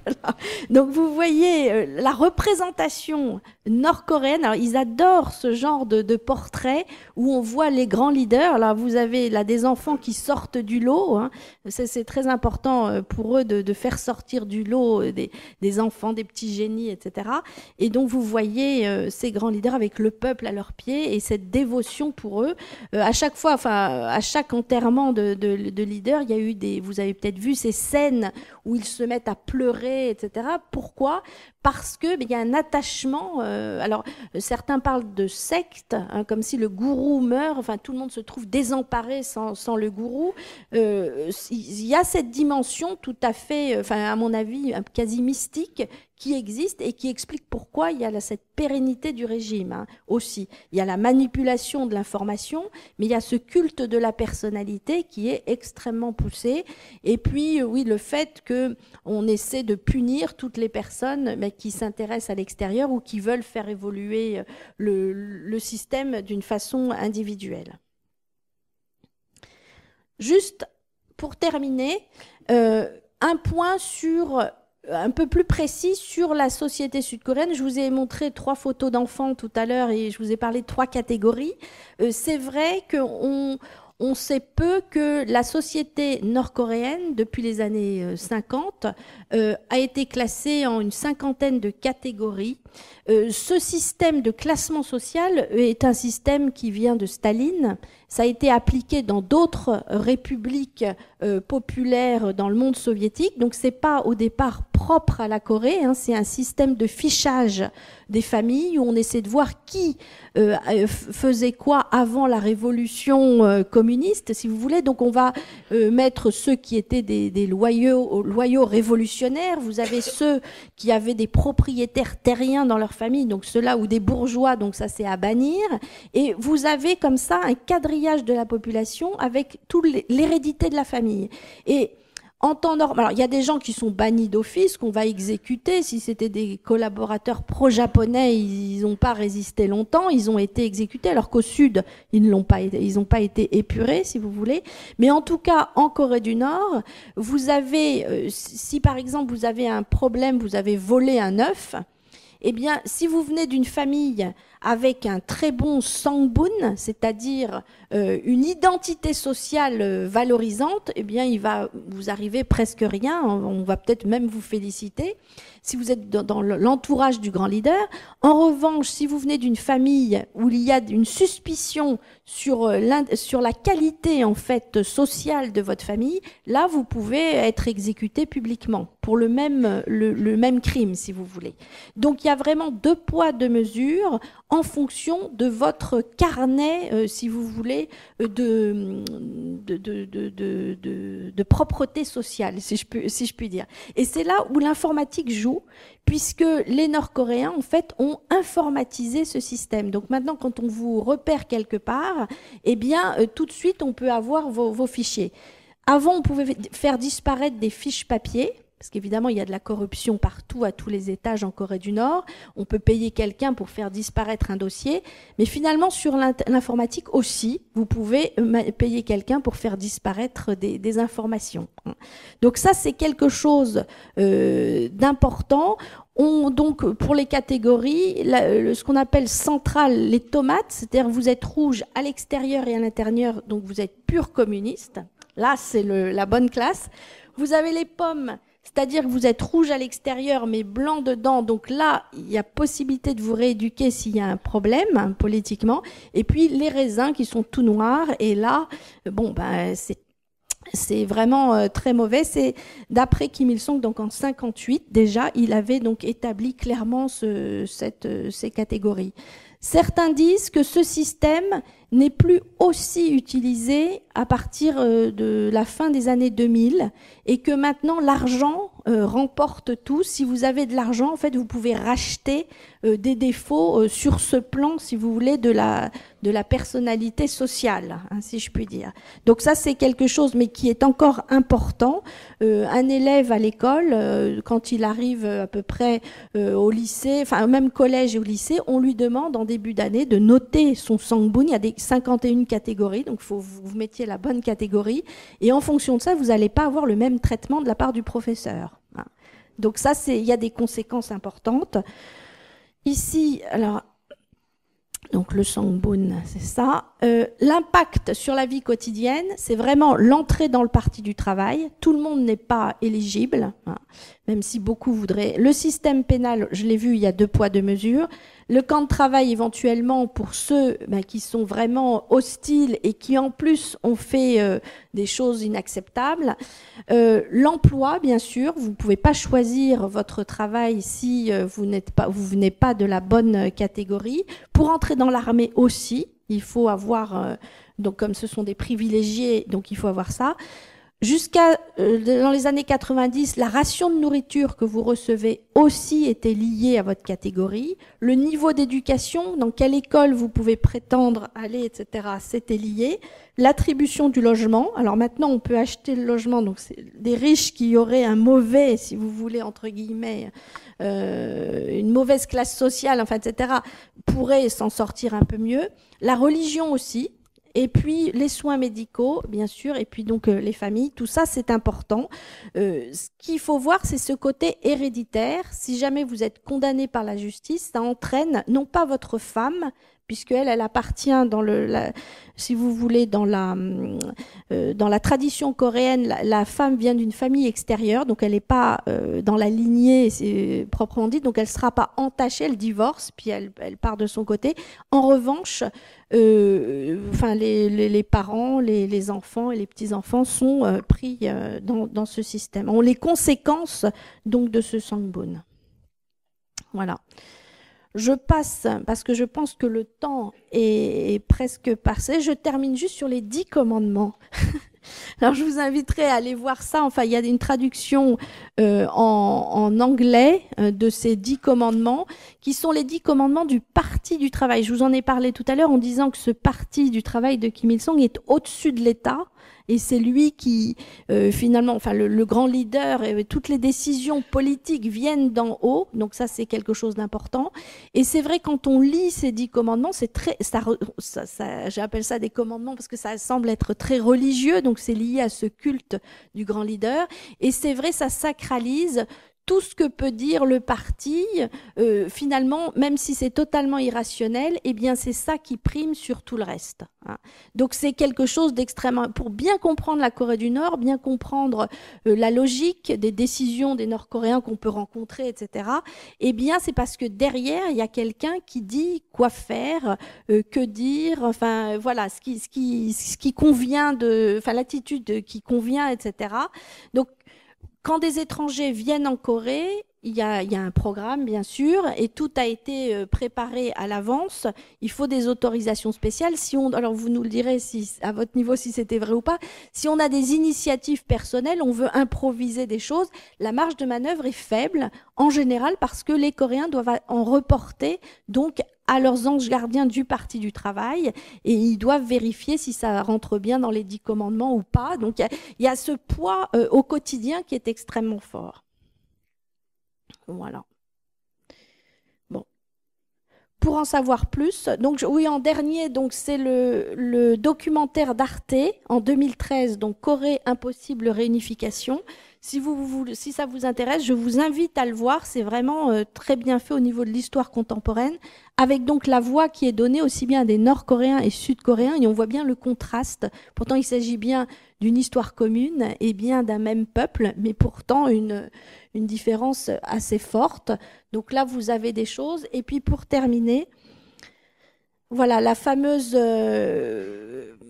Voilà. Donc vous voyez la représentation nord-coréenne. Alors ils adorent ce genre de portrait où on voit les grands leaders. Là vous avez là des enfants qui sortent du lot. Hein. C'est très important pour eux de faire sortir du lot des enfants, des petits génies, etc. Et donc vous voyez ces grands leaders avec le peuple à leurs pieds et cette dévotion pour eux. À chaque fois, enfin à chaque enterrement de leader, il y a eu vous avez peut-être vu ces scènes où ils se mettent à pleurer, etc. Pourquoi? Parce que il y a un attachement. Alors certains parlent de secte, hein, comme si le gourou meurt. Enfin, tout le monde se trouve désemparé sans le gourou. Il y a cette dimension tout à fait, enfin à mon avis, quasi mystique qui existe et qui explique pourquoi il y a cette pérennité du régime hein, aussi. Il y a la manipulation de l'information, mais il y a ce culte de la personnalité qui est extrêmement poussé. Et puis, oui, le fait qu'on essaie de punir toutes les personnes mais qui s'intéressent à l'extérieur ou qui veulent faire évoluer le système d'une façon individuelle. Juste pour terminer, un point un peu plus précis sur la société sud-coréenne. Je vous ai montré 3 photos d'enfants tout à l'heure et je vous ai parlé de 3 catégories. C'est vrai qu'on sait peu que la société nord-coréenne, depuis les années 50, a été classée en une 50aine de catégories. Ce système de classement social est un système qui vient de Staline. Ça a été appliqué dans d'autres républiques populaires dans le monde soviétique. Donc, ce n'est pas au départ propre à la Corée. Hein, c'est un système de fichage des familles où on essaie de voir qui faisait quoi avant la révolution communiste, si vous voulez. Donc, on va mettre ceux qui étaient des loyaux révolutionnaires. Vous avez ceux qui avaient des propriétaires terriens dans leur famille, donc ceux-là, ou des bourgeois, donc ça, c'est à bannir. Et vous avez comme ça un quadrillage de la population avec toute l'hérédité de la famille. Et en temps normal, alors il y a des gens qui sont bannis d'office, qu'on va exécuter. Si c'était des collaborateurs pro-japonais, ils n'ont pas résisté longtemps, ils ont été exécutés, alors qu'au Sud, ils n'ont pas été épurés, si vous voulez. Mais en tout cas, en Corée du Nord, vous avez, si par exemple vous avez un problème, vous avez volé un œuf, eh bien, si vous venez d'une famille avec un très bon sangbun, c'est-à-dire une identité sociale valorisante, eh bien, il va vous arriver presque rien. On va peut-être même vous féliciter si vous êtes dans l'entourage du grand leader. En revanche, si vous venez d'une famille où il y a une suspicion sur la qualité en fait sociale de votre famille, là, vous pouvez être exécuté publiquement pour le même crime, si vous voulez. Donc, il y a vraiment 2 poids, 2 mesures en fonction de votre carnet, si vous voulez, de propreté sociale, si je puis dire. Et c'est là où l'informatique joue, puisque les Nord-Coréens, en fait, ont informatisé ce système. Donc maintenant, quand on vous repère quelque part, eh bien, tout de suite, on peut avoir vos fichiers. Avant, on pouvait faire disparaître des fiches papier, parce qu'évidemment, il y a de la corruption partout, à tous les étages en Corée du Nord. On peut payer quelqu'un pour faire disparaître un dossier. Mais finalement, sur l'informatique aussi, vous pouvez payer quelqu'un pour faire disparaître des informations. Donc ça, c'est quelque chose d'important. Donc, pour les catégories, ce qu'on appelle central, les tomates, c'est-à-dire vous êtes rouge à l'extérieur et à l'intérieur, donc vous êtes pur communiste. Là, c'est la bonne classe. Vous avez les pommes, c'est-à-dire que vous êtes rouge à l'extérieur, mais blanc dedans. Donc là, il y a possibilité de vous rééduquer s'il y a un problème, hein, politiquement. Et puis les raisins qui sont tout noirs. Et là, bon, ben, c'est vraiment très mauvais. C'est d'après Kim Il-sung, donc en 58 déjà, il avait donc établi clairement ces catégories. Certains disent que ce système n'est plus aussi utilisé à partir de la fin des années 2000 et que maintenant l'argent remporte tout. Si vous avez de l'argent, en fait, vous pouvez racheter des défauts sur ce plan, si vous voulez, de la personnalité sociale, hein, si je puis dire. Donc ça, c'est quelque chose, mais qui est encore important. Un élève à l'école, quand il arrive à peu près au lycée, enfin même collège et au lycée, on lui demande en début d'année de noter son sangbun. Il y a des 51 catégories, donc il faut que vous mettiez la bonne catégorie. Et en fonction de ça, vous n'allez pas avoir le même traitement de la part du professeur. Donc ça, il y a des conséquences importantes. Ici, alors, donc le sangbun, c'est ça. L'impact sur la vie quotidienne, c'est vraiment l'entrée dans le parti du travail. Tout le monde n'est pas éligible, hein, même si beaucoup voudraient. Le système pénal, je l'ai vu, il y a 2 poids 2 mesures. Le camp de travail éventuellement pour ceux qui sont vraiment hostiles et qui en plus ont fait des choses inacceptables. L'emploi, bien sûr, vous ne pouvez pas choisir votre travail si vous venez pas de la bonne catégorie. Pour entrer dans l'armée aussi, il faut avoir, donc comme ce sont des privilégiés, donc il faut avoir ça. Jusqu'à dans les années 90, la ration de nourriture que vous recevez aussi était liée à votre catégorie. Le niveau d'éducation, dans quelle école vous pouvez prétendre aller, etc., c'était lié. L'attribution du logement. Alors maintenant, on peut acheter le logement. Donc c'est des riches qui auraient un mauvais, si vous voulez, entre guillemets, une mauvaise classe sociale, enfin, etc., pourraient s'en sortir un peu mieux. La religion aussi. Et puis les soins médicaux, bien sûr, et puis donc les familles, tout ça c'est important. Ce qu'il faut voir, c'est ce côté héréditaire. Si jamais vous êtes condamné par la justice, ça entraîne non pas votre femme, puisqu'elle appartient si vous voulez, dans la tradition coréenne, la femme vient d'une famille extérieure, donc elle n'est pas dans la lignée proprement dit, donc elle ne sera pas entachée, elle divorce, puis elle part de son côté. En revanche, les parents, les enfants et les petits-enfants sont pris dans ce système. On les conséquences donc de ce sangbun. Voilà. Je passe, parce que je pense que le temps est presque passé. Je termine juste sur les 10 commandements. Alors, je vous inviterai à aller voir ça. Enfin, il y a une traduction en anglais de ces 10 commandements, qui sont les 10 commandements du Parti du travail. Je vous en ai parlé tout à l'heure en disant que ce Parti du travail de Kim Il-sung est au-dessus de l'État. Et c'est lui qui, finalement, enfin, le grand leader, et toutes les décisions politiques viennent d'en haut. Donc ça, c'est quelque chose d'important. Et c'est vrai, quand on lit ces 10 commandements, j'appelle ça des commandements parce que ça semble être très religieux. Donc c'est lié à ce culte du grand leader. Et c'est vrai, ça sacralise tout ce que peut dire le parti, finalement, même si c'est totalement irrationnel, eh bien c'est ça qui prime sur tout le reste. Hein. Donc c'est quelque chose d'extrêmement... Pour bien comprendre la Corée du Nord, bien comprendre la logique des décisions des Nord-Coréens qu'on peut rencontrer, etc., eh bien c'est parce que derrière, il y a quelqu'un qui dit quoi faire, que dire, enfin voilà, ce qui convient, enfin l'attitude qui convient, etc. Donc, quand des étrangers viennent en Corée, il y a un programme, bien sûr, et tout a été préparé à l'avance. Il faut des autorisations spéciales. Alors, vous nous le direz à votre niveau si c'était vrai ou pas. Si on a des initiatives personnelles, on veut improviser des choses, la marge de manœuvre est faible, en général, parce que les Coréens doivent en reporter, donc, à leurs anges gardiens du Parti du travail, et ils doivent vérifier si ça rentre bien dans les 10 commandements ou pas. Donc il y a ce poids au quotidien qui est extrêmement fort. Voilà. Bon. Pour en savoir plus, donc oui, en dernier, donc c'est le documentaire d'Arte en 2013, donc Corée impossible réunification. Si ça vous intéresse, je vous invite à le voir. C'est vraiment très bien fait au niveau de l'histoire contemporaine, avec donc la voix qui est donnée aussi bien à des Nord-Coréens et Sud-Coréens, et on voit bien le contraste. Pourtant, il s'agit bien d'une histoire commune et bien d'un même peuple, mais pourtant une différence assez forte. Donc là, vous avez des choses. Et puis pour terminer, voilà, la fameuse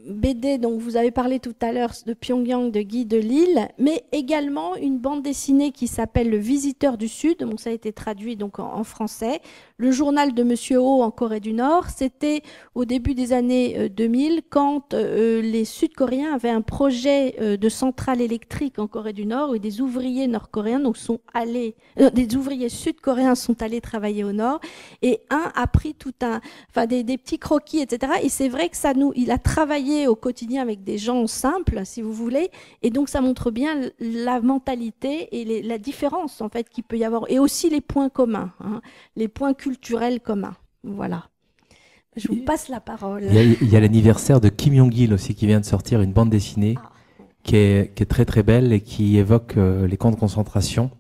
BD dont vous avez parlé tout à l'heure de Pyongyang de Guy Delisle, mais également une bande dessinée qui s'appelle Le Visiteur du Sud. Donc ça a été traduit donc en français. Le journal de Monsieur Ho en Corée du Nord, c'était au début des années 2000 quand les Sud-Coréens avaient un projet de centrale électrique en Corée du Nord où des ouvriers nord-coréens donc sont allés, des ouvriers sud-coréens sont allés travailler au Nord et un a pris des petits croquis, etc. Et c'est vrai que il a travaillé au quotidien avec des gens simples, si vous voulez, et donc ça montre bien la mentalité et la différence en fait qu'il peut y avoir, et aussi les points communs, hein, les points culturels communs. Voilà. Je vous passe la parole. Il y a l'anniversaire de Kim Jong-il aussi qui vient de sortir une bande dessinée qui est très très belle et qui évoque les camps de concentration,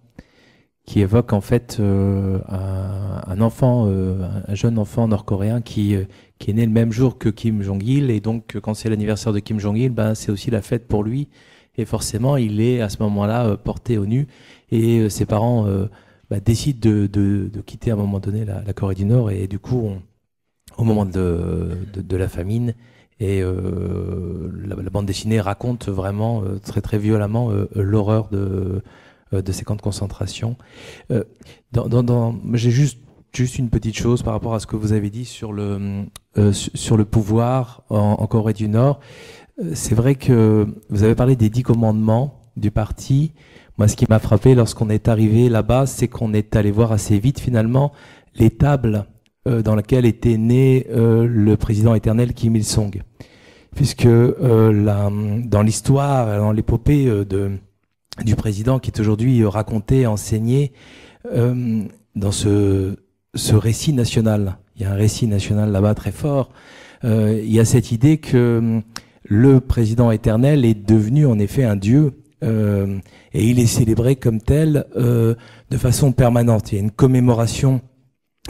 qui évoque en fait un enfant, un jeune enfant nord-coréen qui est né le même jour que Kim Jong-il, et donc quand c'est l'anniversaire de Kim Jong-il, ben c'est aussi la fête pour lui, et forcément il est à ce moment-là porté au nu, et ses parents décident de quitter à un moment donné la Corée du Nord, et du coup au moment de la famine, et la bande dessinée raconte vraiment très très violemment l'horreur de ces camps de concentration. J'ai juste une petite chose par rapport à ce que vous avez dit sur le pouvoir en Corée du Nord. C'est vrai que vous avez parlé des 10 commandements du parti. Moi, ce qui m'a frappé lorsqu'on est arrivé là-bas, c'est qu'on est allé voir assez vite finalement les tables dans lesquelles était né le président éternel Kim Il-sung. Puisque dans l'histoire, dans l'épopée du président qui est aujourd'hui raconté, enseigné dans ce récit national. Il y a un récit national là-bas très fort. Il y a cette idée que le président éternel est devenu en effet un dieu et il est célébré comme tel de façon permanente. Il y a une commémoration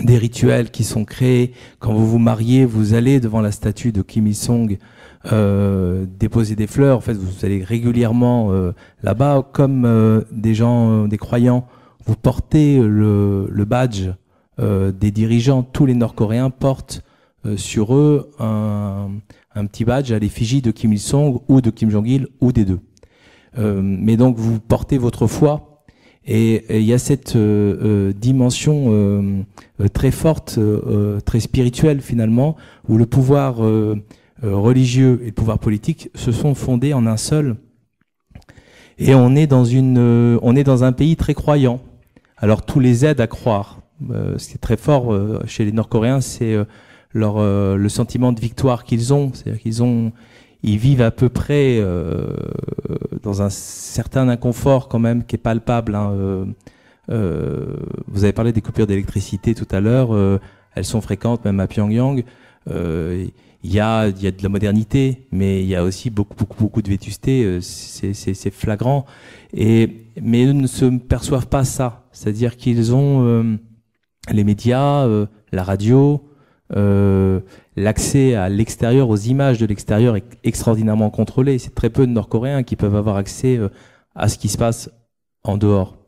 des rituels qui sont créés. Quand vous vous mariez, vous allez devant la statue de Kim Il-sung déposer des fleurs. En fait, vous allez régulièrement là-bas, comme des gens, des croyants, vous portez le badge des dirigeants. Tous les Nord-Coréens portent sur eux un petit badge à l'effigie de Kim Il-sung ou de Kim Jong-il ou des deux. Mais donc vous portez votre foi. Et il y a cette dimension très forte, très spirituelle finalement, où le pouvoir religieux et le pouvoir politique se sont fondés en un seul. Et on est dans un pays très croyant. Alors tout les aide à croire. Ce qui est très fort chez les Nord-Coréens, c'est le sentiment de victoire qu'ils ont. C'est-à-dire ils vivent à peu près dans un certain inconfort quand même qui est palpable. Hein. Vous avez parlé des coupures d'électricité tout à l'heure. Elles sont fréquentes même à Pyongyang. Il y a de la modernité, mais il y a aussi beaucoup de vétusté. C'est flagrant. Mais eux ne se perçoivent pas ça. C'est-à-dire qu'ils ont les médias, la radio, l'accès à l'extérieur, aux images de l'extérieur est extraordinairement contrôlé. C'est très peu de Nord-Coréens qui peuvent avoir accès à ce qui se passe en dehors.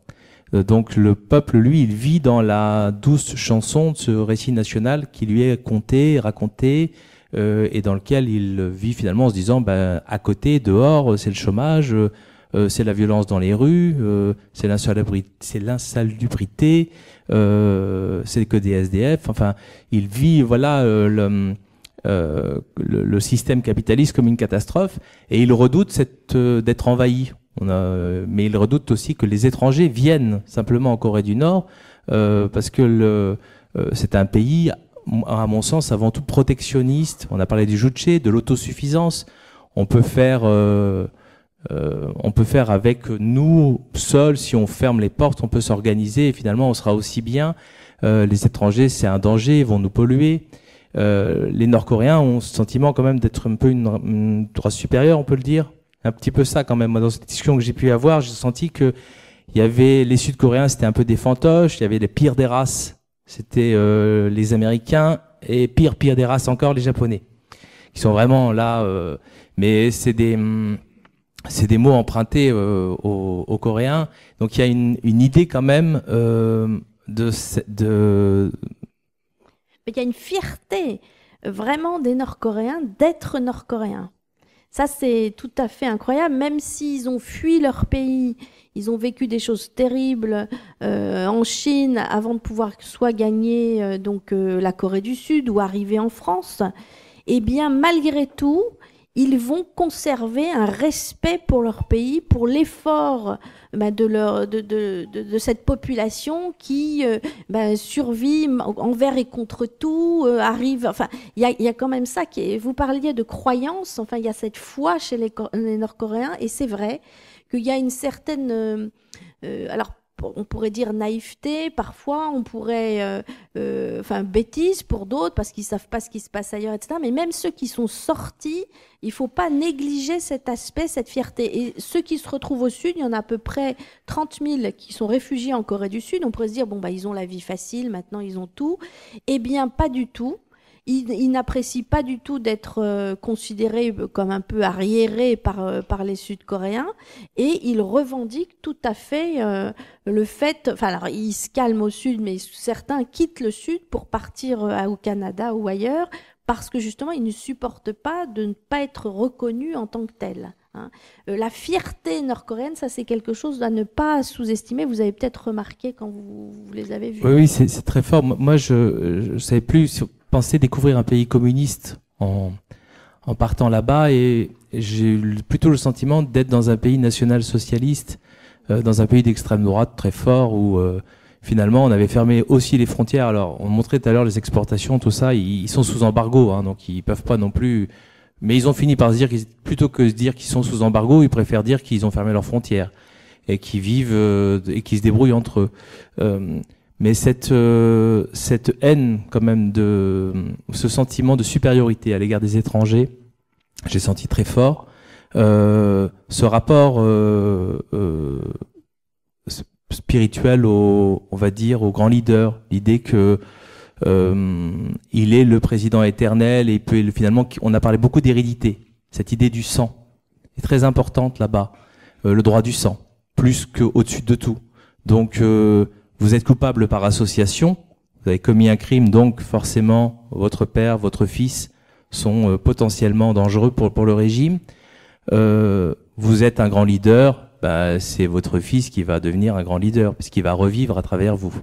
Donc le peuple, lui, il vit dans la douce chanson de ce récit national qui lui est conté, raconté, et dans lequel il vit finalement en se disant, à côté, dehors, c'est le chômage, c'est la violence dans les rues, c'est l'insalubrité, c'est que des SDF. Enfin, il vit le système capitaliste comme une catastrophe, et il redoute d'être envahi. Mais il redoute aussi que les étrangers viennent simplement en Corée du Nord, parce que c'est un pays, à mon sens, avant tout protectionniste. On a parlé du juche, de l'autosuffisance. On peut faire avec nous seuls, si on ferme les portes, on peut s'organiser et finalement on sera aussi bien. Les étrangers, c'est un danger, ils vont nous polluer. Les Nord-Coréens ont ce sentiment quand même d'être un peu une race supérieure, on peut le dire. un petit peu ça quand même. Moi, dans cette discussion que j'ai pu avoir, j'ai senti que il y avait les Sud-Coréens, c'était un peu des fantoches. Il y avait les pires des races, c'était les Américains, et pire des races encore, les Japonais, qui sont vraiment là. Mais c'est des mots empruntés aux Coréens. Donc il y a une idée quand même il y a une fierté vraiment des Nord-Coréens d'être Nord-Coréens. Ça, c'est tout à fait incroyable. Même s'ils ont fui leur pays, ils ont vécu des choses terribles en Chine avant de pouvoir soit gagner la Corée du Sud ou arriver en France. Eh bien, malgré tout, ils vont conserver un respect pour leur pays, pour l'effort de cette population qui survit envers et contre tout, arrive. Enfin, il y a quand même ça vous parliez de croyance. Enfin, il y a cette foi chez les Nord-Coréens, et c'est vrai qu'il y a une certaine. Alors, on pourrait dire naïveté, parfois, on pourrait, bêtise pour d'autres, parce qu'ils ne savent pas ce qui se passe ailleurs, etc. Mais même ceux qui sont sortis, il ne faut pas négliger cet aspect, cette fierté. Et ceux qui se retrouvent au Sud, il y en a à peu près 30 000 qui sont réfugiés en Corée du Sud. On pourrait se dire, ils ont la vie facile, maintenant ils ont tout. Eh bien, pas du tout. Ils n'apprécient pas du tout d'être considérés comme un peu arriérés par les Sud-Coréens, et ils revendiquent tout à fait le fait. Enfin, alors ils se calment au Sud, mais certains quittent le Sud pour partir au Canada ou ailleurs, parce que justement ils ne supportent pas de ne pas être reconnus en tant que tels. La fierté nord-coréenne, ça c'est quelque chose à ne pas sous-estimer. Vous avez peut-être remarqué quand vous les avez vus. Oui, c'est très fort. Moi, je savais plus penser découvrir un pays communiste en partant là-bas, et j'ai eu plutôt le sentiment d'être dans un pays national-socialiste, dans un pays d'extrême droite très fort, où finalement on avait fermé aussi les frontières. Alors on montrait tout à l'heure les exportations, tout ça, ils sont sous embargo, donc ils peuvent pas non plus. Mais ils ont fini par se dire plutôt que se dire qu'ils sont sous embargo, ils préfèrent dire qu'ils ont fermé leurs frontières et qu'ils vivent et qu'ils se débrouillent entre eux. Mais cette haine quand même, ce sentiment de supériorité à l'égard des étrangers, j'ai senti très fort. Ce rapport spirituel on va dire, au grand leader, l'idée que il est le président éternel, et puis finalement on a parlé beaucoup d'hérédité. Cette idée du sang est très importante là-bas, le droit du sang, plus qu'au-dessus de tout. Donc vous êtes coupable par association, vous avez commis un crime, donc forcément votre père, votre fils sont potentiellement dangereux pour le régime. Vous êtes un grand leader, c'est votre fils qui va devenir un grand leader, puisqu'il va revivre à travers vous.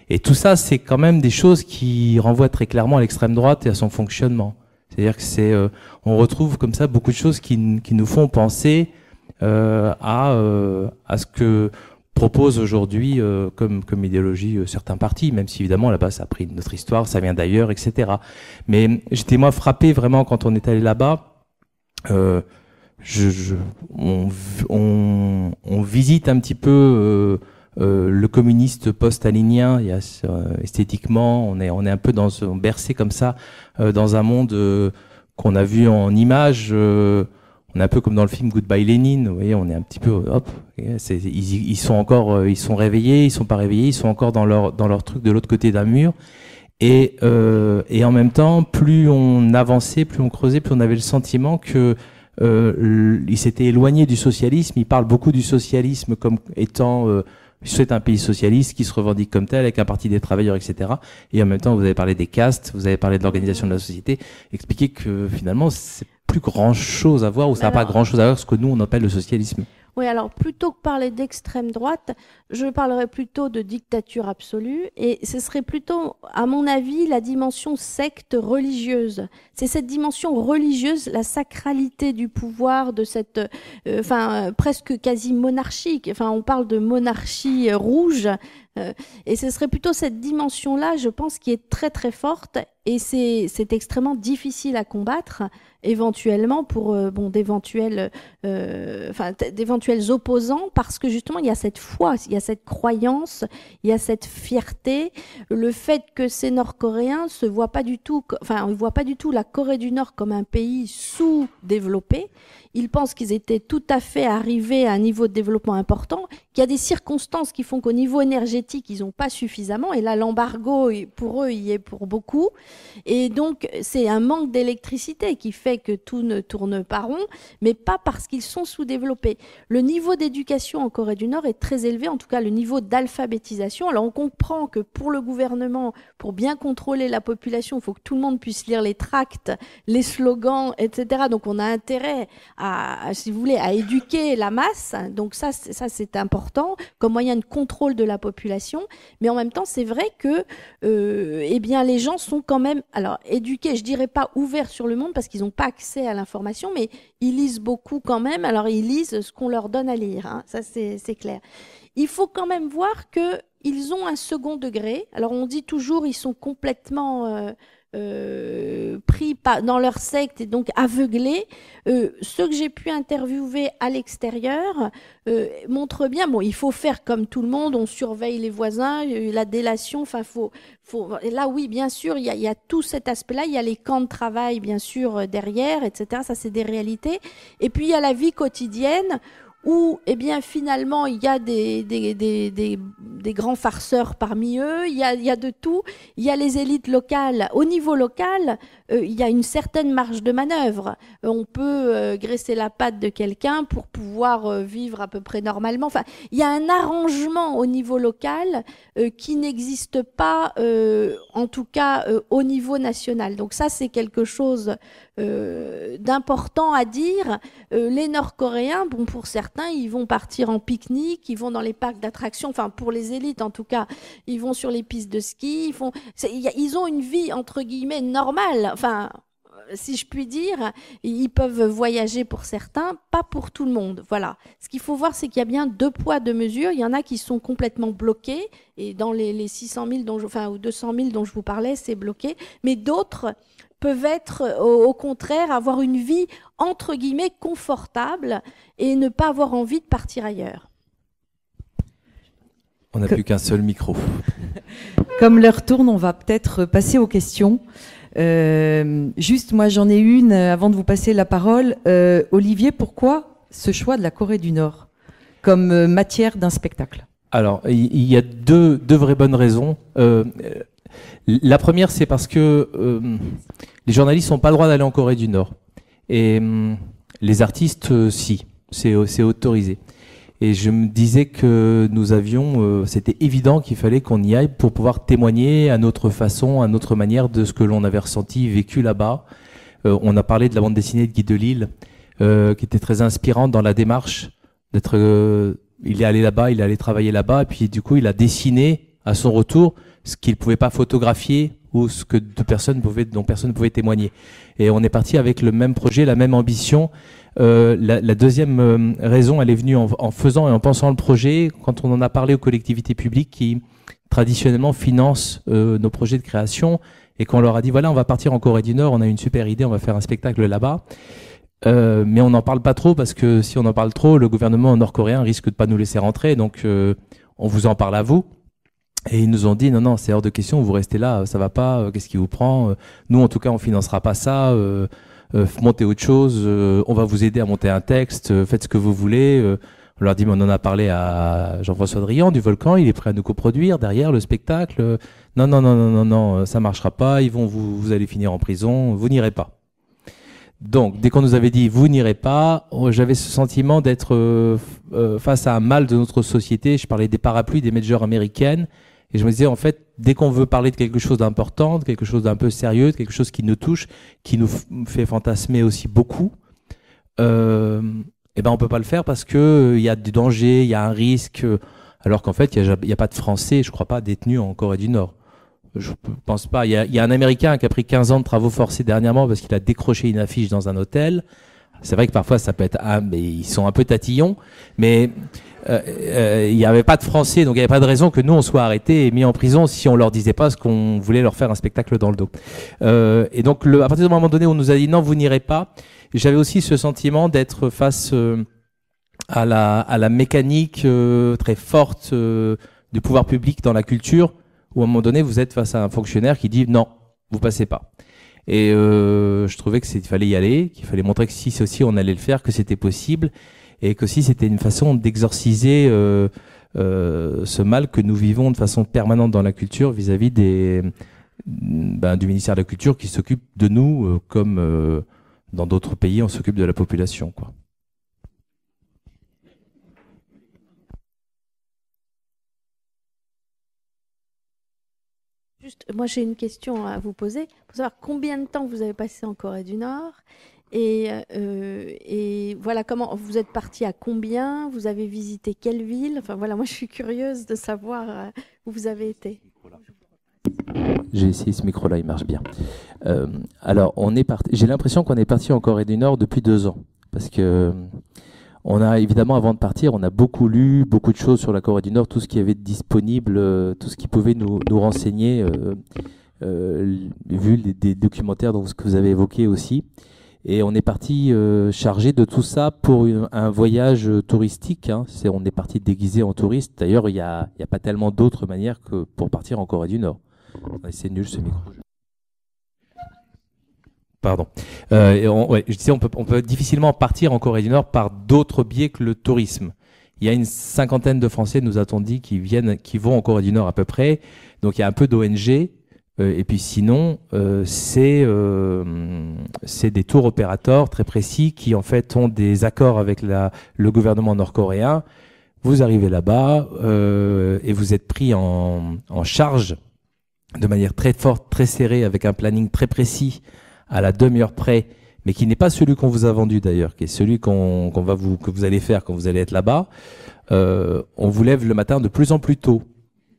Et tout ça, c'est quand même des choses qui renvoient très clairement à l'extrême droite et à son fonctionnement. C'est-à-dire que on retrouve comme ça beaucoup de choses qui nous font penser à ce que propose aujourd'hui comme idéologie certains partis, même si évidemment là-bas ça a pris notre histoire, ça vient d'ailleurs, etc. Mais j'étais moi frappé vraiment quand on est allé là-bas. On visite un petit peu le communiste post-stalinien. Il y a esthétiquement, on est un peu bercé comme ça dans un monde qu'on a vu en images. On est un peu comme dans le film Goodbye Lénine, vous voyez, on est un petit peu, ils sont encore, ils sont réveillés, ils sont pas réveillés, ils sont encore dans leur truc de l'autre côté d'un mur. Et en même temps, plus on avançait, plus on creusait, plus on avait le sentiment que ils s'étaient éloignés du socialisme. Ils parlent beaucoup du socialisme comme étant c'est un pays socialiste qui se revendique comme tel, avec un parti des travailleurs, etc. Et en même temps, vous avez parlé des castes, vous avez parlé de l'organisation de la société, expliquer que finalement, c'est plus grand chose à voir, ou ça n'a pas grand chose à voir ce que nous on appelle le socialisme. Oui, alors plutôt que parler d'extrême droite, je parlerais plutôt de dictature absolue, et ce serait plutôt, à mon avis, la dimension secte religieuse. C'est cette dimension religieuse, la sacralité du pouvoir, de cette, presque quasi monarchique. Enfin, on parle de monarchie rouge, et ce serait plutôt cette dimension-là, je pense, qui est très très forte, et c'est extrêmement difficile à combattre, éventuellement pour d'éventuels opposants, parce que justement il y a cette foi, il y a cette croyance, il y a cette fierté, le fait que ces Nord-Coréens se voient pas du tout, ils voient pas du tout la Corée du Nord comme un pays sous-développé. Ils pensent qu'ils étaient tout à fait arrivés à un niveau de développement important, qu'il y a des circonstances qui font qu'au niveau énergétique, ils n'ont pas suffisamment. Et là, l'embargo, pour eux, y est pour beaucoup. Et donc, c'est un manque d'électricité qui fait que tout ne tourne pas rond, mais pas parce qu'ils sont sous-développés. Le niveau d'éducation en Corée du Nord est très élevé, en tout cas le niveau d'alphabétisation. Alors, on comprend que pour le gouvernement, pour bien contrôler la population, il faut que tout le monde puisse lire les tracts, les slogans, etc. Donc, on a intérêt si vous voulez, à éduquer la masse. Donc ça c'est important comme moyen de contrôle de la population. Mais en même temps, c'est vrai que les gens sont quand même, alors éduqués, je dirais pas ouverts sur le monde parce qu'ils n'ont pas accès à l'information, mais ils lisent beaucoup quand même. Alors ils lisent ce qu'on leur donne à lire, hein. Ça c'est clair. Il faut quand même voir que ils ont un second degré. Alors on dit toujours ils sont complètement pris dans leur secte et donc aveuglés. Ceux que j'ai pu interviewer à l'extérieur montrent bien, il faut faire comme tout le monde, on surveille les voisins, la délation, et là oui, bien sûr, il y a tout cet aspect-là, il y a les camps de travail, bien sûr, derrière, etc. Ça, c'est des réalités. Et puis, il y a la vie quotidienne où, finalement, il y a des grands farceurs parmi eux, il y a de tout, il y a les élites locales. Au niveau local, il y a une certaine marge de manœuvre. On peut graisser la patte de quelqu'un pour pouvoir vivre à peu près normalement. Enfin, il y a un arrangement au niveau local qui n'existe pas, en tout cas, au niveau national. Donc ça, c'est quelque chose d'important à dire. Les Nord-Coréens, pour certains, ils vont partir en pique-nique, ils vont dans les parcs d'attractions, pour les élites en tout cas, ils vont sur les pistes de ski, ils ont une vie entre guillemets normale, si je puis dire, ils peuvent voyager pour certains, pas pour tout le monde. Voilà. Ce qu'il faut voir, c'est qu'il y a bien 2 poids, 2 mesures. Il y en a qui sont complètement bloqués, et dans les 600 000 ou 200 000 dont je vous parlais, c'est bloqué. Mais d'autres peuvent être, au contraire, avoir une vie, entre guillemets, confortable et ne pas avoir envie de partir ailleurs. On n'a plus qu'un seul micro. Comme l'heure tourne, on va peut-être passer aux questions. Juste, moi, j'en ai une avant de vous passer la parole. Olivier, pourquoi ce choix de la Corée du Nord comme matière d'un spectacle? Alors, il y a deux vraies bonnes raisons. La première, c'est parce que les journalistes n'ont pas le droit d'aller en Corée du Nord. Et les artistes, si, c'est autorisé. Et je me disais que nous avions, c'était évident qu'il fallait qu'on y aille pour pouvoir témoigner à notre façon, à notre manière de ce que l'on avait ressenti, vécu là-bas. On a parlé de la bande dessinée de Guy Delisle, qui était très inspirante dans la démarche d'être. Il est allé là-bas, il est allé travailler là-bas, et puis du coup, il a dessiné à son retour ce qu'il pouvait pas photographier ou ce que dont personne ne pouvait témoigner. Et on est parti avec le même projet, la même ambition. La deuxième raison, elle est venue en faisant et en pensant le projet, quand on en a parlé aux collectivités publiques qui traditionnellement financent nos projets de création, et qu'on leur a dit voilà, on va partir en Corée du Nord, on a une super idée, on va faire un spectacle là-bas. Mais on n'en parle pas trop parce que si on en parle trop, le gouvernement nord-coréen risque de pas nous laisser rentrer, donc on vous en parle à vous. Et ils nous ont dit non, c'est hors de question, vous restez là, ça va pas, qu'est-ce qui vous prend? Nous en tout cas on financera pas ça, montez autre chose, on va vous aider à monter un texte, faites ce que vous voulez. On leur dit mais on en a parlé à Jean-François Drian du Volcan, il est prêt à nous coproduire derrière le spectacle. Non, ça marchera pas, vous allez finir en prison, vous n'irez pas. Donc, dès qu'on nous avait dit « vous n'irez pas », j'avais ce sentiment d'être face à un mal de notre société. Je parlais des parapluies, des majors américaines. Et je me disais, en fait, dès qu'on veut parler de quelque chose d'important, de quelque chose d'un peu sérieux, de quelque chose qui nous touche, qui nous fait fantasmer aussi beaucoup, on peut pas le faire parce que il y a du danger, il y a un risque, alors qu'en fait, il y a pas de Français, je crois pas, détenus en Corée du Nord. Je pense pas. Il y a un Américain qui a pris 15 ans de travaux forcés dernièrement parce qu'il a décroché une affiche dans un hôtel. C'est vrai que parfois ça peut être mais ils sont un peu tatillons. Mais il n'y avait pas de Français, donc il n'y avait pas de raison que nous on soit arrêtés et mis en prison si on leur disait pas ce qu'on voulait leur faire un spectacle dans le dos. Et donc à partir du moment donné où on nous a dit non, vous n'irez pas, j'avais aussi ce sentiment d'être face à la mécanique très forte du pouvoir public dans la culture, où à un moment donné vous êtes face à un fonctionnaire qui dit non, vous passez pas. Et je trouvais qu'il fallait y aller, qu'il fallait montrer que si aussi on allait le faire, que c'était possible. Et qu'aussi c'était une façon d'exorciser ce mal que nous vivons de façon permanente dans la culture vis-à-vis du ministère de la Culture qui s'occupe de nous comme dans d'autres pays on s'occupe de la population, quoi. Juste, moi j'ai une question à vous poser pour savoir combien de temps vous avez passé en Corée du Nord. Et voilà, comment vous êtes parti, à combien, vous avez visité quelle ville, enfin voilà, moi je suis curieuse de savoir où vous avez été. J'ai essayé ce micro-là, il marche bien. Alors, j'ai l'impression qu'on est parti en Corée du Nord depuis 2 ans, parce que on a évidemment, avant de partir, on a beaucoup lu, beaucoup de choses sur la Corée du Nord, tout ce qui avait disponible, tout ce qui pouvait nous renseigner, vu des documentaires que vous avez évoqués aussi. Et on est parti chargé de tout ça pour un voyage touristique. Hein. On est parti déguisé en touriste. D'ailleurs, il y a pas tellement d'autres manières que pour partir en Corée du Nord. C'est nul ce micro. Pardon. Je disais, on peut difficilement partir en Corée du Nord par d'autres biais que le tourisme. Il y a une 50aine de Français, nous a-t-on dit, qui vont en Corée du Nord à peu près. Donc il y a un peu d'ONG. Et puis sinon, c'est des tours opérateurs très précis qui en fait ont des accords avec le gouvernement nord-coréen. Vous arrivez là-bas et vous êtes pris en charge de manière très forte, très serrée, avec un planning très précis, à la demi-heure près, mais qui n'est pas celui qu'on vous a vendu d'ailleurs, qui est celui que vous allez faire quand vous allez être là-bas. On vous lève le matin de plus en plus tôt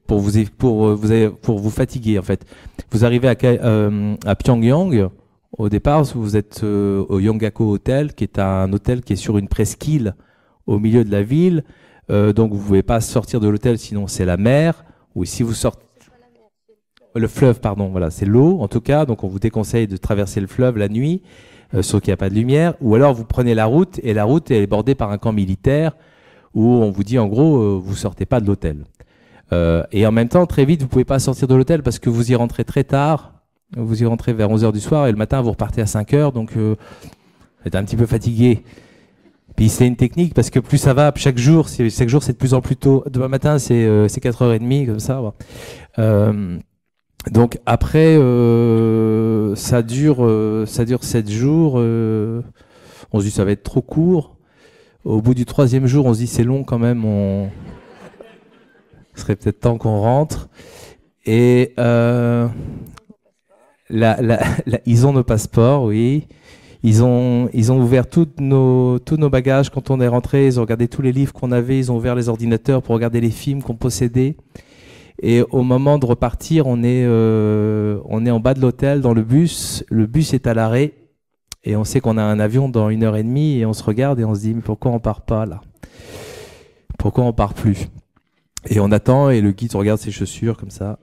pour vous fatiguer en fait. Vous arrivez à Pyongyang. Au départ, vous êtes au Yongako Hotel, qui est un hôtel qui est sur une presqu'île au milieu de la ville. Donc vous pouvez pas sortir de l'hôtel, sinon c'est la mer. Ou si vous sortez le fleuve, pardon, voilà, c'est l'eau en tout cas. Donc on vous déconseille de traverser le fleuve la nuit, sauf qu'il n'y a pas de lumière. Ou alors vous prenez la route et la route est bordée par un camp militaire où on vous dit en gros vous sortez pas de l'hôtel. Et en même temps, très vite, vous pouvez pas sortir de l'hôtel parce que vous y rentrez très tard. Vous y rentrez vers 11h du soir et le matin, vous repartez à 5h. Donc, vous êtes un petit peu fatigué. Puis c'est une technique parce que plus ça va, chaque jour, c'est de plus en plus tôt. Demain matin, c'est 4h30, comme ça. Donc après, ça dure 7 jours. On se dit ça va être trop court. Au bout du 3e jour, on se dit c'est long quand même. Ce serait peut-être temps qu'on rentre. Et ils ont nos passeports, oui. Ils ont ouvert tous nos bagages quand on est rentré. Ils ont regardé tous les livres qu'on avait. Ils ont ouvert les ordinateurs pour regarder les films qu'on possédait. Et au moment de repartir, on est en bas de l'hôtel dans le bus. Le bus est à l'arrêt. Et on sait qu'on a un avion dans 1h30. Et on se regarde et on se dit, mais pourquoi on part pas là? Pourquoi on part plus? Et on attend et le guide regarde ses chaussures comme ça.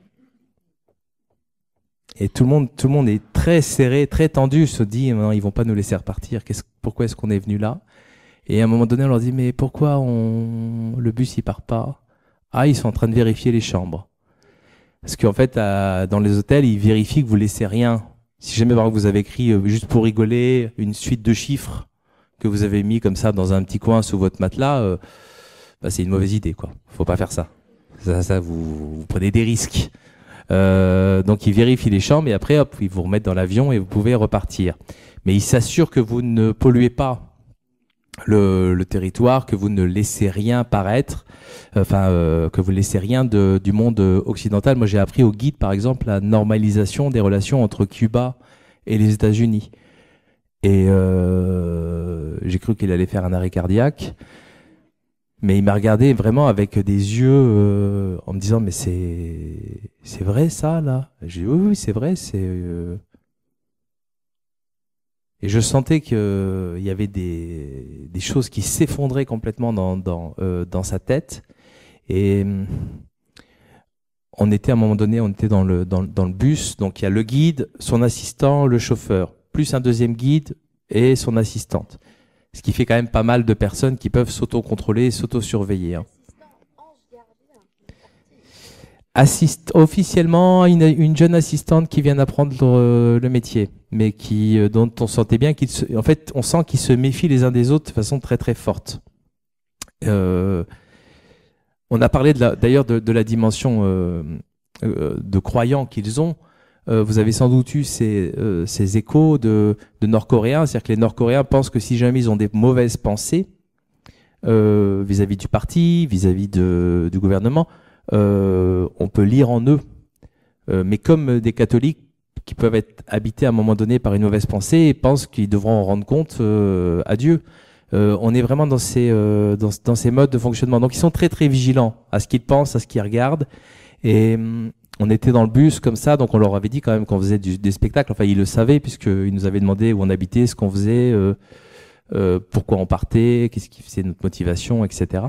Et tout le monde est très serré, très tendu, se dit non, ils vont pas nous laisser repartir. Pourquoi est-ce qu'on est venu là? Et à un moment donné, on leur dit mais pourquoi le bus il part pas? Ah, ils sont en train de vérifier les chambres. Parce qu'en fait, dans les hôtels, ils vérifient que vous laissez rien. Si jamais vous avez écrit juste pour rigoler une suite de chiffres que vous avez mis comme ça dans un petit coin sous votre matelas. C'est une mauvaise idée, quoi. Faut pas faire ça. Ça vous prenez des risques. Donc ils vérifient les chambres et après, hop, ils vous remettent dans l'avion et vous pouvez repartir. Mais ils s'assurent que vous ne polluez pas le territoire, que vous ne laissez rien paraître, que vous ne laissez rien du monde occidental. Moi, j'ai appris au guide, par exemple, la normalisation des relations entre Cuba et les États-Unis. Et j'ai cru qu'il allait faire un arrêt cardiaque. Mais il m'a regardé vraiment avec des yeux en me disant mais c'est vrai ça là? J'ai dit oui c'est vrai, Et je sentais qu'il y avait des choses qui s'effondraient complètement dans sa tête. Et on était à un moment donné, on était dans le bus, donc il y a le guide, son assistant, le chauffeur, plus un deuxième guide et son assistante. Ce qui fait quand même pas mal de personnes qui peuvent s'auto-contrôler et s'auto-surveiller. Hein. Officiellement, une jeune assistante qui vient d'apprendre le métier, mais dont on sentait bien en fait, on sent qu'ils se méfient les uns des autres de façon très très forte. On a parlé d'ailleurs de la dimension de croyants qu'ils ont. Vous avez sans doute eu ces échos de Nord-Coréens, c'est-à-dire que les Nord-Coréens pensent que si jamais ils ont des mauvaises pensées vis-à-vis du parti, vis-à-vis du gouvernement, on peut lire en eux. Mais comme des catholiques qui peuvent être habités à un moment donné par une mauvaise pensée et pensent qu'ils devront en rendre compte à Dieu. On est vraiment dans ces modes de fonctionnement. Donc ils sont très très vigilants à ce qu'ils pensent, à ce qu'ils regardent. Et on était dans le bus comme ça, donc on leur avait dit quand même qu'on faisait des spectacles. Enfin, ils le savaient puisqu'ils nous avaient demandé où on habitait, ce qu'on faisait, pourquoi on partait, qu'est-ce qui faisait notre motivation, etc.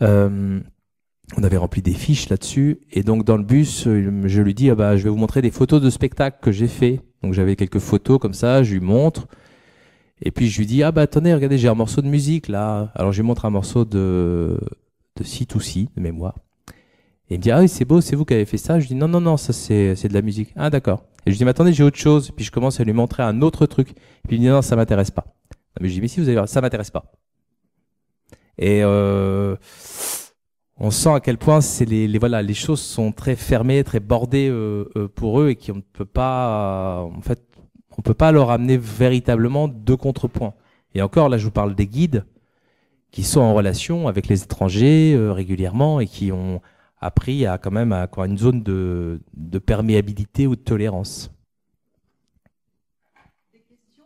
On avait rempli des fiches là-dessus. Et donc dans le bus, je lui dis, je vais vous montrer des photos de spectacles que j'ai fait. Donc j'avais quelques photos comme ça, je lui montre. Et puis je lui dis, attendez, regardez, j'ai un morceau de musique là. Alors je lui montre un morceau de C2C, de mémoire. Et il me dit, oui, c'est beau, c'est vous qui avez fait ça. Je dis, non, ça c'est de la musique. Ah, d'accord. Et je dis, mais attendez, j'ai autre chose. Puis je commence à lui montrer un autre truc. Et puis il me dit, non, ça m'intéresse pas. Mais je dis, mais si, vous allez voir, ça m'intéresse pas. Et on sent à quel point les choses sont très fermées, très bordées pour eux et qu'on ne peut pas, en fait, on peut pas leur amener véritablement de contrepoint. Et encore, là, je vous parle des guides qui sont en relation avec les étrangers régulièrement et qui ont appris à quand même à avoir une zone de perméabilité ou de tolérance. Des questions ?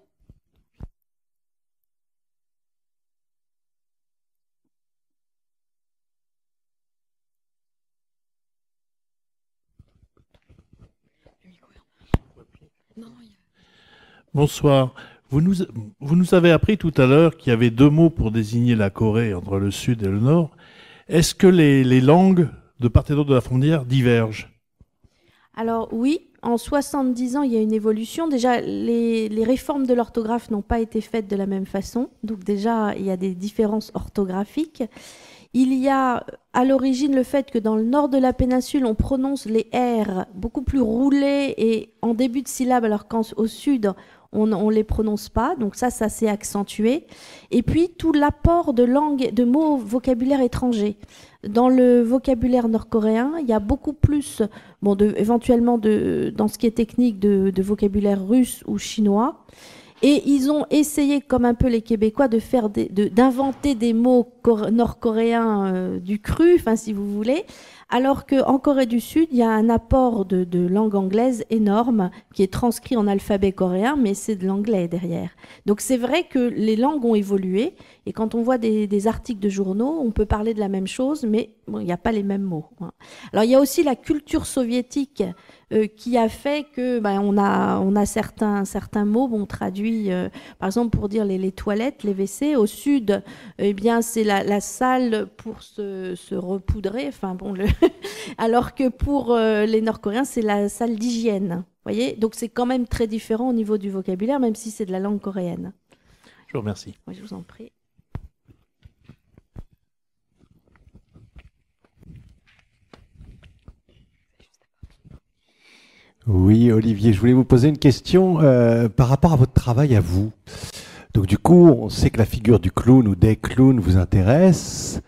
Bonsoir. Vous nous avez appris tout à l'heure qu'il y avait 2 mots pour désigner la Corée entre le Sud et le Nord. Est-ce que les langues de part et d'autre de la frontière divergent? Alors oui, en 70 ans, il y a une évolution. Déjà, les réformes de l'orthographe n'ont pas été faites de la même façon. Donc déjà, il y a des différences orthographiques. Il y a à l'origine le fait que dans le nord de la péninsule, on prononce les R beaucoup plus roulés et en début de syllabe, alors qu'au sud, on ne les prononce pas. Donc ça s'est accentué. Et puis tout l'apport de langues, de mots vocabulaire étrangers. Dans le vocabulaire nord-coréen, il y a beaucoup plus, éventuellement dans ce qui est technique, de vocabulaire russe ou chinois. Et ils ont essayé, comme un peu les Québécois, d'inventer des mots nord-coréens du cru, si vous voulez, alors qu'en Corée du Sud, il y a un apport de langue anglaise énorme qui est transcrit en alphabet coréen, mais c'est de l'anglais derrière. Donc c'est vrai que les langues ont évolué, et quand on voit des articles de journaux, on peut parler de la même chose, mais il n'y a pas les mêmes mots. Alors il y a aussi la culture soviétique qui a fait que on a certains mots traduits, par exemple pour dire les toilettes, les WC. Au sud, c'est la salle pour se repoudrer. Alors que pour les Nord-Coréens, c'est la salle d'hygiène. Voyez, donc c'est quand même très différent au niveau du vocabulaire, même si c'est de la langue coréenne. Je vous remercie. Je vous en prie. Oui, Olivier, je voulais vous poser une question par rapport à votre travail à vous. Donc du coup, on sait que la figure du clown ou des clowns vous intéresse.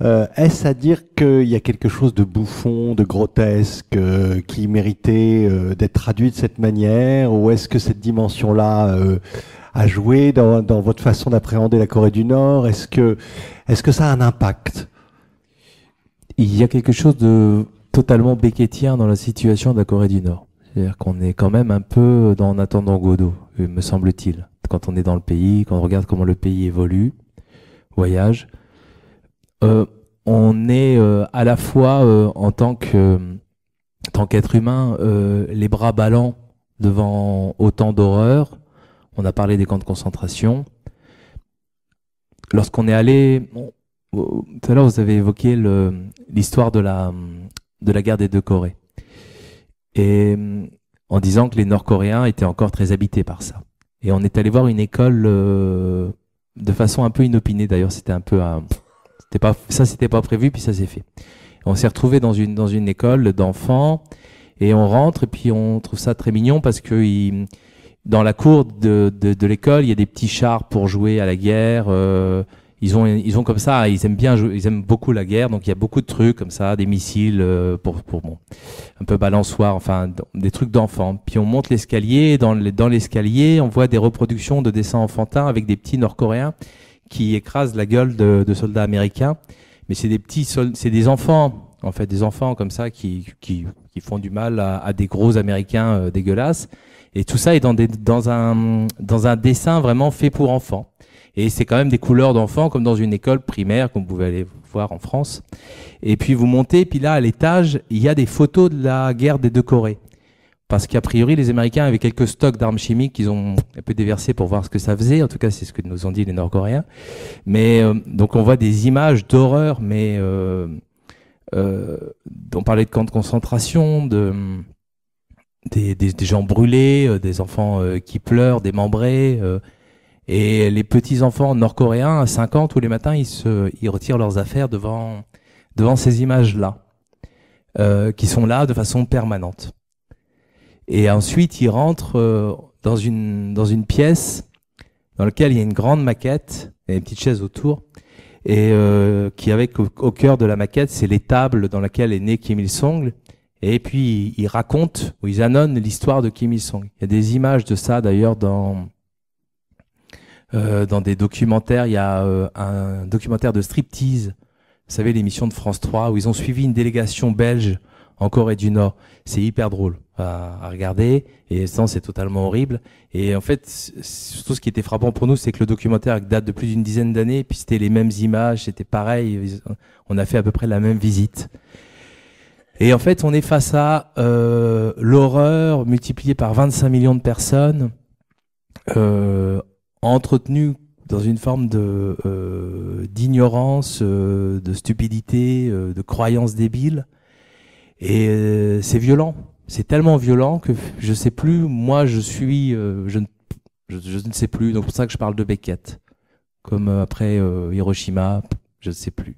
Est-ce à dire qu'il y a quelque chose de bouffon, de grotesque, qui méritait d'être traduit de cette manière, ou est-ce que cette dimension-là a joué dans votre façon d'appréhender la Corée du Nord? Est-ce que ça a un impact? Il y a quelque chose de totalement beckettien dans la situation de la Corée du Nord. C'est-à-dire qu'on est quand même un peu en attendant Godot, me semble-t-il. Quand on est dans le pays, quand on regarde comment le pays évolue, voyage, on est à la fois en tant qu'être humain, les bras ballants devant autant d'horreurs, On a parlé des camps de concentration. Lorsqu'on est allé, tout à l'heure vous avez évoqué l'histoire de la guerre des deux Corées. Et en disant que les Nord-Coréens étaient encore très habités par ça. Et on est allé voir une école de façon un peu inopinée d'ailleurs, c'était pas prévu, puis ça s'est fait. On s'est retrouvé dans une école d'enfants et on rentre et puis on trouve ça très mignon parce que dans la cour de l'école, il y a des petits chars pour jouer à la guerre. Ils ont comme ça, ils aiment bien jouer, ils aiment beaucoup la guerre, donc il y a beaucoup de trucs comme ça, des missiles pour un peu balançoire, enfin des trucs d'enfants. Puis on monte l'escalier, et dans l'escalier, on voit des reproductions de dessins enfantins avec des petits Nord-Coréens qui écrasent la gueule de soldats américains. Mais c'est des enfants, en fait, des enfants comme ça qui font du mal à des gros Américains dégueulasses. Et tout ça est dans un dessin vraiment fait pour enfants. Et c'est quand même des couleurs d'enfants, comme dans une école primaire, comme vous pouvez aller voir en France. Et puis vous montez, puis là, à l'étage, il y a des photos de la guerre des deux Corées. Parce qu'a priori, les Américains avaient quelques stocks d'armes chimiques qu'ils ont un peu déversés pour voir ce que ça faisait. En tout cas, c'est ce que nous ont dit les Nord-Coréens. Mais donc on voit des images d'horreur, mais on parlait de camps de concentration, des gens brûlés, des enfants qui pleurent, démembrés. Et les petits enfants nord-coréens à 5 ans, tous les matins, ils retirent leurs affaires devant ces images-là, qui sont là de façon permanente. Et ensuite, ils rentrent dans une pièce dans laquelle il y a une grande maquette, et une petite chaise autour, et qui avec au cœur de la maquette, c'est les tables dans lesquelles est né Kim Il-sung. Et puis ils racontent, ou ils annonnent l'histoire de Kim Il-sung. Il y a des images de ça d'ailleurs dans des documentaires. Il y a un documentaire de striptease, vous savez, l'émission de France 3, où ils ont suivi une délégation belge en Corée du Nord. C'est hyper drôle à regarder, et ça, c'est totalement horrible. Et en fait, surtout ce qui était frappant pour nous, c'est que le documentaire date de plus d'une dizaine d'années, et puis c'était les mêmes images, c'était pareil, on a fait à peu près la même visite. Et en fait, on est face à l'horreur multipliée par 25 millions de personnes, entretenues dans une forme d'ignorance, de stupidité, de croyances débiles. Et c'est violent. C'est tellement violent que je sais plus. Moi, je ne sais plus. Donc c'est pour ça que je parle de Beckett. Comme après Hiroshima, je ne sais plus.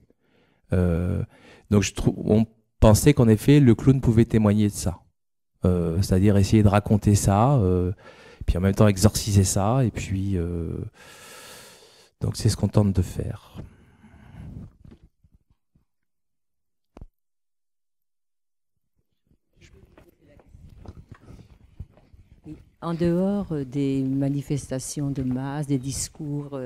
Donc on pensait qu'en effet, le clown pouvait témoigner de ça. C'est-à-dire essayer de raconter ça, puis en même temps exorciser ça. Et puis, donc c'est ce qu'on tente de faire. En dehors des manifestations de masse, des discours,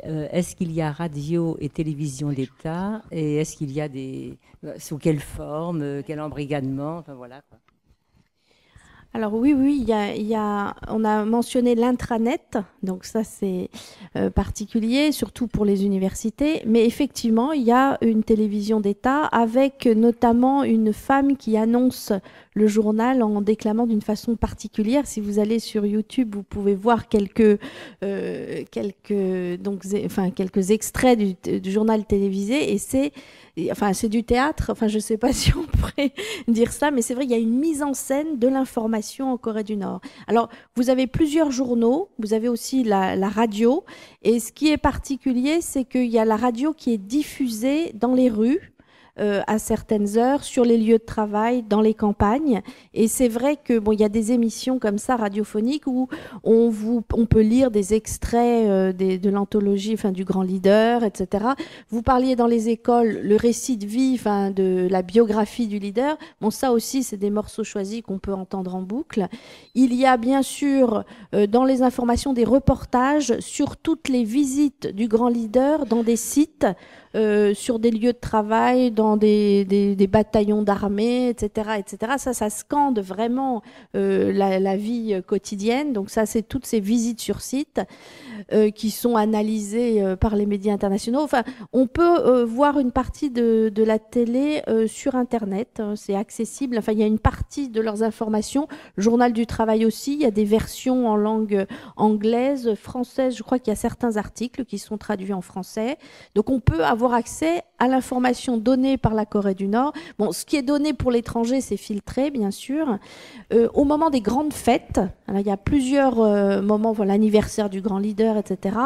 est-ce qu'il y a radio et télévision d'État, et est-ce qu'il y a sous quelle forme, quel embrigadement, enfin voilà quoi. Alors oui, on a mentionné l'intranet, donc ça c'est particulier, surtout pour les universités, mais effectivement il y a une télévision d'État avec notamment une femme qui annonce le journal en déclamant d'une façon particulière. Si vous allez sur YouTube, vous pouvez voir quelques extraits du journal télévisé, et c'est du théâtre, je ne sais pas si on pourrait dire ça, mais c'est vrai, il y a une mise en scène de l'information en Corée du Nord. Alors, vous avez plusieurs journaux, vous avez aussi la radio, et ce qui est particulier, c'est qu'il y a la radio qui est diffusée dans les rues, à certaines heures, sur les lieux de travail, dans les campagnes. Et c'est vrai que il y a des émissions comme ça radiophoniques où on peut lire des extraits de l'anthologie, du Grand Leader, etc. Vous parliez dans les écoles le récit de vie, de la biographie du leader. Bon, ça aussi, c'est des morceaux choisis qu'on peut entendre en boucle. Il y a bien sûr dans les informations des reportages sur toutes les visites du Grand Leader dans des sites sur des lieux de travail, dans des bataillons d'armée, etc., etc. Ça scande vraiment la vie quotidienne. Donc ça, c'est toutes ces visites sur site qui sont analysées par les médias internationaux. Enfin, on peut voir une partie de la télé sur Internet. C'est accessible. Enfin, il y a une partie de leurs informations. Le Journal du Travail aussi. Il y a des versions en langue anglaise, française. Je crois qu'il y a certains articles qui sont traduits en français. Donc, on peut avoir accès à l'information donnée par la Corée du Nord. Bon, ce qui est donné pour l'étranger, c'est filtré, bien sûr. Au moment des grandes fêtes, alors il y a plusieurs moments, voilà, l'anniversaire du grand leader, etc.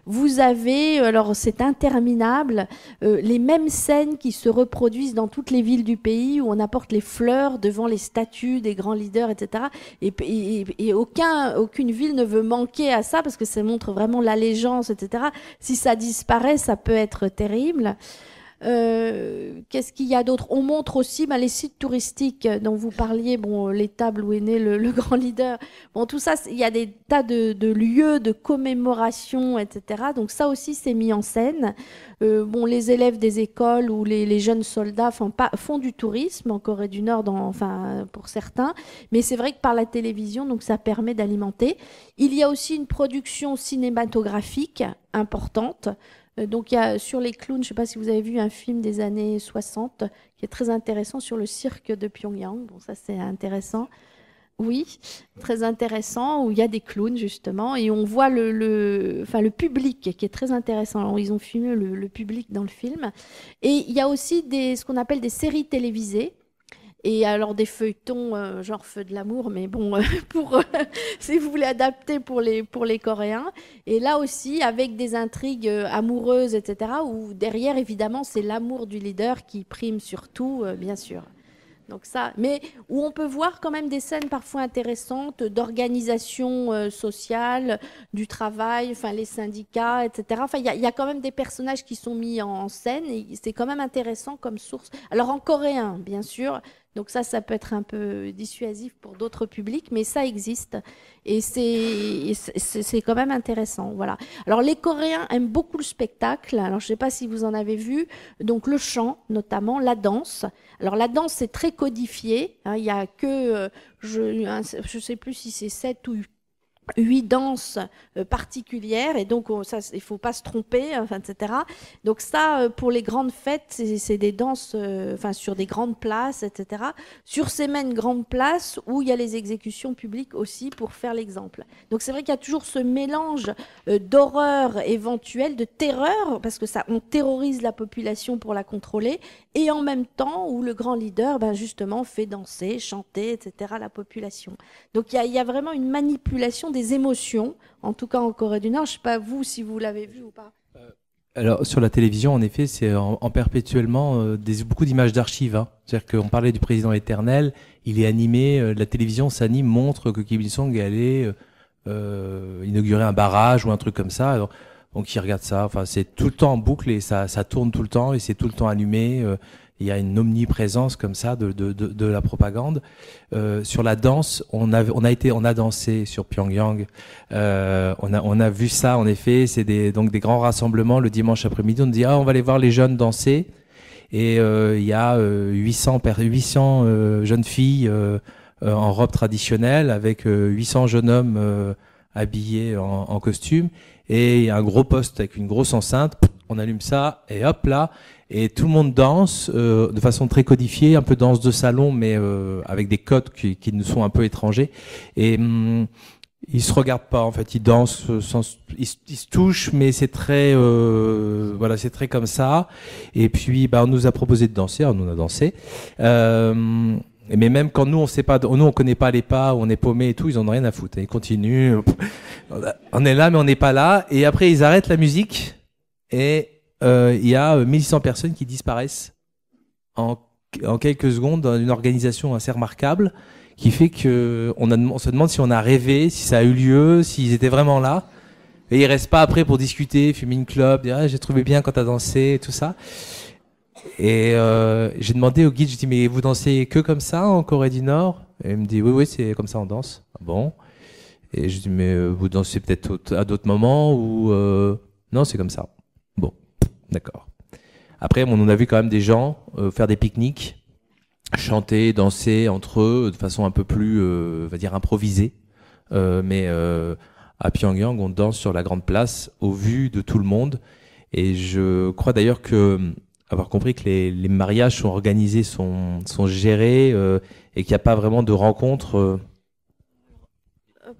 Vous avez, alors c'est interminable, les mêmes scènes qui se reproduisent dans toutes les villes du pays où on apporte les fleurs devant les statues des grands leaders, etc. Et aucune ville ne veut manquer à ça parce que ça montre vraiment l'allégeance, etc. Si ça disparaît, ça peut être terrible. Qu'est-ce qu'il y a d'autre? On montre aussi les sites touristiques dont vous parliez, bon, les tables où est né le grand leader. Bon, tout ça, il y a des tas de lieux de commémoration, etc. Donc ça aussi, c'est mis en scène. Bon, les élèves des écoles ou les jeunes soldats font du tourisme en Corée du Nord, pour certains. Mais c'est vrai que par la télévision, donc ça permet d'alimenter. Il y a aussi une production cinématographique importante. Donc, il y a sur les clowns, je ne sais pas si vous avez vu un film des années 60 qui est très intéressant sur le cirque de Pyongyang. Bon, ça, c'est intéressant. Oui, très intéressant, où il y a des clowns, justement, et on voit le public qui est très intéressant. Alors, ils ont filmé le public dans le film. Et il y a aussi ce qu'on appelle des séries télévisées. Et alors des feuilletons genre Feu de l'amour, mais bon, si vous voulez adapter pour les Coréens. Et là aussi, avec des intrigues amoureuses, etc., où derrière, évidemment, c'est l'amour du leader qui prime sur tout, bien sûr. Donc ça, mais où on peut voir quand même des scènes parfois intéressantes d'organisation sociale, du travail, enfin les syndicats, etc. Enfin, il y a quand même des personnages qui sont mis en scène et c'est quand même intéressant comme source. Alors en coréen, bien sûr. Donc ça peut être un peu dissuasif pour d'autres publics, mais ça existe et c'est quand même intéressant. Voilà. Alors les Coréens aiment beaucoup le spectacle. Alors je ne sais pas si vous en avez vu. Donc le chant, notamment la danse. Alors la danse c'est très codifié. Hein, il y a que je sais plus si c'est 7 ou 8 danses particulières et donc ça il faut pas se tromper, enfin, etc. Donc ça pour les grandes fêtes c'est des danses sur des grandes places, etc. Sur ces mêmes grandes places où il y a les exécutions publiques aussi pour faire l'exemple. Donc c'est vrai qu'il y a toujours ce mélange d'horreur éventuelle, de terreur parce que ça on terrorise la population pour la contrôler et en même temps où le grand leader justement fait danser, chanter, etc. la population. Donc il y a vraiment une manipulation des émotions, en tout cas en Corée du Nord. Je ne sais pas vous si vous l'avez vu ou pas. Alors sur la télévision, en effet, c'est en perpétuellement beaucoup d'images d'archives. Hein. C'est-à-dire qu'on parlait du président éternel, il est animé, la télévision s'anime, montre que Kim Il-sung est allé inaugurer un barrage ou un truc comme ça. Alors, donc il regarde ça. Enfin, c'est tout le temps en boucle et ça tourne tout le temps et c'est tout le temps allumé. Il y a une omniprésence comme ça de la propagande. Sur la danse, on a dansé sur Pyongyang. On a vu ça en effet. C'est donc des grands rassemblements le dimanche après-midi. On dit on va aller voir les jeunes danser. Et il y a 800 jeunes filles en robe traditionnelle avec 800 jeunes hommes habillés en costume. Et il y a un gros poste avec une grosse enceinte. On allume ça et hop là. Et tout le monde danse de façon très codifiée, un peu danse de salon, mais avec des codes qui nous sont un peu étrangers. Et ils se regardent pas, en fait, ils dansent, ils se touchent, mais c'est très, c'est très comme ça. Et puis, on nous a proposé de danser, alors nous on a dansé. Mais même quand nous on connaît pas les pas, on est paumé et tout, ils en ont rien à foutre. Ils continuent. On est là, mais on n'est pas là. Et après, ils arrêtent la musique et il y a 1100 personnes qui disparaissent en quelques secondes dans une organisation assez remarquable qui fait que on se demande si on a rêvé, si ça a eu lieu, s'ils étaient vraiment là. Et ils restent pas après pour discuter, fumer une clope, dire j'ai trouvé bien quand t'as dansé, tout ça. Et j'ai demandé au guide, je dis mais vous dansez que comme ça en Corée du Nord? Et il me dit oui c'est comme ça on danse. Ah bon. Et je dis mais vous dansez peut-être à d'autres moments ou non c'est comme ça. Bon, d'accord. Après, on a vu quand même des gens faire des pique-niques, chanter, danser entre eux de façon un peu plus, on va dire, improvisée. Mais à Pyongyang, on danse sur la grande place au vu de tout le monde. Et je crois d'ailleurs avoir compris que les mariages sont organisés, sont gérés et qu'il n'y a pas vraiment de rencontres.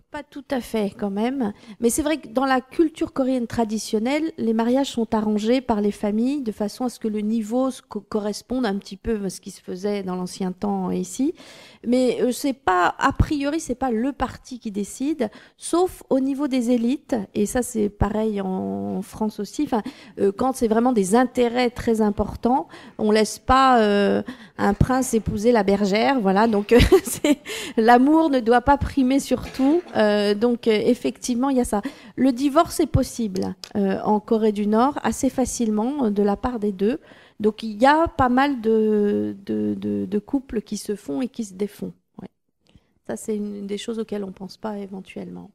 Pas tout à fait quand même, mais c'est vrai que dans la culture coréenne traditionnelle, les mariages sont arrangés par les familles de façon à ce que le niveau corresponde un petit peu à ce qui se faisait dans l'ancien temps ici. Mais c'est pas, a priori, c'est pas le parti qui décide, sauf au niveau des élites, et ça c'est pareil en France aussi. Enfin, quand c'est vraiment des intérêts très importants, on laisse pas un prince épouser la bergère, voilà. Donc l'amour ne doit pas primer sur tout. Donc effectivement, il y a ça. Le divorce est possible en Corée du Nord assez facilement de la part des deux. Donc il y a pas mal de couples qui se font et qui se défont. Ouais. Ça, c'est une des choses auxquelles on ne pense pas éventuellement.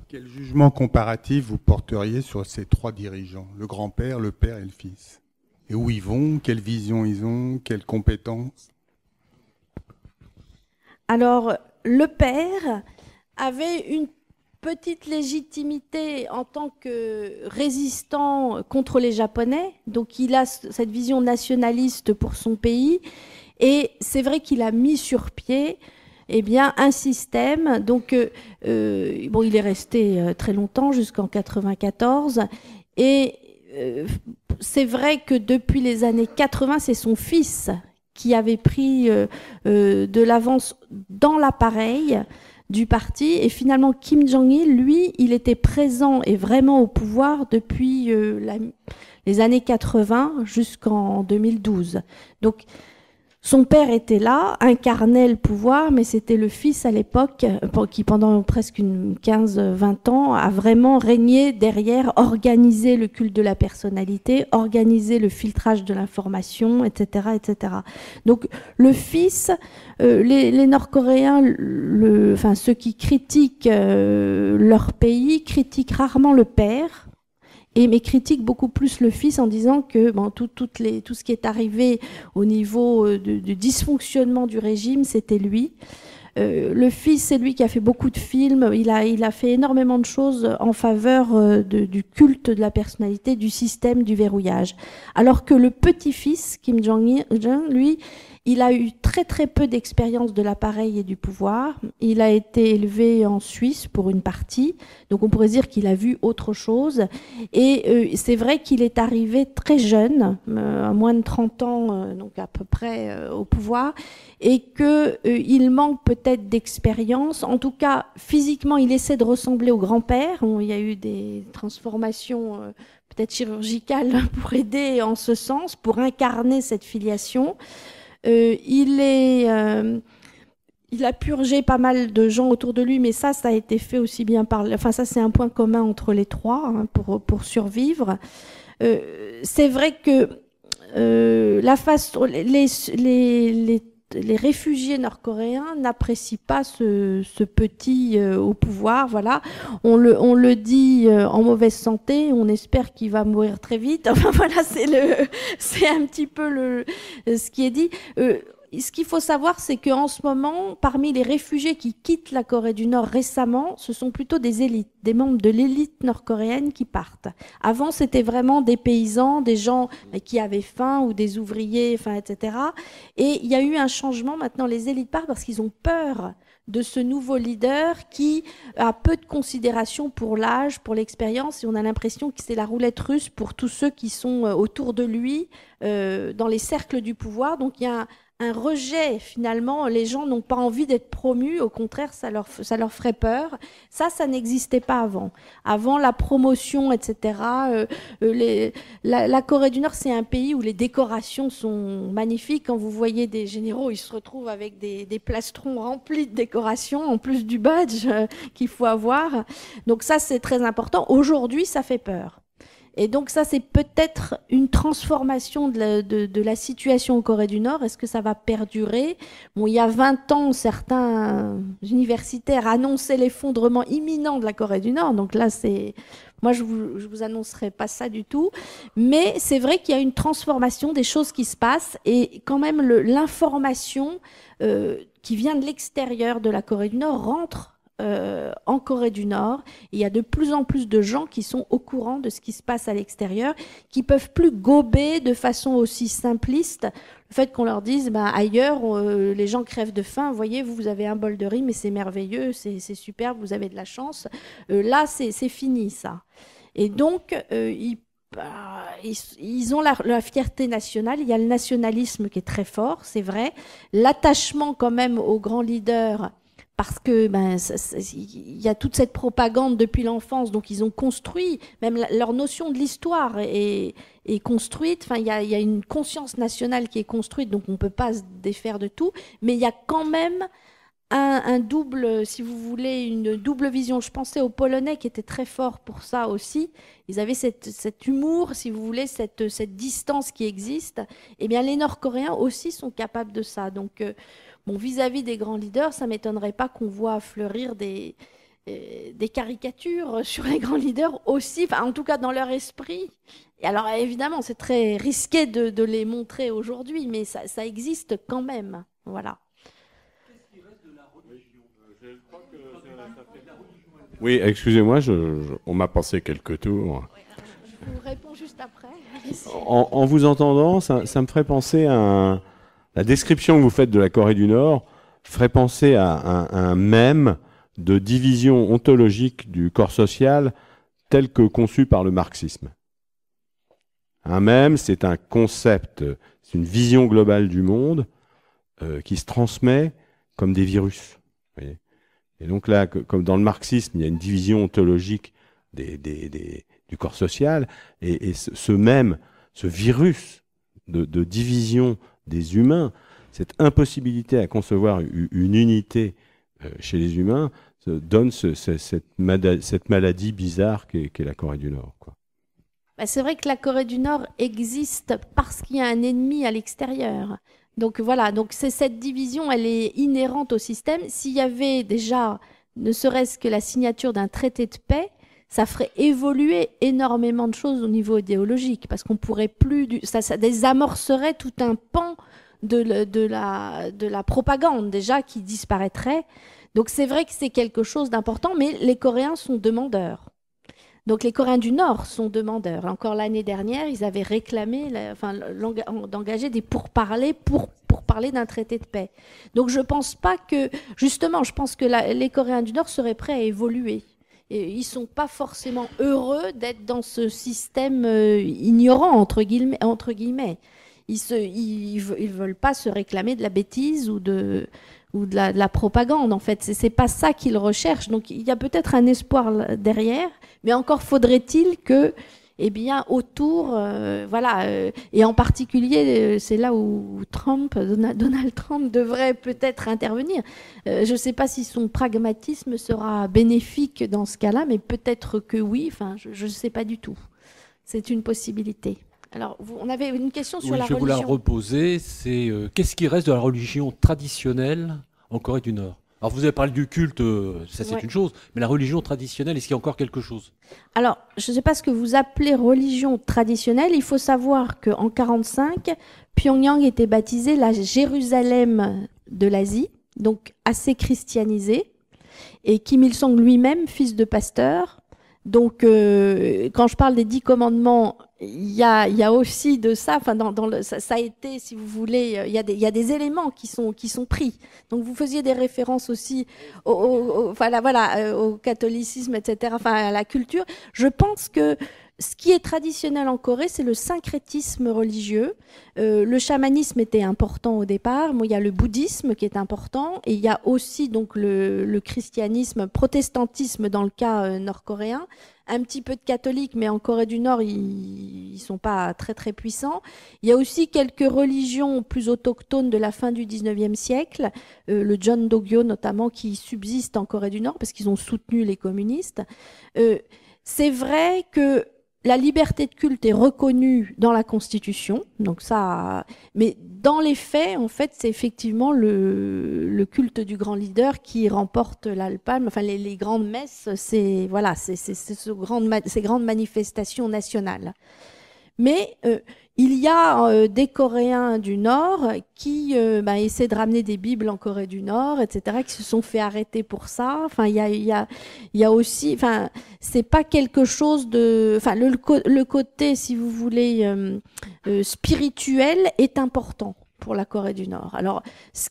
Quel jugement comparatif vous porteriez sur ces 3 dirigeants, le grand-père, le père et le fils? Et où ils vont? Quelle vision ils ont? Quelles compétences? Alors, le père avait une petite légitimité en tant que résistant contre les Japonais. Donc, il a cette vision nationaliste pour son pays. Et c'est vrai qu'il a mis sur pied un système. Donc, il est resté très longtemps, jusqu'en 94. Et c'est vrai que depuis les années 80, c'est son fils qui avait pris de l'avance dans l'appareil du parti. Et finalement, Kim Jong-il, lui, il était présent et vraiment au pouvoir depuis les années 80 jusqu'en 2012. Donc, son père était là, incarnait le pouvoir, mais c'était le fils à l'époque qui, pendant presque 15-20 ans, a vraiment régné derrière, organisé le culte de la personnalité, organisé le filtrage de l'information, etc., etc. Donc le fils, les Nord-Coréens, ceux qui critiquent leur pays, critiquent rarement le père. Mais critique beaucoup plus le fils en disant que tout ce qui est arrivé au niveau du dysfonctionnement du régime, c'était lui. Le fils, c'est lui qui a fait beaucoup de films. Il a fait énormément de choses en faveur du culte de la personnalité, du système, du verrouillage. Alors que le petit-fils, Kim Jong-un, lui, il a eu très très peu d'expérience de l'appareil et du pouvoir. Il a été élevé en Suisse pour une partie, donc on pourrait dire qu'il a vu autre chose. Et c'est vrai qu'il est arrivé très jeune, à moins de 30 ans, donc à peu près au pouvoir, et qu'il manque peut-être d'expérience. En tout cas, physiquement, il essaie de ressembler au grand-père. Il y a eu des transformations peut-être chirurgicales pour aider en ce sens, pour incarner cette filiation. Il a purgé pas mal de gens autour de lui, mais ça a été fait aussi bien ça, c'est un point commun entre les trois pour survivre. C'est vrai que les réfugiés nord-coréens n'apprécient pas ce petit au pouvoir. Voilà, on le dit en mauvaise santé. On espère qu'il va mourir très vite. Enfin voilà, c'est un petit peu ce qui est dit. Ce qu'il faut savoir, c'est qu'en ce moment, parmi les réfugiés qui quittent la Corée du Nord récemment, ce sont plutôt des élites, des membres de l'élite nord-coréenne qui partent. Avant, c'était vraiment des paysans, des gens qui avaient faim ou des ouvriers, etc. Et il y a eu un changement. Maintenant, les élites partent parce qu'ils ont peur de ce nouveau leader qui a peu de considération pour l'âge, pour l'expérience, et on a l'impression que c'est la roulette russe pour tous ceux qui sont autour de lui, dans les cercles du pouvoir. Donc il y a un rejet, finalement. Les gens n'ont pas envie d'être promus, au contraire, ça leur ferait peur. Ça n'existait pas avant. Avant la promotion, etc. La Corée du Nord, c'est un pays où les décorations sont magnifiques. Quand vous voyez des généraux, ils se retrouvent avec des plastrons remplis de décorations, en plus du badge qu'il faut avoir. Donc ça, c'est très important. Aujourd'hui, ça fait peur. Et donc ça, c'est peut-être une transformation de la situation en Corée du Nord. Est-ce que ça va perdurer? Bon, il y a 20 ans, certains universitaires annonçaient l'effondrement imminent de la Corée du Nord. Donc là, moi, je vous annoncerai pas ça du tout. Mais c'est vrai qu'il y a une transformation des choses qui se passent. Et quand même, l'information qui vient de l'extérieur de la Corée du Nord rentre en Corée du Nord. Il y a de plus en plus de gens qui sont au courant de ce qui se passe à l'extérieur, qui peuvent plus gober de façon aussi simpliste le fait qu'on leur dise ailleurs les gens crèvent de faim, voyez, vous avez un bol de riz mais c'est merveilleux, c'est superbe, vous avez de la chance. Là c'est fini ça. Et donc ils ont la fierté nationale, il y a le nationalisme qui est très fort, c'est vrai, l'attachement quand même aux grands leaders, parce que il y a toute cette propagande depuis l'enfance, donc ils ont construit, même leur notion de l'histoire est construite, enfin, il y a une conscience nationale qui est construite, donc on ne peut pas se défaire de tout, mais il y a quand même un double, si vous voulez, une double vision. Je pensais aux Polonais qui étaient très forts pour ça aussi. Ils avaient cet humour, si vous voulez, cette distance qui existe. Eh bien, les Nord-Coréens aussi sont capables de ça. Donc, bon, vis-à-vis des grands leaders, ça ne m'étonnerait pas qu'on voit fleurir des caricatures sur les grands leaders aussi, en tout cas dans leur esprit. Et alors, évidemment, c'est très risqué de les montrer aujourd'hui, mais ça existe quand même. Voilà. Oui, excusez-moi, on m'a passé quelques tours. Je vous réponds juste après. En vous entendant, ça me ferait penser à la description que vous faites de la Corée du Nord, ferait penser à un mème de division ontologique du corps social tel que conçu par le marxisme. Un mème, c'est un concept, c'est une vision globale du monde qui se transmet comme des virus. Vous voyez. Et donc là, comme dans le marxisme, il y a une division ontologique du corps social, et ce virus de division des humains, cette impossibilité à concevoir une unité chez les humains, donne cette maladie bizarre qu'est la Corée du Nord, quoi. C'est vrai que la Corée du Nord existe parce qu'il y a un ennemi à l'extérieur. Donc voilà, donc cette division, elle est inhérente au système. S'il y avait déjà, ne serait-ce que la signature d'un traité de paix, ça ferait évoluer énormément de choses au niveau idéologique, parce qu'on pourrait plus, ça désamorcerait tout un pan de la propagande déjà qui disparaîtrait. Donc c'est vrai que c'est quelque chose d'important, mais les Coréens sont demandeurs. Donc les Coréens du Nord sont demandeurs. Encore l'année dernière, ils avaient réclamé d'engager des pourparlers pour parler d'un traité de paix. Donc je pense pas que, justement, je pense que les Coréens du Nord seraient prêts à évoluer. Et ils sont pas forcément heureux d'être dans ce système ignorant, entre guillemets. Ils veulent pas se réclamer de la bêtise ou de la propagande, en fait. C'est pas ça qu'ils recherchent. Donc il y a peut-être un espoir derrière, mais encore faudrait-il que, eh bien, autour, et en particulier, c'est là où Donald Trump devrait peut-être intervenir. Je ne sais pas si son pragmatisme sera bénéfique dans ce cas-là, mais peut-être que oui. Enfin, je ne sais pas du tout. C'est une possibilité. Alors, on avait une question sur la religion. Je vais vous la reposer. C'est qu'est-ce qui reste de la religion traditionnelle en Corée du Nord? Alors, vous avez parlé du culte, ça c'est une chose, mais la religion traditionnelle, est-ce qu'il y a encore quelque chose? Alors, je ne sais pas ce que vous appelez religion traditionnelle. Il faut savoir qu'en 1945, Pyongyang était baptisée la Jérusalem de l'Asie, donc assez christianisée, et Kim Il-sung lui-même, fils de pasteur. Donc, quand je parle des 10 commandements, il y a aussi de ça. Enfin, ça a été, si vous voulez, il y a des éléments qui sont pris. Donc, vous faisiez des références aussi au catholicisme, etc. Enfin, à la culture. Je pense que ce qui est traditionnel en Corée, c'est le syncrétisme religieux. Le chamanisme était important au départ. Bon, il y a le bouddhisme qui est important, et il y a aussi donc le christianisme, protestantisme dans le cas nord-coréen. Un petit peu de catholiques, mais en Corée du Nord, ils sont pas très très puissants. Il y a aussi quelques religions plus autochtones de la fin du 19e siècle, le Jeondogyo notamment, qui subsiste en Corée du Nord parce qu'ils ont soutenu les communistes. C'est vrai que la liberté de culte est reconnue dans la Constitution, donc ça. Mais dans les faits, en fait, c'est effectivement le culte du grand leader qui remporte la palme. Enfin, les grandes messes, c'est voilà, c'est ces grandes manifestations nationales. Mais il y a des Coréens du Nord qui essaient de ramener des Bibles en Corée du Nord, etc., qui se sont fait arrêter pour ça. Enfin, il y a aussi, enfin, c'est pas quelque chose de, enfin, le côté, si vous voulez, spirituel est important pour la Corée du Nord. Alors,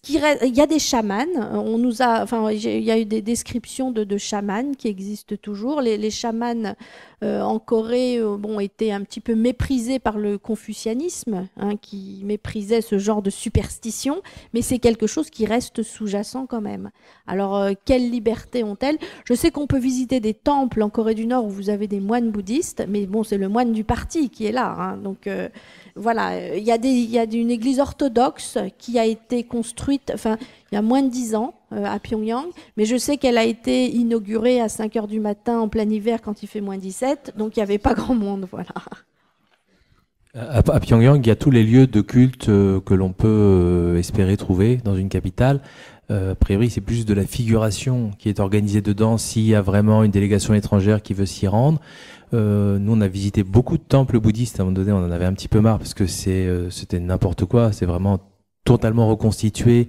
il y a des chamans. On nous a, enfin, il y a eu des descriptions de chamans qui existent toujours. Les chamans en Corée, étaient un petit peu méprisés par le confucianisme, qui méprisait ce genre de superstition, mais c'est quelque chose qui reste sous-jacent quand même. Alors, quelle liberté ont-elles? Je sais qu'on peut visiter des temples en Corée du Nord où vous avez des moines bouddhistes, mais bon, c'est le moine du parti qui est là, donc. Voilà, il y a une église orthodoxe qui a été construite, enfin, il y a moins de 10 ans à Pyongyang, mais je sais qu'elle a été inaugurée à 5 h du matin en plein hiver quand il fait moins 17, donc il n'y avait pas grand monde, voilà. À Pyongyang, il y a tous les lieux de culte que l'on peut espérer trouver dans une capitale. A priori, c'est plus de la figuration qui est organisée dedans s'il y a vraiment une délégation étrangère qui veut s'y rendre. Nous, on a visité beaucoup de temples bouddhistes. À un moment donné, on en avait un petit peu marre parce que c'était n'importe quoi. C'est vraiment totalement reconstitué.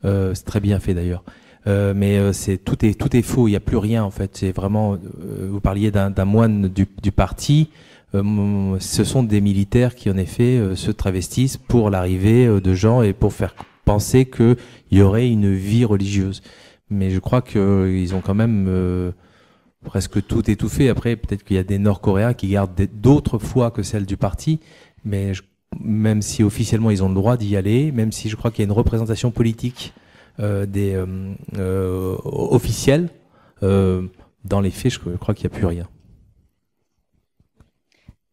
C'est très bien fait d'ailleurs. Mais tout est faux. Il n'y a plus rien en fait. C'est vraiment. Vous parliez d'un moine du parti. Ce sont des militaires qui en effet se travestissent pour l'arrivée de gens et pour faire penser qu'il y aurait une vie religieuse. Mais je crois qu'ils ont quand même presque tout étouffé. Après, peut-être qu'il y a des Nord-Coréens qui gardent d'autres foi que celle du parti, mais même si officiellement ils ont le droit d'y aller, même si je crois qu'il y a une représentation politique officielle, dans les faits, je crois qu'il n'y a plus rien.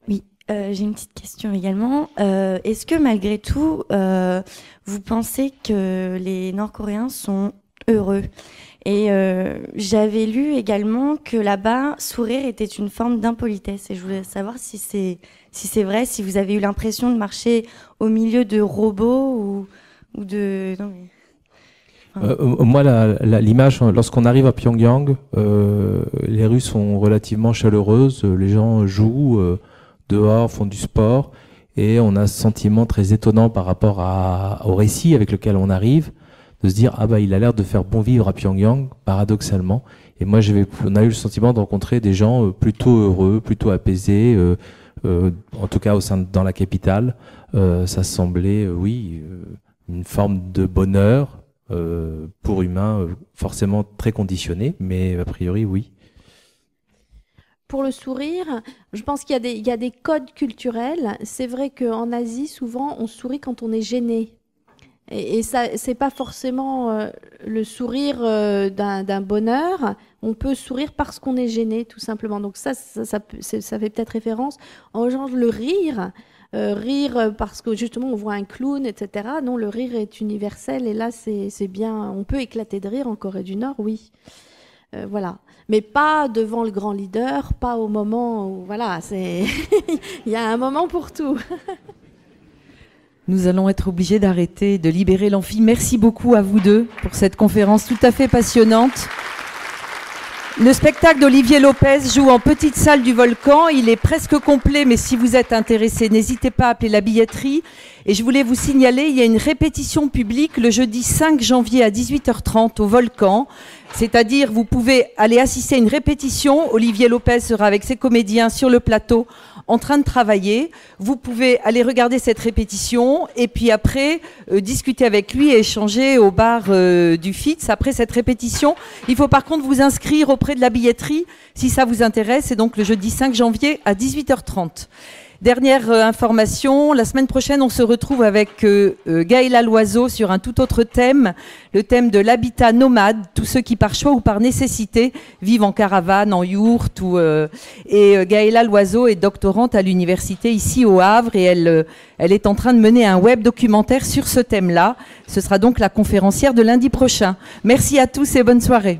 Oui, j'ai une petite question également. Est-ce que malgré tout, vous pensez que les Nord-Coréens sont heureux ? Et j'avais lu également que là-bas, sourire était une forme d'impolitesse. Et je voulais savoir si c'est vrai, si vous avez eu l'impression de marcher au milieu de robots ou de... Non, mais... Moi, l'image, lorsqu'on arrive à Pyongyang, les rues sont relativement chaleureuses, les gens jouent dehors, font du sport, et on a ce sentiment très étonnant par rapport au récit avec lequel on arrive, de se dire, il a l'air de faire bon vivre à Pyongyang, paradoxalement. Et moi, on a eu le sentiment de rencontrer des gens plutôt heureux, plutôt apaisés, en tout cas dans la capitale. Ça semblait, une forme de bonheur pour humains, forcément très conditionné, mais a priori, oui. Pour le sourire, je pense qu'il y a des codes culturels. C'est vrai qu'en Asie, souvent, on sourit quand on est gêné. Et ça, c'est pas forcément le sourire d'un bonheur. On peut sourire parce qu'on est gêné, tout simplement. Donc ça fait peut-être référence. En genre, le rire parce que justement on voit un clown, etc. Non, le rire est universel et là c'est bien. On peut éclater de rire en Corée du Nord, oui. Voilà. Mais pas devant le grand leader, pas au moment où... Voilà, il y a un moment pour tout. Nous allons être obligés d'arrêter, de libérer l'amphi. Merci beaucoup à vous deux pour cette conférence tout à fait passionnante. Le spectacle d'Olivier Lopez joue en petite salle du Volcan. Il est presque complet, mais si vous êtes intéressé, n'hésitez pas à appeler la billetterie. Et je voulais vous signaler, il y a une répétition publique le jeudi 5 janvier à 18h30 au Volcan. C'est-à-dire, vous pouvez aller assister à une répétition. Olivier Lopez sera avec ses comédiens sur le plateau en train de travailler. Vous pouvez aller regarder cette répétition et puis après discuter avec lui et échanger au bar du FITS après cette répétition. Il faut par contre vous inscrire auprès de la billetterie si ça vous intéresse. C'est donc le jeudi 5 janvier à 18h30. Dernière information, la semaine prochaine, on se retrouve avec Gaëla Loiseau sur un tout autre thème, le thème de l'habitat nomade, tous ceux qui par choix ou par nécessité vivent en caravane, en yourte. Et Gaëla Loiseau est doctorante à l'université ici au Havre et elle est en train de mener un web documentaire sur ce thème-là. Ce sera donc la conférencière de lundi prochain. Merci à tous et bonne soirée.